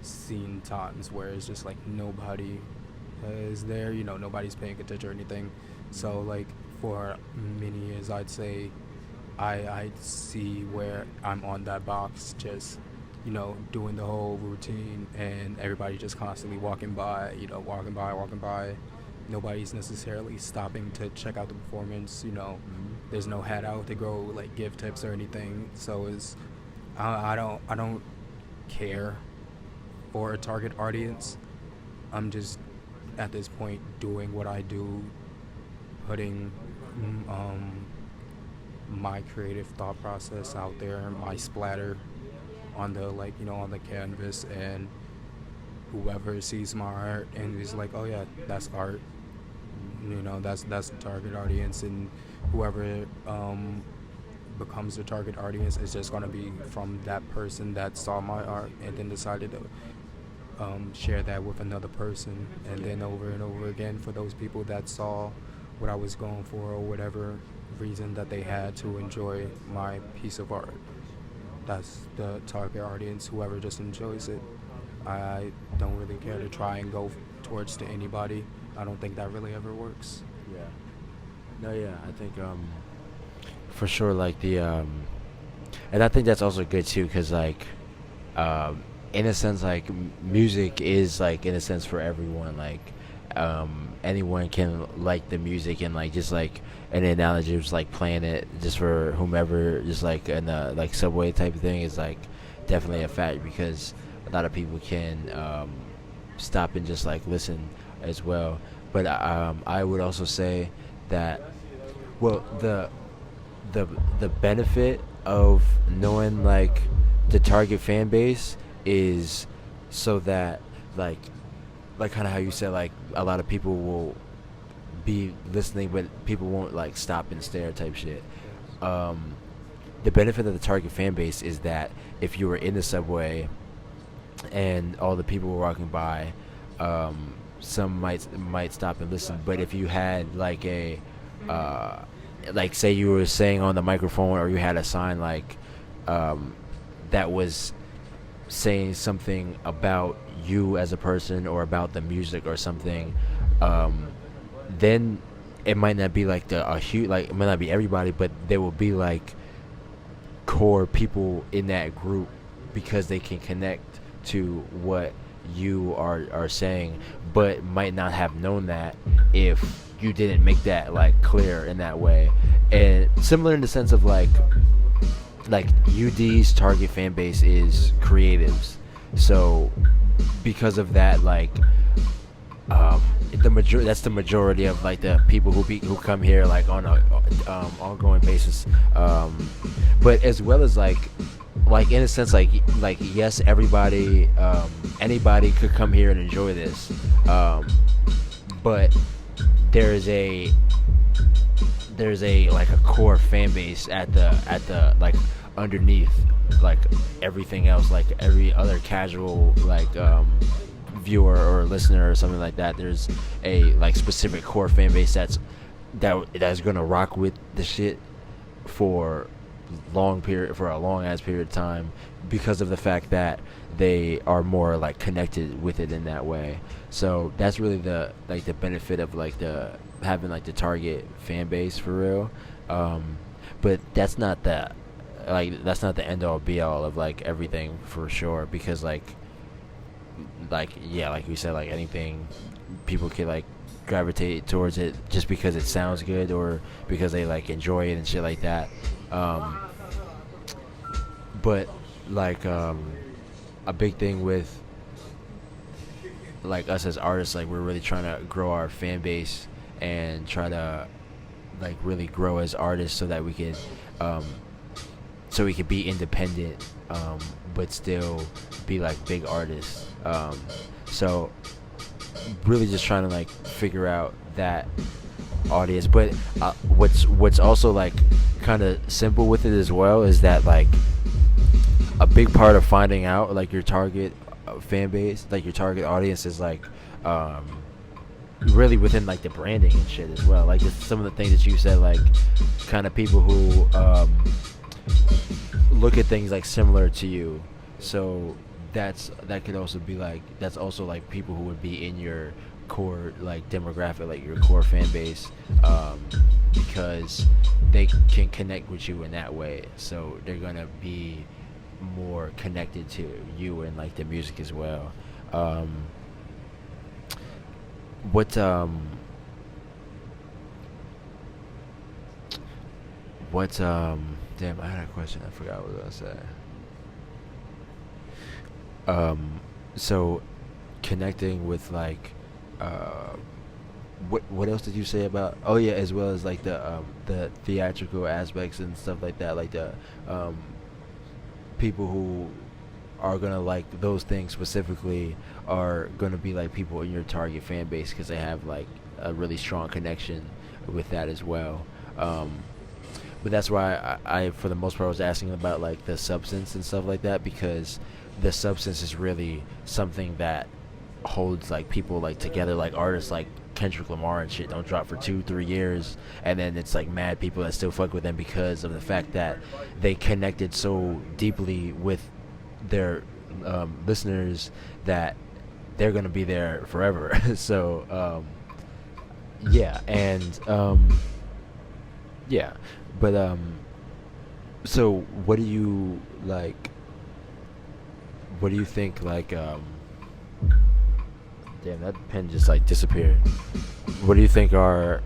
seen times where it's just like nobody is there, nobody's paying attention or anything. So like for many years, I'd say I see where I'm on that box, just doing the whole routine, and everybody just constantly walking by. Nobody's necessarily stopping to check out the performance. There's no hat out to go like give tips or anything. So I don't care for a target audience. I'm just at this point doing what I do, putting my creative thought process out there, my splatter on the on the canvas, and whoever sees my art and is like, oh yeah, that's art, that's the target audience. And whoever becomes the target audience is just going to be from that person that saw my art and then decided to share that with another person, and then over and over again for those people that saw what I was going for, or whatever reason that they had to enjoy my piece of art. That's the target audience, whoever just enjoys it. I don't really care to try and go towards to anybody. I don't think that really ever works. Yeah. No, yeah, I think for sure, like and I think that's also good too, because like in a sense, like music is like in a sense for everyone. Like anyone can like the music, and like just like an analogy was like playing it just for whomever, just like in a like subway type of thing is like definitely a fact, because a lot of people can stop and just like listen as well. But I would also say that, well, the benefit of knowing like the target fan base is so that like kind of how you said, like a lot of people will be listening but people won't like stop and stare type shit. The benefit of the target fan base is that if you were in the subway and all the people were walking by, some might stop and listen. But if you had like a like say you were saying on the microphone, or you had a sign like that was saying something about you as a person or about the music or something, then it might not be like a huge, like it might not be everybody, but there will be like core people in that group because they can connect to what you are saying, but might not have known that if you didn't make that like clear in that way. And similar in the sense of like UD's target fan base is creatives, so because of that, like that's the majority of like the people who come here like on a ongoing basis, but as well as like in a sense like yes, everybody, anybody could come here and enjoy this, but there's a like a core fan base at the like underneath like everything else, like every other casual like viewer or listener or something like that. There's a like specific core fan base that's gonna rock with the shit for a long ass period of time, because of the fact that they are more like connected with it in that way. So that's really the benefit of like having like the target fan base for real. But that's not the end all be all of like everything for sure, because like yeah, like we said, like anything, people can like gravitate towards it just because it sounds good or because they like enjoy it and shit like that. But like a big thing with like us as artists, like we're really trying to grow our fan base and try to like really grow as artists so that we could be independent, but still be like big artists. So really just trying to like figure out that audience. But what's also like kind of simple with it as well is that like a big part of finding out like your target fan base, like your target audience, is like really within like the branding and shit as well. Like just some of the things that you said, like kind of people who look at things like similar to you. So that could also be like, that's also like people who would be in your core like demographic, like your core fan base, because they can connect with you in that way. So they're gonna be more connected to you and like the music as well. Damn, I had a question, I forgot what I was gonna say. So connecting with like what else did you say about, oh yeah, as well as like the theatrical aspects and stuff like that, like the people who are gonna like those things specifically are gonna be like people in your target fan base because they have like a really strong connection with that as well. But that's why I for the most part was asking about like the substance and stuff like that, because the substance is really something that holds like people like together. Like artists like Kendrick Lamar and shit don't drop for 2-3 years, and then it's like mad people that still fuck with them because of the fact that they connected so deeply with their listeners that they're gonna be there forever. So yeah, and yeah, but so what do you like? What do you think like Damn, that pen just like disappeared. What do you think are?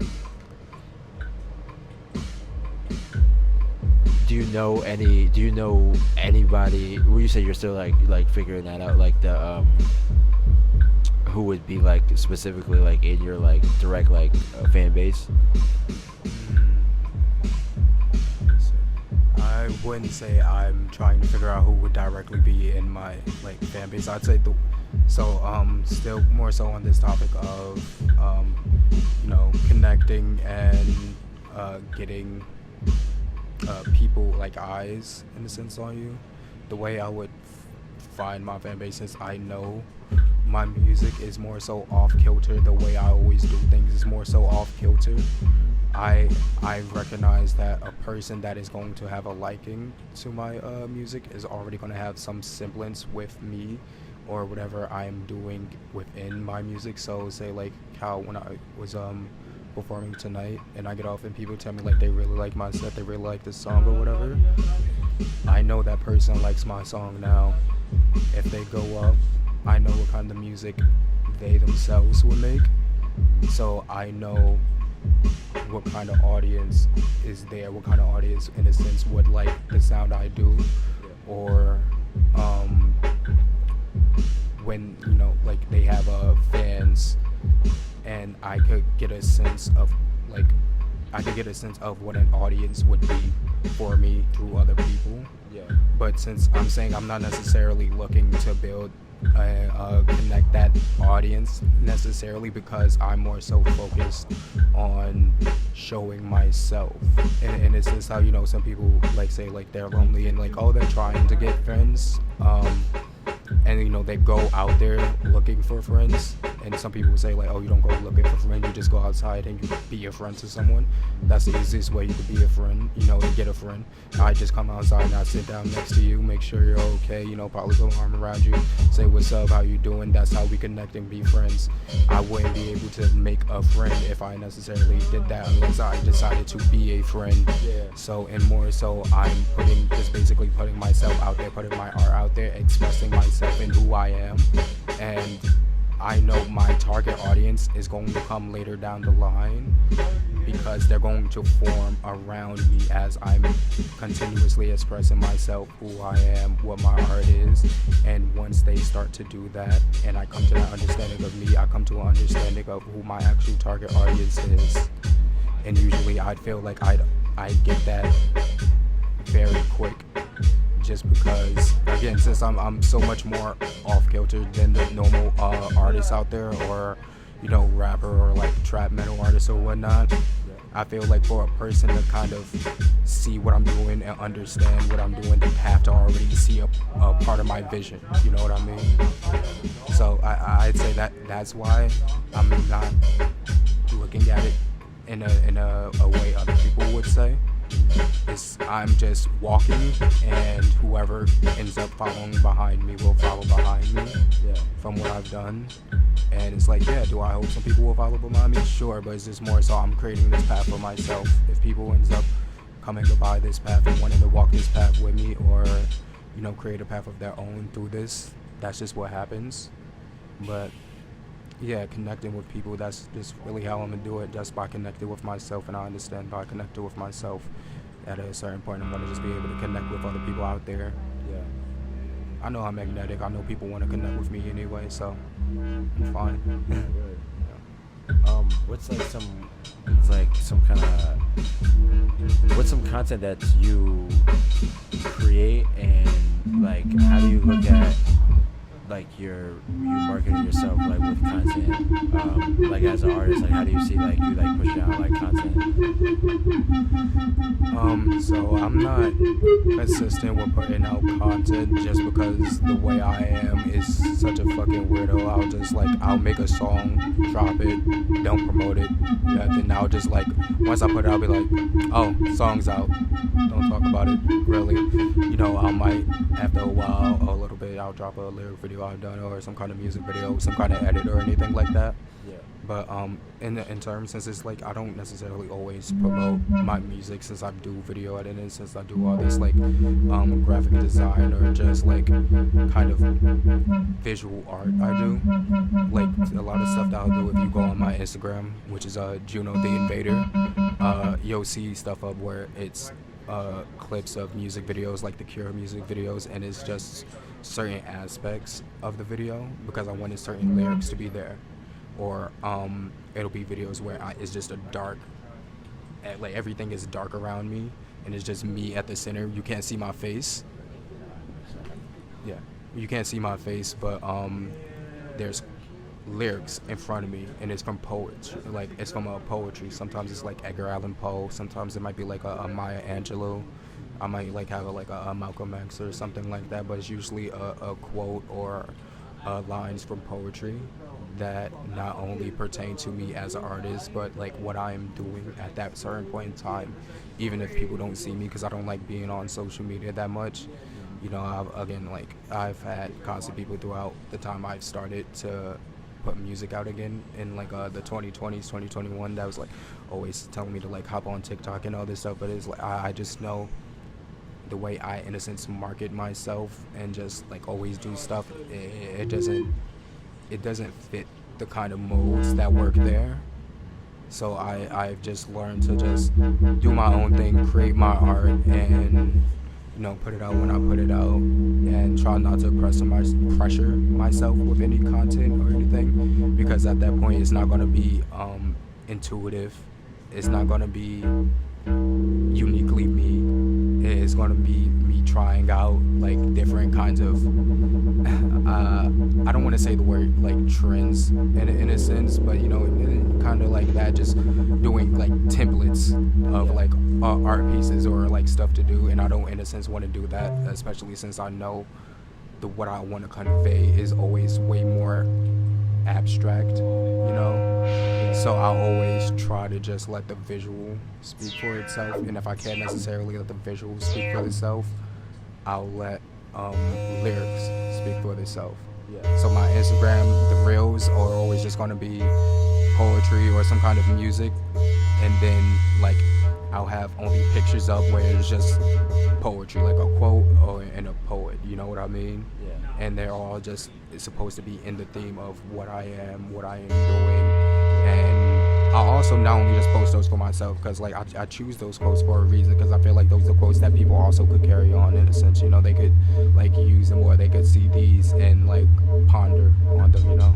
Do you know anybody? Well, you say you're still like figuring that out. Like the who would be like specifically like in your like direct like fan base? I wouldn't say I'm trying to figure out who would directly be in my like fan base. I'd say still more so on this topic of connecting and getting people like eyes in a sense on you. The way I would find my fan base is I know my music is more so off kilter. The way I always do things is more so off kilter. I recognize that a person that is going to have a liking to my music is already going to have some semblance with me or whatever I'm doing within my music. So say like how when I was performing tonight and I get off and people tell me like they really like my set, they really like this song or whatever, I know that person likes my song now. If they go up, I know what kind of music they themselves would make, so I know what kind of audience is there, what kind of audience in a sense would like the sound I do, or when like they have fans, and I could get a sense of what an audience would be for me through other people. Yeah. But since I'm saying I'm not necessarily looking to build connect that audience necessarily, because I'm more so focused on showing myself, and it's just how some people like say like they're lonely and like they're trying to get friends, and they go out there looking for friends, and some people say like, oh, you don't go looking for friends, you just go outside and you be a friend to someone. That's the easiest way you could be a friend, to get a friend. I just come outside and I sit down next to you, make sure you're okay, probably put my arm around you, say what's up, how you doing. That's how we connect and be friends. I wouldn't be able to make a friend if I necessarily did that unless I decided to be a friend. So, and more so I'm basically putting myself out there, putting my art out there, expressing myself and who I am. And I know my target audience is going to come later down the line, because they're going to form around me as I'm continuously expressing myself, who I am, what my art is. And once they start to do that and I come to that understanding of me, I come to an understanding of who my actual target audience is. And usually I'd feel like I'd get that very quick, just because, again, since I'm so much more off kilter than the normal artists out there, or rapper or like trap metal artist or whatnot. I feel like for a person to kind of see what I'm doing and understand what I'm doing, they have to already see a part of my vision. You know what I mean? So I'd say that's why I'm not looking at it in a way other people would say. I'm just walking, and whoever ends up following behind me will follow behind me from what I've done. And it's like, do I hope some people will follow behind me? Sure, but it's just more so I'm creating this path for myself. If people ends up coming by this path and wanting to walk this path with me, or create a path of their own through this, that's just what happens. But connecting with people, that's just really how I'm gonna do it, just by connecting with myself. And I understand by connecting with myself, at a certain point I'm gonna just be able to connect with other people out there. I know I'm magnetic. I know people want to connect with me anyway, so I'm fine. What's some content that you create, and like how do you look at like you marketing yourself like with content, like as an artist, like how do you see like you like pushing out like content? So I'm not consistent with putting out content, just because the way I am is such a fucking weirdo. I'll make a song, drop it, don't promote it, then I'll just like, once I put it out, I'll be like, oh, song's out, don't talk about it really. I might after a while, a little bit, I'll drop a lyric video I've done, or some kind of music video, some kind of edit or anything like that. But in terms, since it's like I don't necessarily always promote my music, since I do video editing, since I do all this like graphic design or just like kind of visual art I do, like a lot of stuff that I'll do. If you go on my Instagram, which is Juno the Invader, you'll see stuff up where it's clips of music videos, like the Cure music videos, and it's just certain aspects of the video because I wanted certain lyrics to be there. Or it'll be videos where it's just a dark, like everything is dark around me and it's just me at the center. You can't see my face. Yeah, you can't see my face, but there's lyrics in front of me and it's from poets. Like it's from poetry. Sometimes it's like Edgar Allan Poe. Sometimes it might be like a Maya Angelou. I might like have a Malcolm X or something like that, but it's usually a quote or lines from poetry that not only pertain to me as an artist, but like what I am doing at that certain point in time, even if people don't see me, because I don't like being on social media that much. You know, I've had constant people throughout the time I've started to put music out again in like the 2020s, 2021, that was like always telling me to like hop on TikTok and all this stuff, but it's like I just know the way I, in a sense, market myself and just like always do stuff, it doesn't fit the kind of modes that work there. So I've just learned to just do my own thing, create my art, and you know, put it out when I put it out, and try not to pressure myself with any content or anything, because at that point it's not going to be intuitive, it's not going to be uniquely me. It's going to be me trying out like different kinds of I don't want to say the word like trends in a sense, but you know, kind of like that, just doing like templates of like art pieces or like stuff to do, and I don't in a sense want to do that, especially since I know what I want to convey is always way more abstract, you know. So I'll always try to just let the visual speak for itself, and if I can't necessarily let the visual speak for itself, I'll let lyrics speak for themselves. Yeah. So my Instagram, the reels are always just going to be poetry or some kind of music, and then like I'll have only pictures up where it's just poetry, like a quote or in a poet, you know what I mean? Yeah. And they're all just supposed to be in the theme of what I am doing. And I also not only just post those for myself, because like I choose those quotes for a reason, because I feel like those are quotes that people also could carry on in a sense, you know, they could like use them, or they could see these and like ponder on them, you know.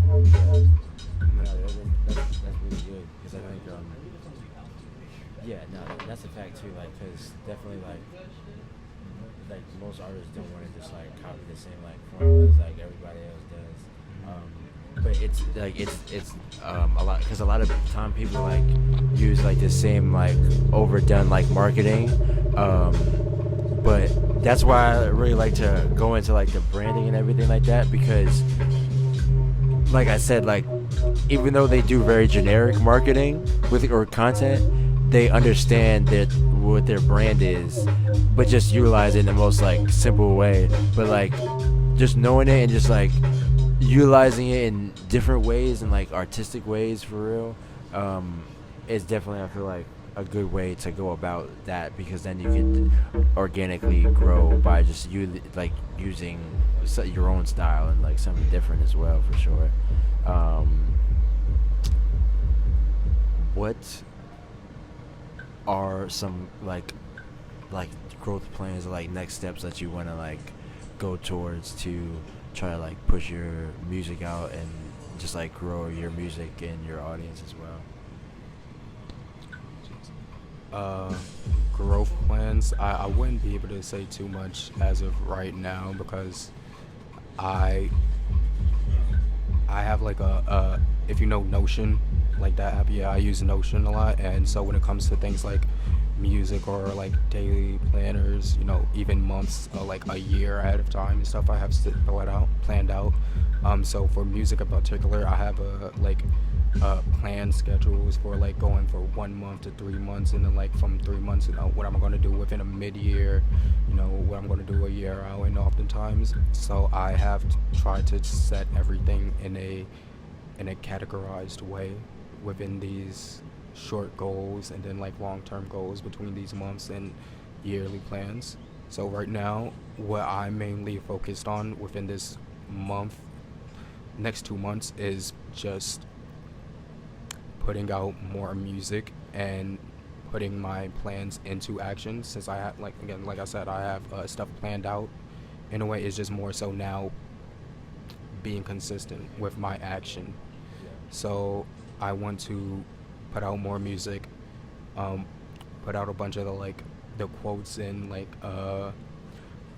That's really good, because I think that's a fact too, like, because definitely like most artists don't want to just like copy the same like formulas like everybody else does. But it's like it's a lot, because a lot of the time people like use like the same like overdone like marketing, but that's why I really like to go into like the branding and everything like that, because like I said, like even though they do very generic marketing with or content, they understand that what their brand is, but just utilize it in the most like simple way. But like just knowing it and just like utilizing it in different ways and like artistic ways for real, is definitely, I feel like, a good way to go about that, because then you can organically grow by just using your own style and like something different as well, for sure. What are some like growth plans or like next steps that you want to like go towards to try to like push your music out and just like grow your music and your audience as well? Growth plans, I wouldn't be able to say too much as of right now, because I have like a if you know Notion, like that app, yeah, I use Notion a lot, and so when it comes to things like music or like daily planners, you know, even months or like a year ahead of time and stuff, I have planned out. So for music in particular, I have planned schedules for like going for 1 month to 3 months, and then like from 3 months, you know, what I'm going to do within a mid-year, you know, what I'm going to do a year out, and oftentimes, so I have tried to set everything in a categorized way, within these short goals and then like long-term goals between these months and yearly plans. So right now, what I'm mainly focused on within this month, next 2 months, is just putting out more music and putting my plans into action. Since I have, like I said, I have stuff planned out. In a way, it's just more so now being consistent with my action. So I want to put out more music, put out a bunch of the quotes and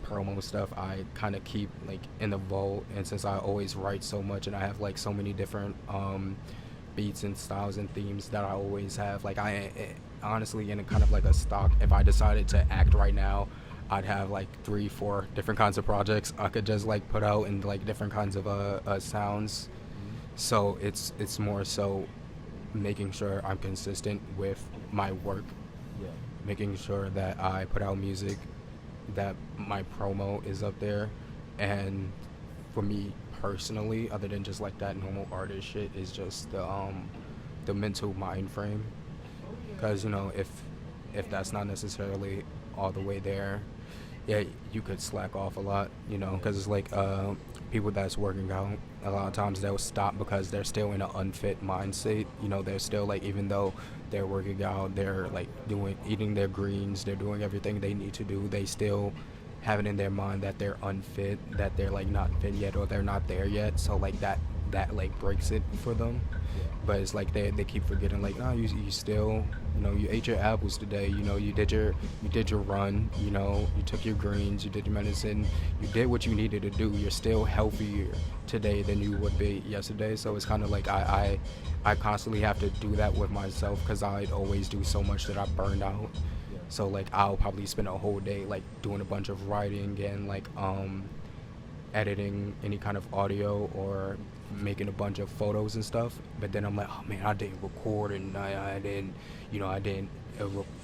promo stuff I kind of keep like in the vault. And since I always write so much and I have like so many different beats and styles and themes that I always have, like I honestly in a kind of like a stock, if I decided to act right now, I'd have like 3-4 different kinds of projects I could just like put out in like different kinds of sounds. So it's more so making sure I'm consistent with my work, making sure that I put out music, that my promo is up there. And for me personally, other than just like that normal artist shit, is just the mental mind frame. Because if that's not necessarily all the way there, you could slack off a lot, because it's like people that's working out, a lot of times they'll stop because they're still in an unfit mind state. They're still like, even though they're working out, they're like eating their greens, they're doing everything they need to do, they still have it in their mind that they're unfit, that they're like not fit yet, or they're not there yet. So like that like breaks it for them. But it's like they keep forgetting, like, no, you still, you ate your apples today, you did your run, you took your greens, you did your medicine, you did what you needed to do. You're still healthier today than you would be yesterday. So it's kind of like I constantly have to do that with myself, because I'd always do so much that I burned out. So like I'll probably spend a whole day like doing a bunch of writing and like editing any kind of audio or making a bunch of photos and stuff, but then I'm like, oh man, I didn't record, and I didn't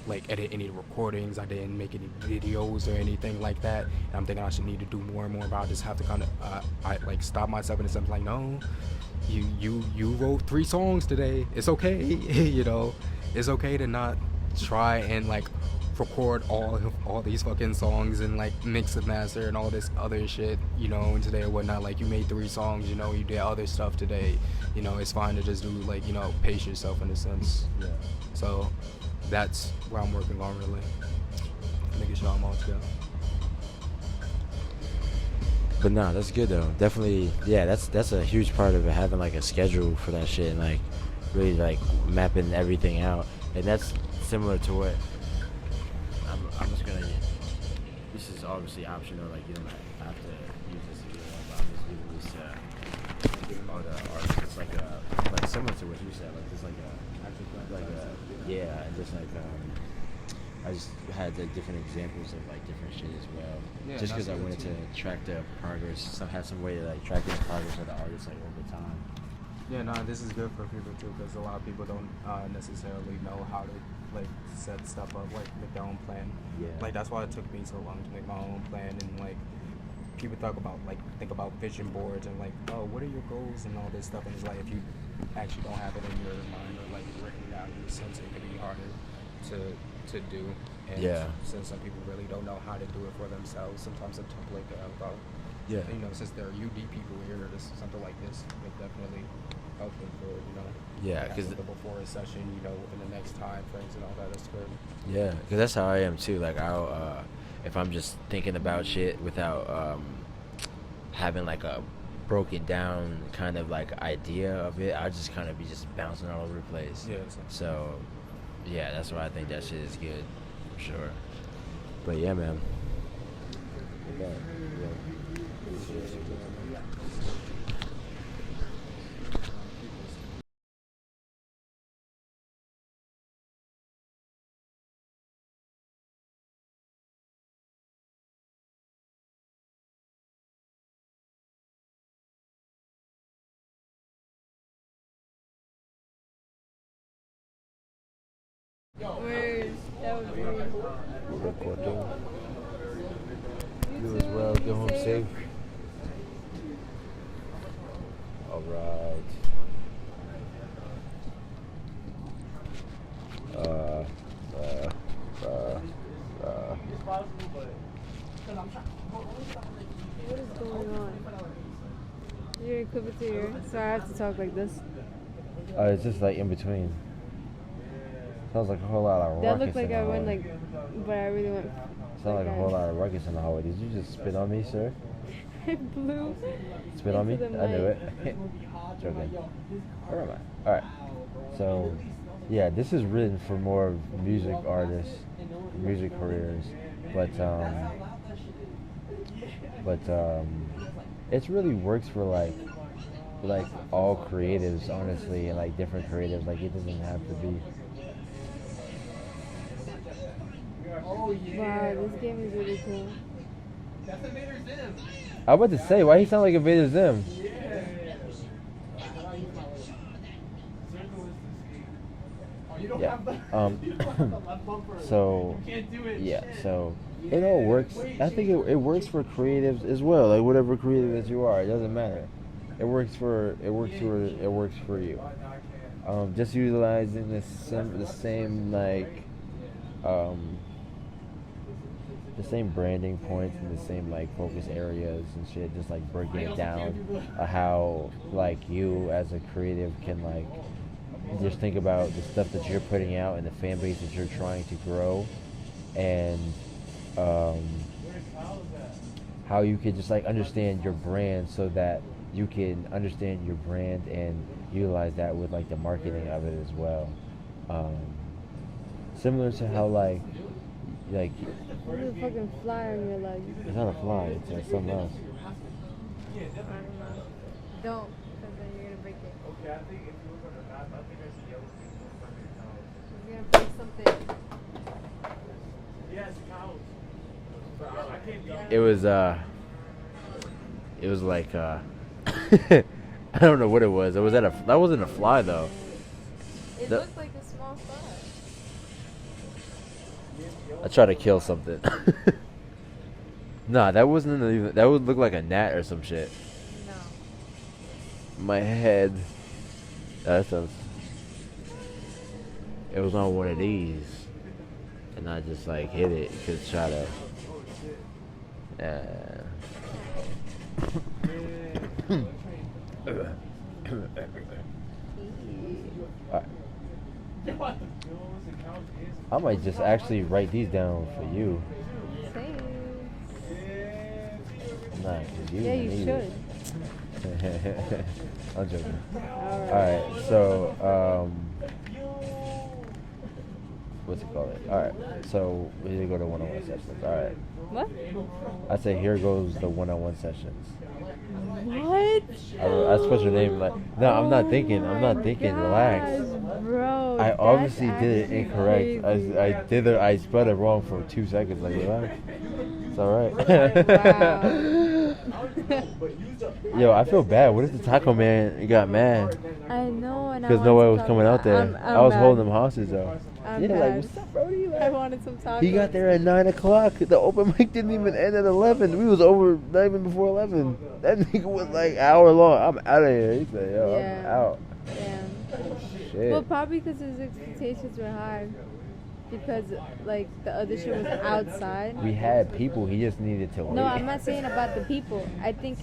like edit any recordings, I didn't make any videos or anything like that. And I'm thinking I should need to do more and more, but I just have to kind of I like stop myself, and it's like, no, you wrote 3 songs today, it's okay. It's okay to not try and like record all these fucking songs and like mix and master and all this other shit, and today or whatnot. Like, you made 3 songs, you did other stuff today, it's fine to just do like, pace yourself in a sense. So that's where I'm working on, really making sure I'm all together. But nah, that's good though. Definitely, that's a huge part of it, having like a schedule for that shit and like really like mapping everything out. And that's similar to what I'm just gonna. This is obviously optional. Like, you don't have to use this if you want, but I'm just giving this to all the artists. It's like similar to what you said. Like, just and just like I just had the different examples of like different shit as well. Just because I wanted to track the progress. So I had some way to like track the progress of the artists like over time. Yeah, no, this is good for people too, because a lot of people don't necessarily know how to like set stuff up, like make their own plan. Like, that's why it took me so long to make my own plan. And like, people think about vision boards and like, oh, what are your goals and all this stuff. And it's like, if you actually don't have it in your mind or like written down in a sense, it can be harder to do. And since some people really don't know how to do it for themselves, sometimes a template can help out. Since there are UD people here, something like this would definitely help them for because the before a session, in the next time frames and all that. That's good. Yeah, because that's how I am too. Like, I'll if I'm just thinking about shit without having like a broken down kind of like idea of it, I just kind of be just bouncing all over the place. So that's why I think that shit is good, for sure. But yeah, man. Where's that was weird. Recording. You as well. Get home safe. All right. sorry. So I have to talk like this. It's just like in between. Sounds like a whole lot of That ruckus looked like in the I went hallway. like, but I really went. Sounds like a whole lot of ruckus in the hallway. Did you just spit on me, sir? I blew. Spit on me? into the I knew mic. it. Joking. Where am I? Alright. So, yeah, this is written for more music artists, music careers, but it really works for like all creatives, honestly, and like different creatives. Like it doesn't have to be. Wow, this game is really cool. I was about to say, why he sound like Invader Zim? Yeah. So yeah. So it all works. I think it works for creatives as well. Like whatever creative that you are, it doesn't matter. It works for you. Just utilizing the same like the same branding points and the same like focus areas and shit. Just like breaking it down, how like you as a creative can like just think about the stuff that you're putting out and the fan base that you're trying to grow, and how you can just like understand your brand so that you can understand your brand and utilize that with like the marketing of it as well. Similar to how like There's a fucking fly on your leg. it's not a fly, it's like something else. I don't know. Don't, because then you're gonna break it. Okay, I think if you were gonna map, I think I see yellow things. You're gonna break something. Yes, counts. It was like I don't know what it was. That wasn't a fly though. It That- looked like a small fly. I tried to kill something. Nah, that wasn't even. That would look like a gnat or some shit. No. My head. That sounds. It was on one of these, and I just like hit it because try to. Alright. I might just actually write these down for you. Thanks. Nah, 'cause you Yeah, you need should. it. I'm joking. Alright. Alright, so what's it called? Alright, so we need to go to one-on-one sessions. Alright. What? I say here goes the one-on-one sessions. What? I spelled your name like no, I'm not thinking. Relax. Bro, I obviously that's did it incorrect. crazy. I spelled it wrong for 2 seconds. Like relax. It's alright. Wow. Yo, I feel bad. What if the taco man got mad? I know, and I Because want nobody some was coming out there. I'm I was mad. holding them hostage though. I'm Yeah, like mad. what's up, Brody? I wanted some tacos. He got there at 9 o'clock. The open mic didn't even end at 11. We was over not even before 11. That nigga was like hour long. I'm out of here. He said, yo, I'm out. Damn. Shit. Well, probably because his expectations were high. Because, like, the other shit was outside. We had people. He just needed to wait. No, I'm not saying about the people. I think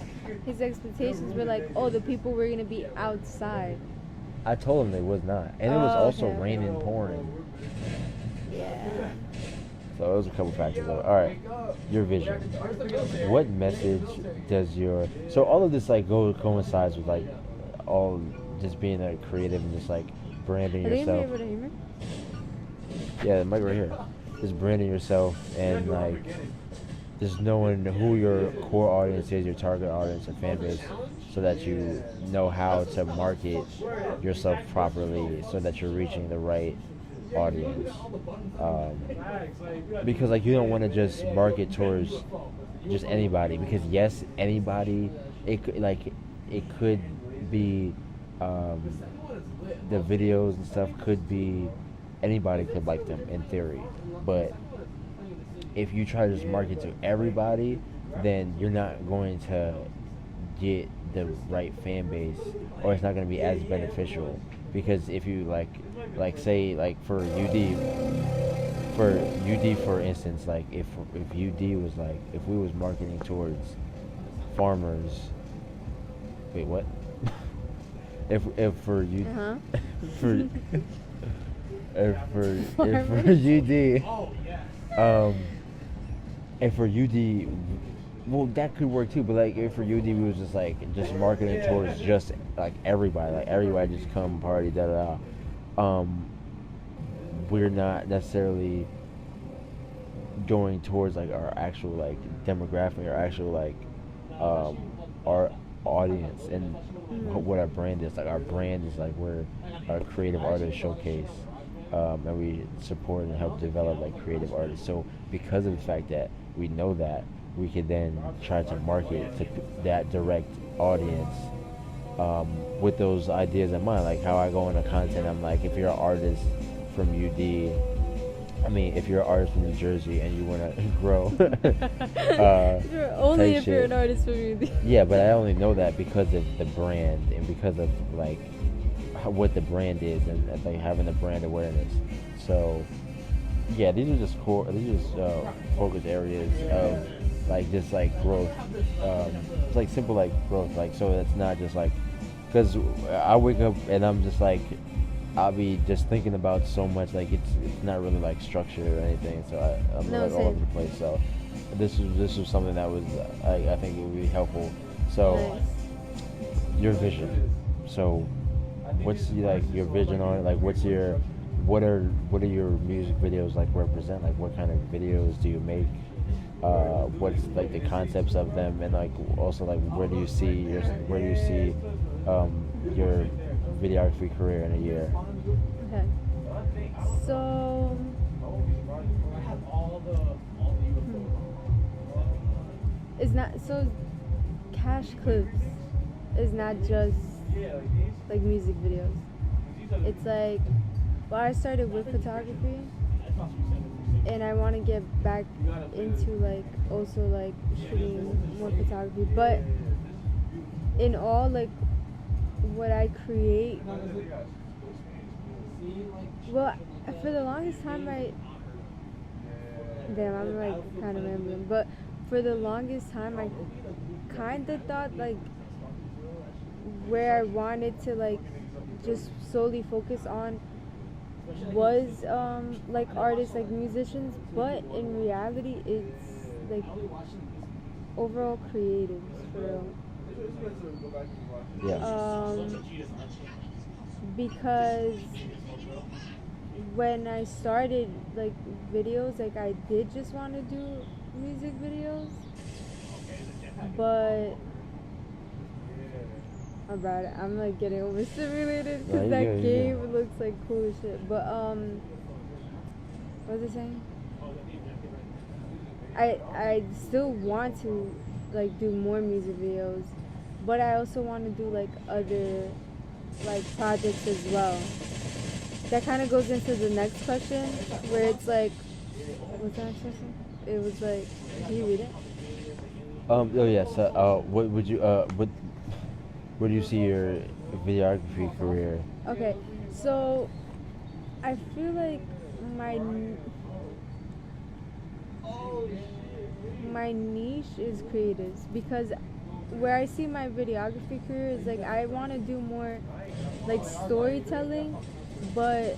his expectations were like, oh, the people were going to be outside. I told him they was not. And it was Oh, also okay. raining, pouring. Yeah. So it was a couple factors of it. All right, your vision. What message does your... So all of this, like, coincides with, like, all just being a creative and just, like, branding Are they going to yourself. be able to hear me? Yeah, the mic right here. Just branding yourself and like just knowing who your core audience is, your target audience and fan base, so that you know how to market yourself properly, so that you're reaching the right audience. Because like you don't want to just market towards just anybody. Because yes, anybody. It could be the videos and stuff could be. Anybody could like them in theory, but if you try to just market to everybody, then you're not going to get the right fan base, or it's not going to be as beneficial. Because if you like say like for UD for instance, like if UD was like if we was marketing towards farmers, wait what? if for you Uh-huh. for if for UD if for UD, well, that could work too, but like if for UD we was just marketing towards just like everybody just come party we're not necessarily going towards like our actual like demographic or actual like our audience and what our brand is. Like our brand is like we're our creative artists showcase, and we support and help develop like creative artists. So because of the fact that we know that, we could then try to market to that direct audience with those ideas in mind. Like how I go into content, I'm like, if you're an artist from UD, if you're an artist from New Jersey and you want to grow, You're only if you're shit. an artist from UD. Yeah, but I only know that because of the brand and because of like what the brand is and like having the brand awareness. So yeah, these are just focus areas of like just like growth. It's like simple like growth. Like so it's not just like, because I wake up and I'm just like, I'll be just thinking about so much, like it's not really like structured or anything, so I'm No, like all over the place. So this was something that was I think it would be helpful. So Nice. your vision. So what's like your vision on it? Like what are your music videos like represent? Like what kind of videos do you make? What's like the concepts of them, and like also like where do you see your videography career in a year? Okay. So. It's not so. Cash clips is not just like music videos. It's like, well, I started with photography, and I want to get back into like also like shooting more photography. But in all, like what I create, well, for the longest time I'm like kind of rambling, but for the longest time I kind of thought like where I wanted to like just solely focus on was like artists, like musicians, but in reality it's like overall creatives for real. Yeah. Because when I started like videos, like I did just want to do music videos, but about it, I'm like getting overstimulated because that game looks like cool as shit. But what was I saying? I still want to like do more music videos, but I also want to do like other like projects as well. That kind of goes into the next question, where it's like, what's the next question? It was like, can you read it? Oh yes. What would you where do you see your videography career? Okay, so I feel like my niche is creatives, because where I see my videography career is like I want to do more like storytelling, but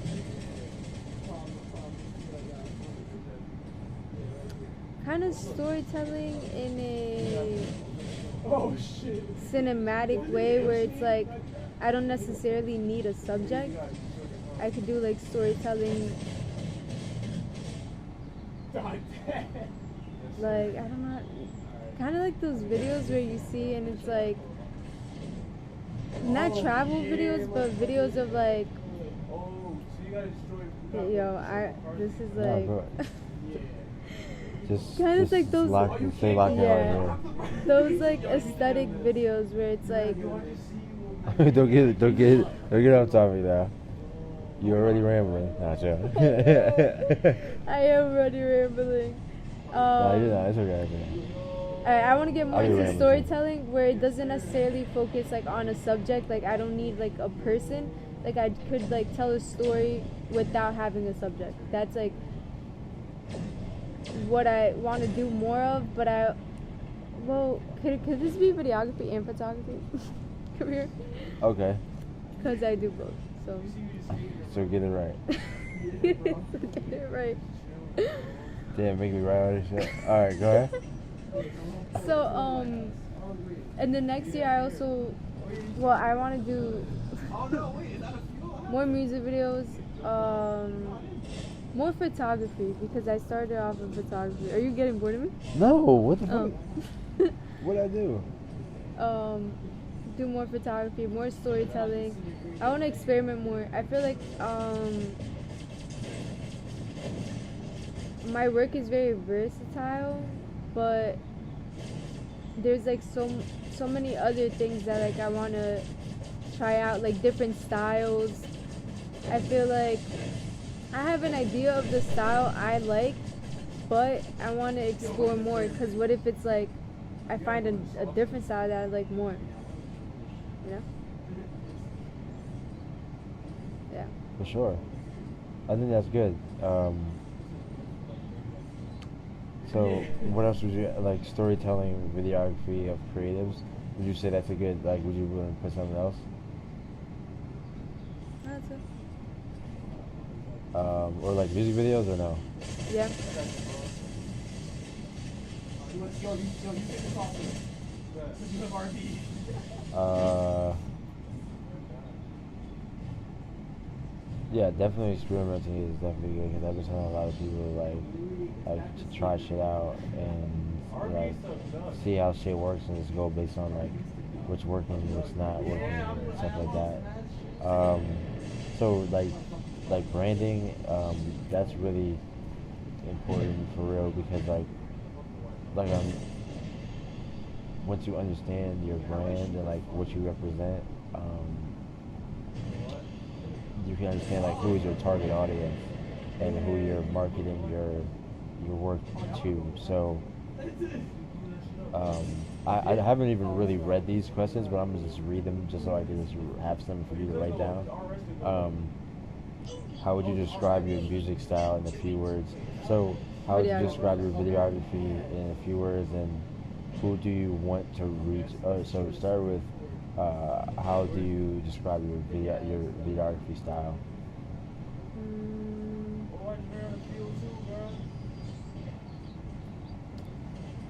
kind of storytelling in a cinematic way where it's like I don't necessarily need a subject. I could do like storytelling like, I don't know, kind of like those videos where you see and it's like not travel videos, but videos of like, this is like just kind of like those stay locked in right here. Those like aesthetic videos where it's like don't get on top of me now. You're already rambling. Nah, chill. I am already rambling. It's okay. I want to get more into storytelling where it doesn't necessarily focus like on a subject. Like I don't need like a person. Like I could like tell a story without having a subject. That's like what I want to do more of. But could this be videography and photography? Come here. Okay. because I do both. So. So get it right. Get it right. Damn, make me write all this shit. All right, go ahead. So and the next year I also, well, I want to do more music videos, more photography because I started off in photography. Are you getting bored of me? No, what the fuck? What'd I do? Do more photography, more storytelling. I want to experiment more. I feel like my work is very versatile, but there's like so many other things that like I want to try out, like different styles. I feel like I have an idea of the style I like, but I want to explore more, because what if it's like I find a different style that I like more, you know? Yeah. For sure. I think that's good. So what else would you, like storytelling, videography of creatives, would you say that's a good, like would you want to put something else? That's it. Or like music videos or no? Yeah. Yeah, definitely experimenting is definitely good, because I've been telling a lot of people like to try shit out and like see how shit works and just go based on like what's working, what's not working, and stuff like that. So like branding, that's really important for real, because like once you understand your brand and like what you represent, you can understand like who is your target audience and who you're marketing your work to. So I haven't even really read these questions, but I'm gonna just read them just so I can just have something for you to write down. How would you describe your music style in a few words? So how would you describe your videography in a few words, and who do you want to reach? So start with how do you describe your videography style?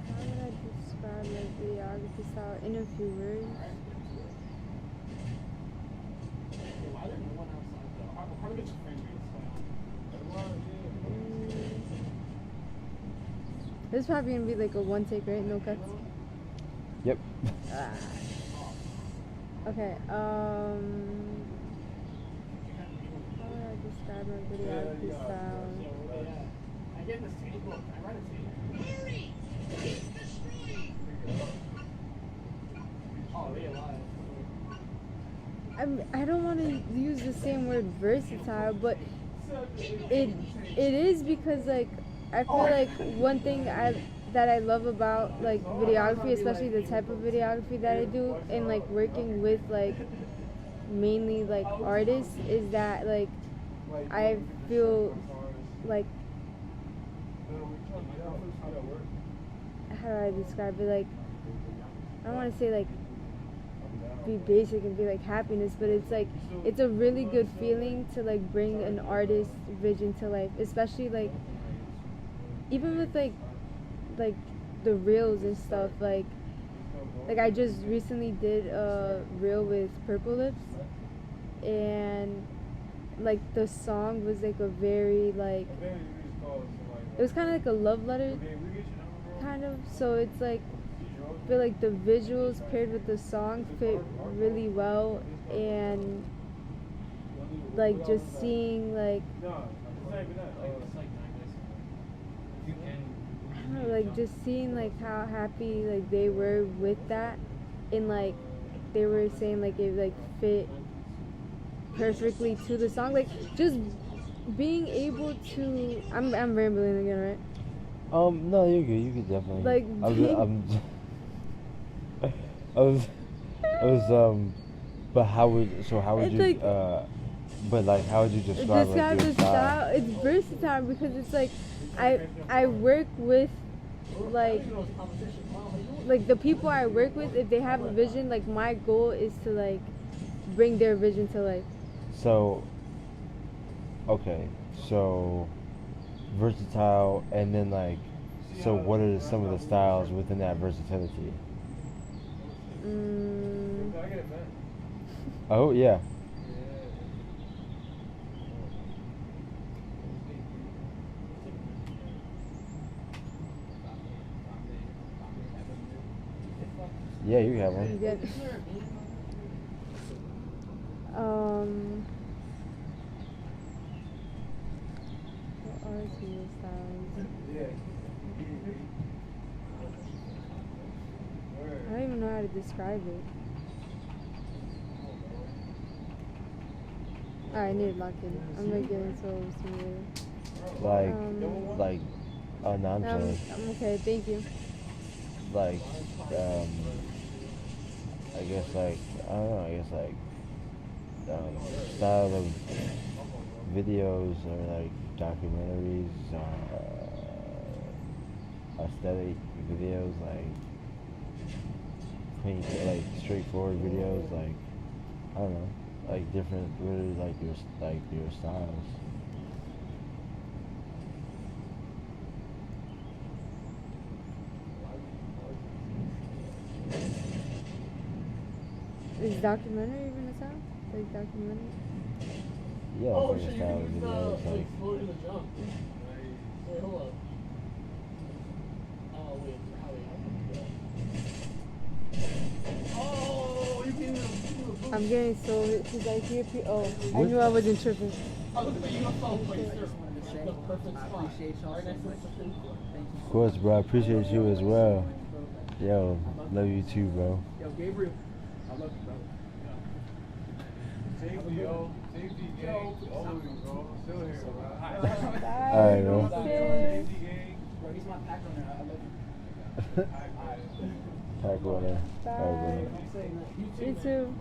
How would I describe my videography style in a few words? This is probably gonna be like a one take, right? No cuts. Yep. Okay. How would I describe my videography style? I don't want to use the same word versatile, but it is, because like I feel like one thing that I love about like videography, especially the type of videography that I do, and like working with like mainly like artists, is that like I feel like, how do I describe it? Like, I don't want to say like be basic and be like happiness, but it's like it's a really good feeling to like bring an artist's vision to life, especially like even with like the reels and stuff. Like I just recently did a reel with Purple Lips, and like the song was like a very like, it was kind of like a love letter kind of, so it's like I feel like the visuals paired with the song fit really well, and like just seeing like, I don't know, like just seeing like how happy like they were with that, and like they were saying like it like fit perfectly to the song, like just being able to, I'm rambling again, right? No, you're good. You could definitely. Like but how would you like, but like how would you describe like, your the style? It's versatile because it's like I work with like the people I work with. If they have a vision, like my goal is to like bring their vision to life. So, okay, so versatile, and then like, so what are some of the styles within that versatility? Oh yeah. Yeah, you have one. Good. What are some of the styles? I don't even know how to describe it. I need to lock in. I'm like getting so stimulated. Like, no, I'm chilling. I'm okay, thank you. Like, I guess like, I don't know, I guess like, style of videos or like documentaries, aesthetic videos, like clean, like straightforward videos, like, I don't know, like different, what are like your styles? Is documentary even a sound? Like documentary? Yeah, it's like a style of video. It's like, I'm getting so because I hear people. Oh, I knew I wasn't tripping. of course, bro. I appreciate you as well. Yo, love you too, bro. Yo, Gabriel, I love you, bro. Safety, yo. Safety, gang. Always, bro. Still here, bro. Alright, bro. Safety, gang. Bro, he's my pack runner. I love you. Pack runner. Bye. You too.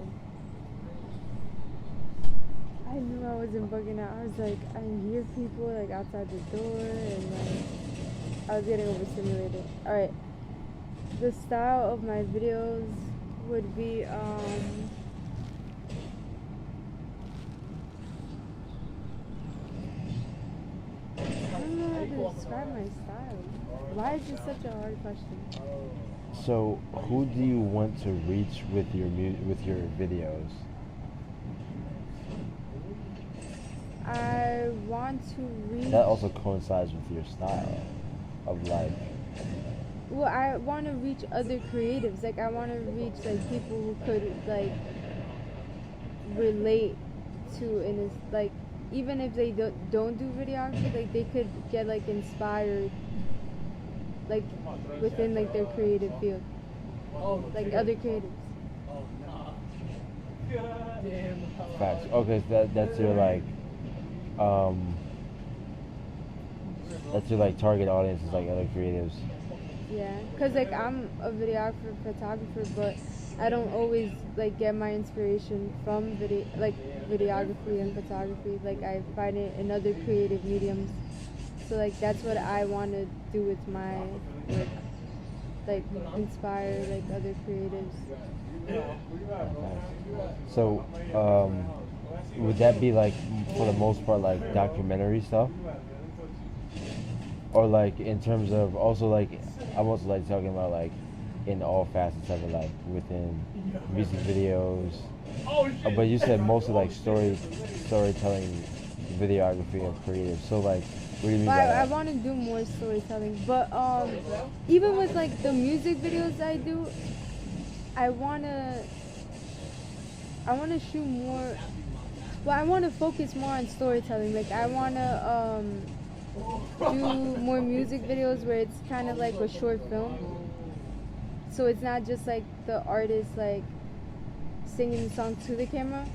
I knew I wasn't bugging out. I was like, I hear people like outside the door, and like I was getting overstimulated. All right. The style of my videos would be I don't know how to describe my style. Why is this such a hard question? So, who do you want to reach with your videos? I want to reach. That also coincides with your style of life. Well, I want to reach other creatives. Like, I want to reach like people who could like relate to like even if they don't do videography, like they could get like inspired like within like their creative field, like other creatives. Facts. Okay, so that's your like that's your like target audience is like other creatives. Yeah, cause like I'm a videographer, photographer, but I don't always like get my inspiration from videography and photography. Like I find it in other creative mediums. So like that's what I want to do with my work, like inspire like other creatives. So, would that be like for the most part like documentary stuff, or like in terms of also like I'm also like talking about like in all facets of it, like within music videos. But you said mostly like storytelling, videography, and creative. So like, what do you mean by that? I want to do more storytelling, but even with like the music videos I do, I wanna shoot more. Well, I want to focus more on storytelling. Like I wanna do more music videos where it's kind of like a short film. So it's not just like the artist like singing the song to the camera.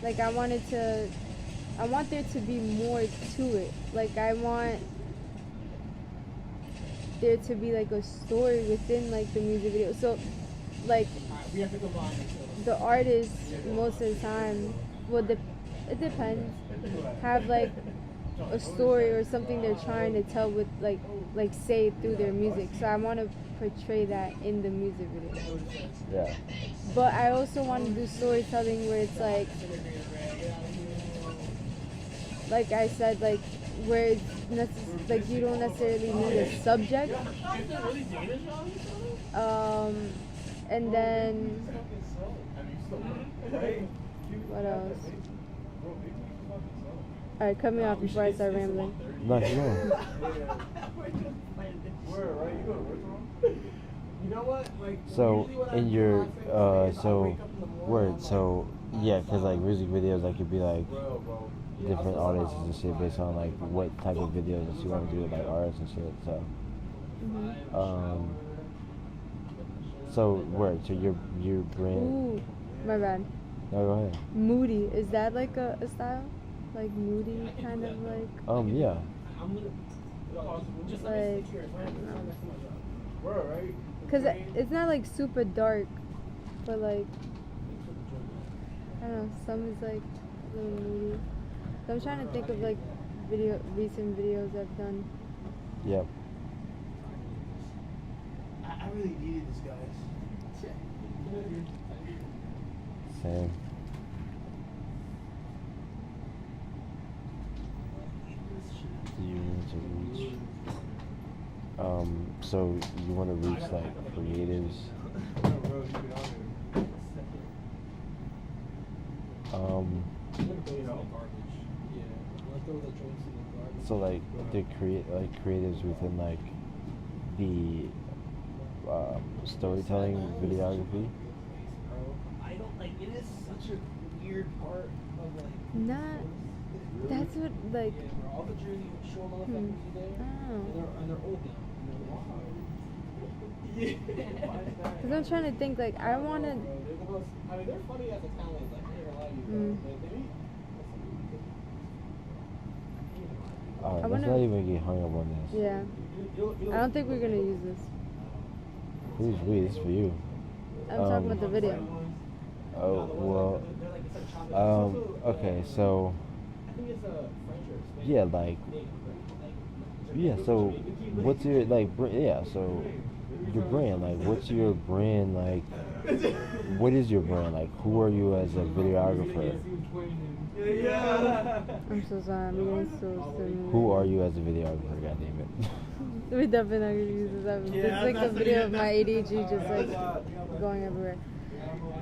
Like I want there to be more to it. Like I want there to be like a story within like the music video. So like the artist most of the time, well it depends, have like a story or something they're trying to tell with like say through their music. So I want to portray that in the music video. Yeah. But I also want to do storytelling where it's like I said, like where it's like you don't necessarily need a subject. And then what else? All right, cut me off before I start rambling. No, you know. So in your yeah, because like music videos, that could be like different audiences and shit based on like what type of videos that you want to do with like artists and shit. So so your brand. Ooh, my bad. No, go ahead. Moody, is that like a style? Like moody, kind of like. Yeah. Like, cause it's not like super dark, but like I don't know. Some is like a little moody. So I'm trying to think of like recent videos I've done. Yep. I really needed this, guys. Same. Do you want to reach? So you want to reach like creatives? So like the creatives within like the storytelling videography. I don't like it is such a weird part of like. Not. That's what like. All the Jersey Shore motherfuckers you there, and they're old now. Cause I'm trying to think like I want to. I mean, they're funny as a talent. Like, Alright, let's not even get hung up on this. Yeah. I don't think we're gonna use this. Who's we? This is for you. I'm talking about the video. Oh well. Okay, so. Yeah, like. Yeah, so what's your like? So your brand, like, what's your brand like? What is your brand like? Who are you as a videographer? I'm so sorry. I'm getting so silly. Who are you as a videographer? God damn it. We definitely not gonna use this. It's like a video of my ADHD just like going everywhere.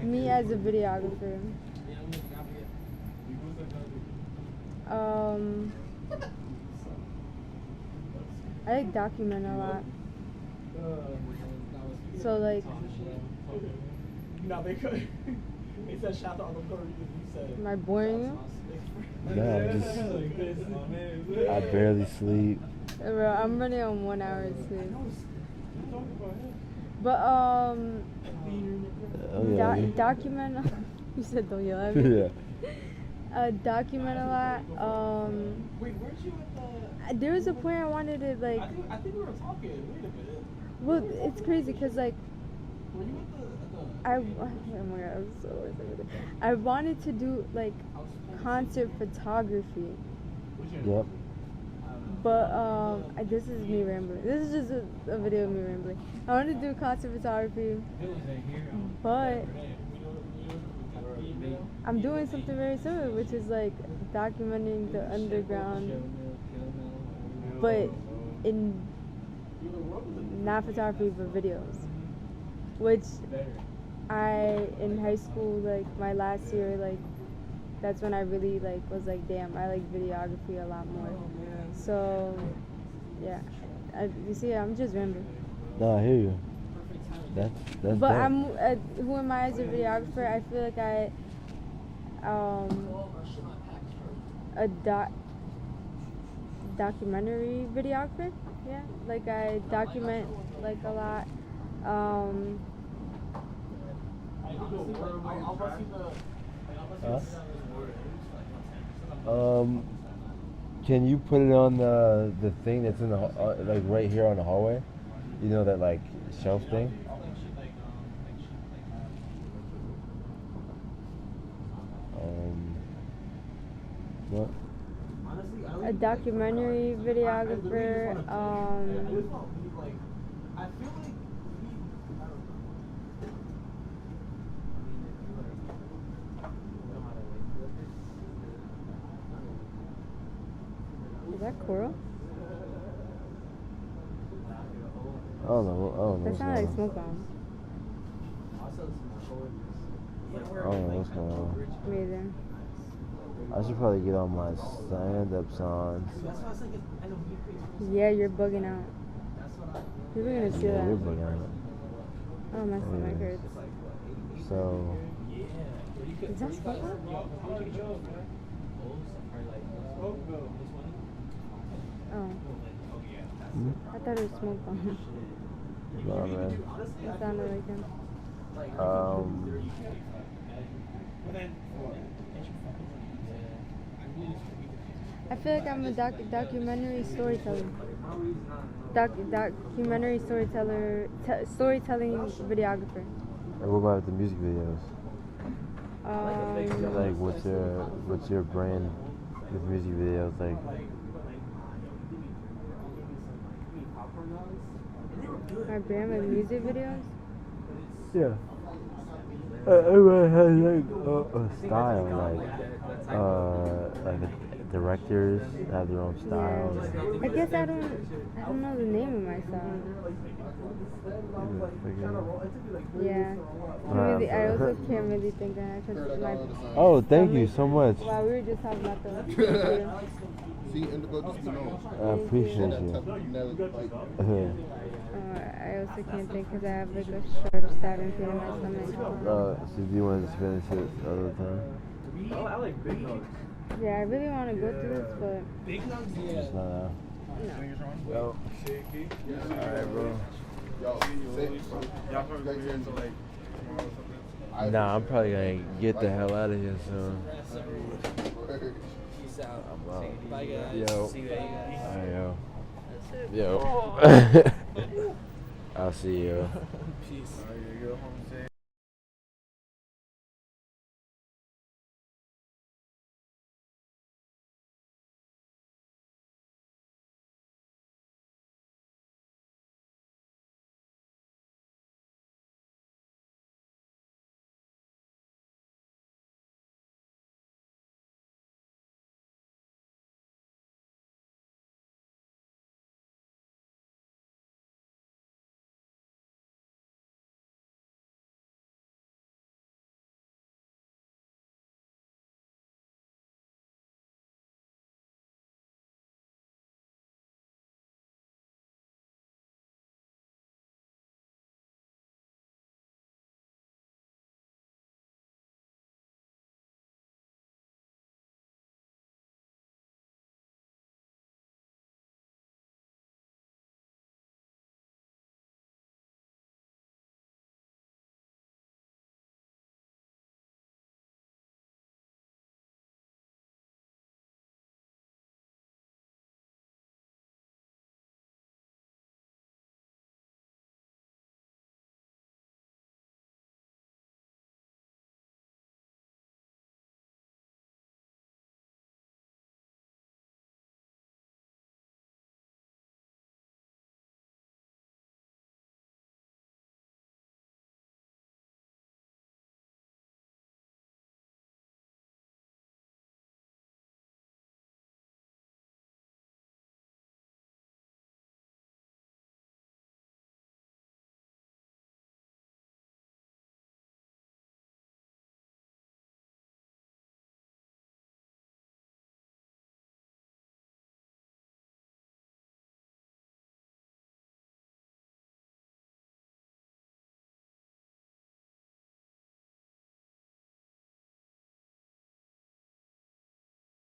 Me as a videographer. I like document a lot. So like. No, they could. They said shout out on the Puerto Rican. You said. Am I boring you? No, I barely sleep. Bro, I'm running on 1 hour of sleep. But document. You said don't yell at me. Yeah. Document a lot. Wait, weren't you at the? There was a point I wanted to like. I think we were talking. Wait a minute. Well, it's crazy because like. Were you at the? Oh my god, I'm so excited. I wanted to do like concert photography. Yep. But this is me rambling. This is just a video of me rambling. I wanted to do concert photography, but I'm doing something very similar, which is like documenting the underground, but in not photography but videos, which in high school, like my last year, like that's when I really like was like, damn, I like videography a lot more. So yeah, you see, I'm just rambling. No, I hear you. That's but dope. Who am I as a videographer? I feel like a documentary videographer. Yeah, like I document like a lot. Can you put it on the thing that's in the like right here on the hallway? You know that like shelf thing? What? A documentary videographer. that coral? Oh no, That sounded like smoke bomb. Oh, what's going on? Amazing. I should probably get on my stand-up songs. Yeah, you're bugging out. People are gonna see Yeah, that. you're bugging out. Oh, my stomach Yeah. hurts. So, Is that smoke bomb? Oh. I thought it was smoke bomb. no, man. It sounded like him. I feel like I'm a documentary storyteller. Documentary storyteller, storytelling videographer. And what about the music videos? Like, what's your brand with music videos? Like, My brand with music videos? yeah. Everyone has like a style, like directors have their own style. Yeah. I guess I don't know the name of my style. Yeah. I also can't really think of it. 'Cause my Oh, thank you so much. Wow, we were just talking about the. I appreciate you. I also can't think because I have like a sharp stabbing pain in my stomach. So do you want to finish it other time? Yeah, I really want to go through this, but Just not now. no. Yo. Alright, bro. Nah, I'm probably gonna get the hell out of here soon. Peace out. I'm out. Bye, guys. Yo. See you guys. Alright, yo. Yo. I'll see you. Peace.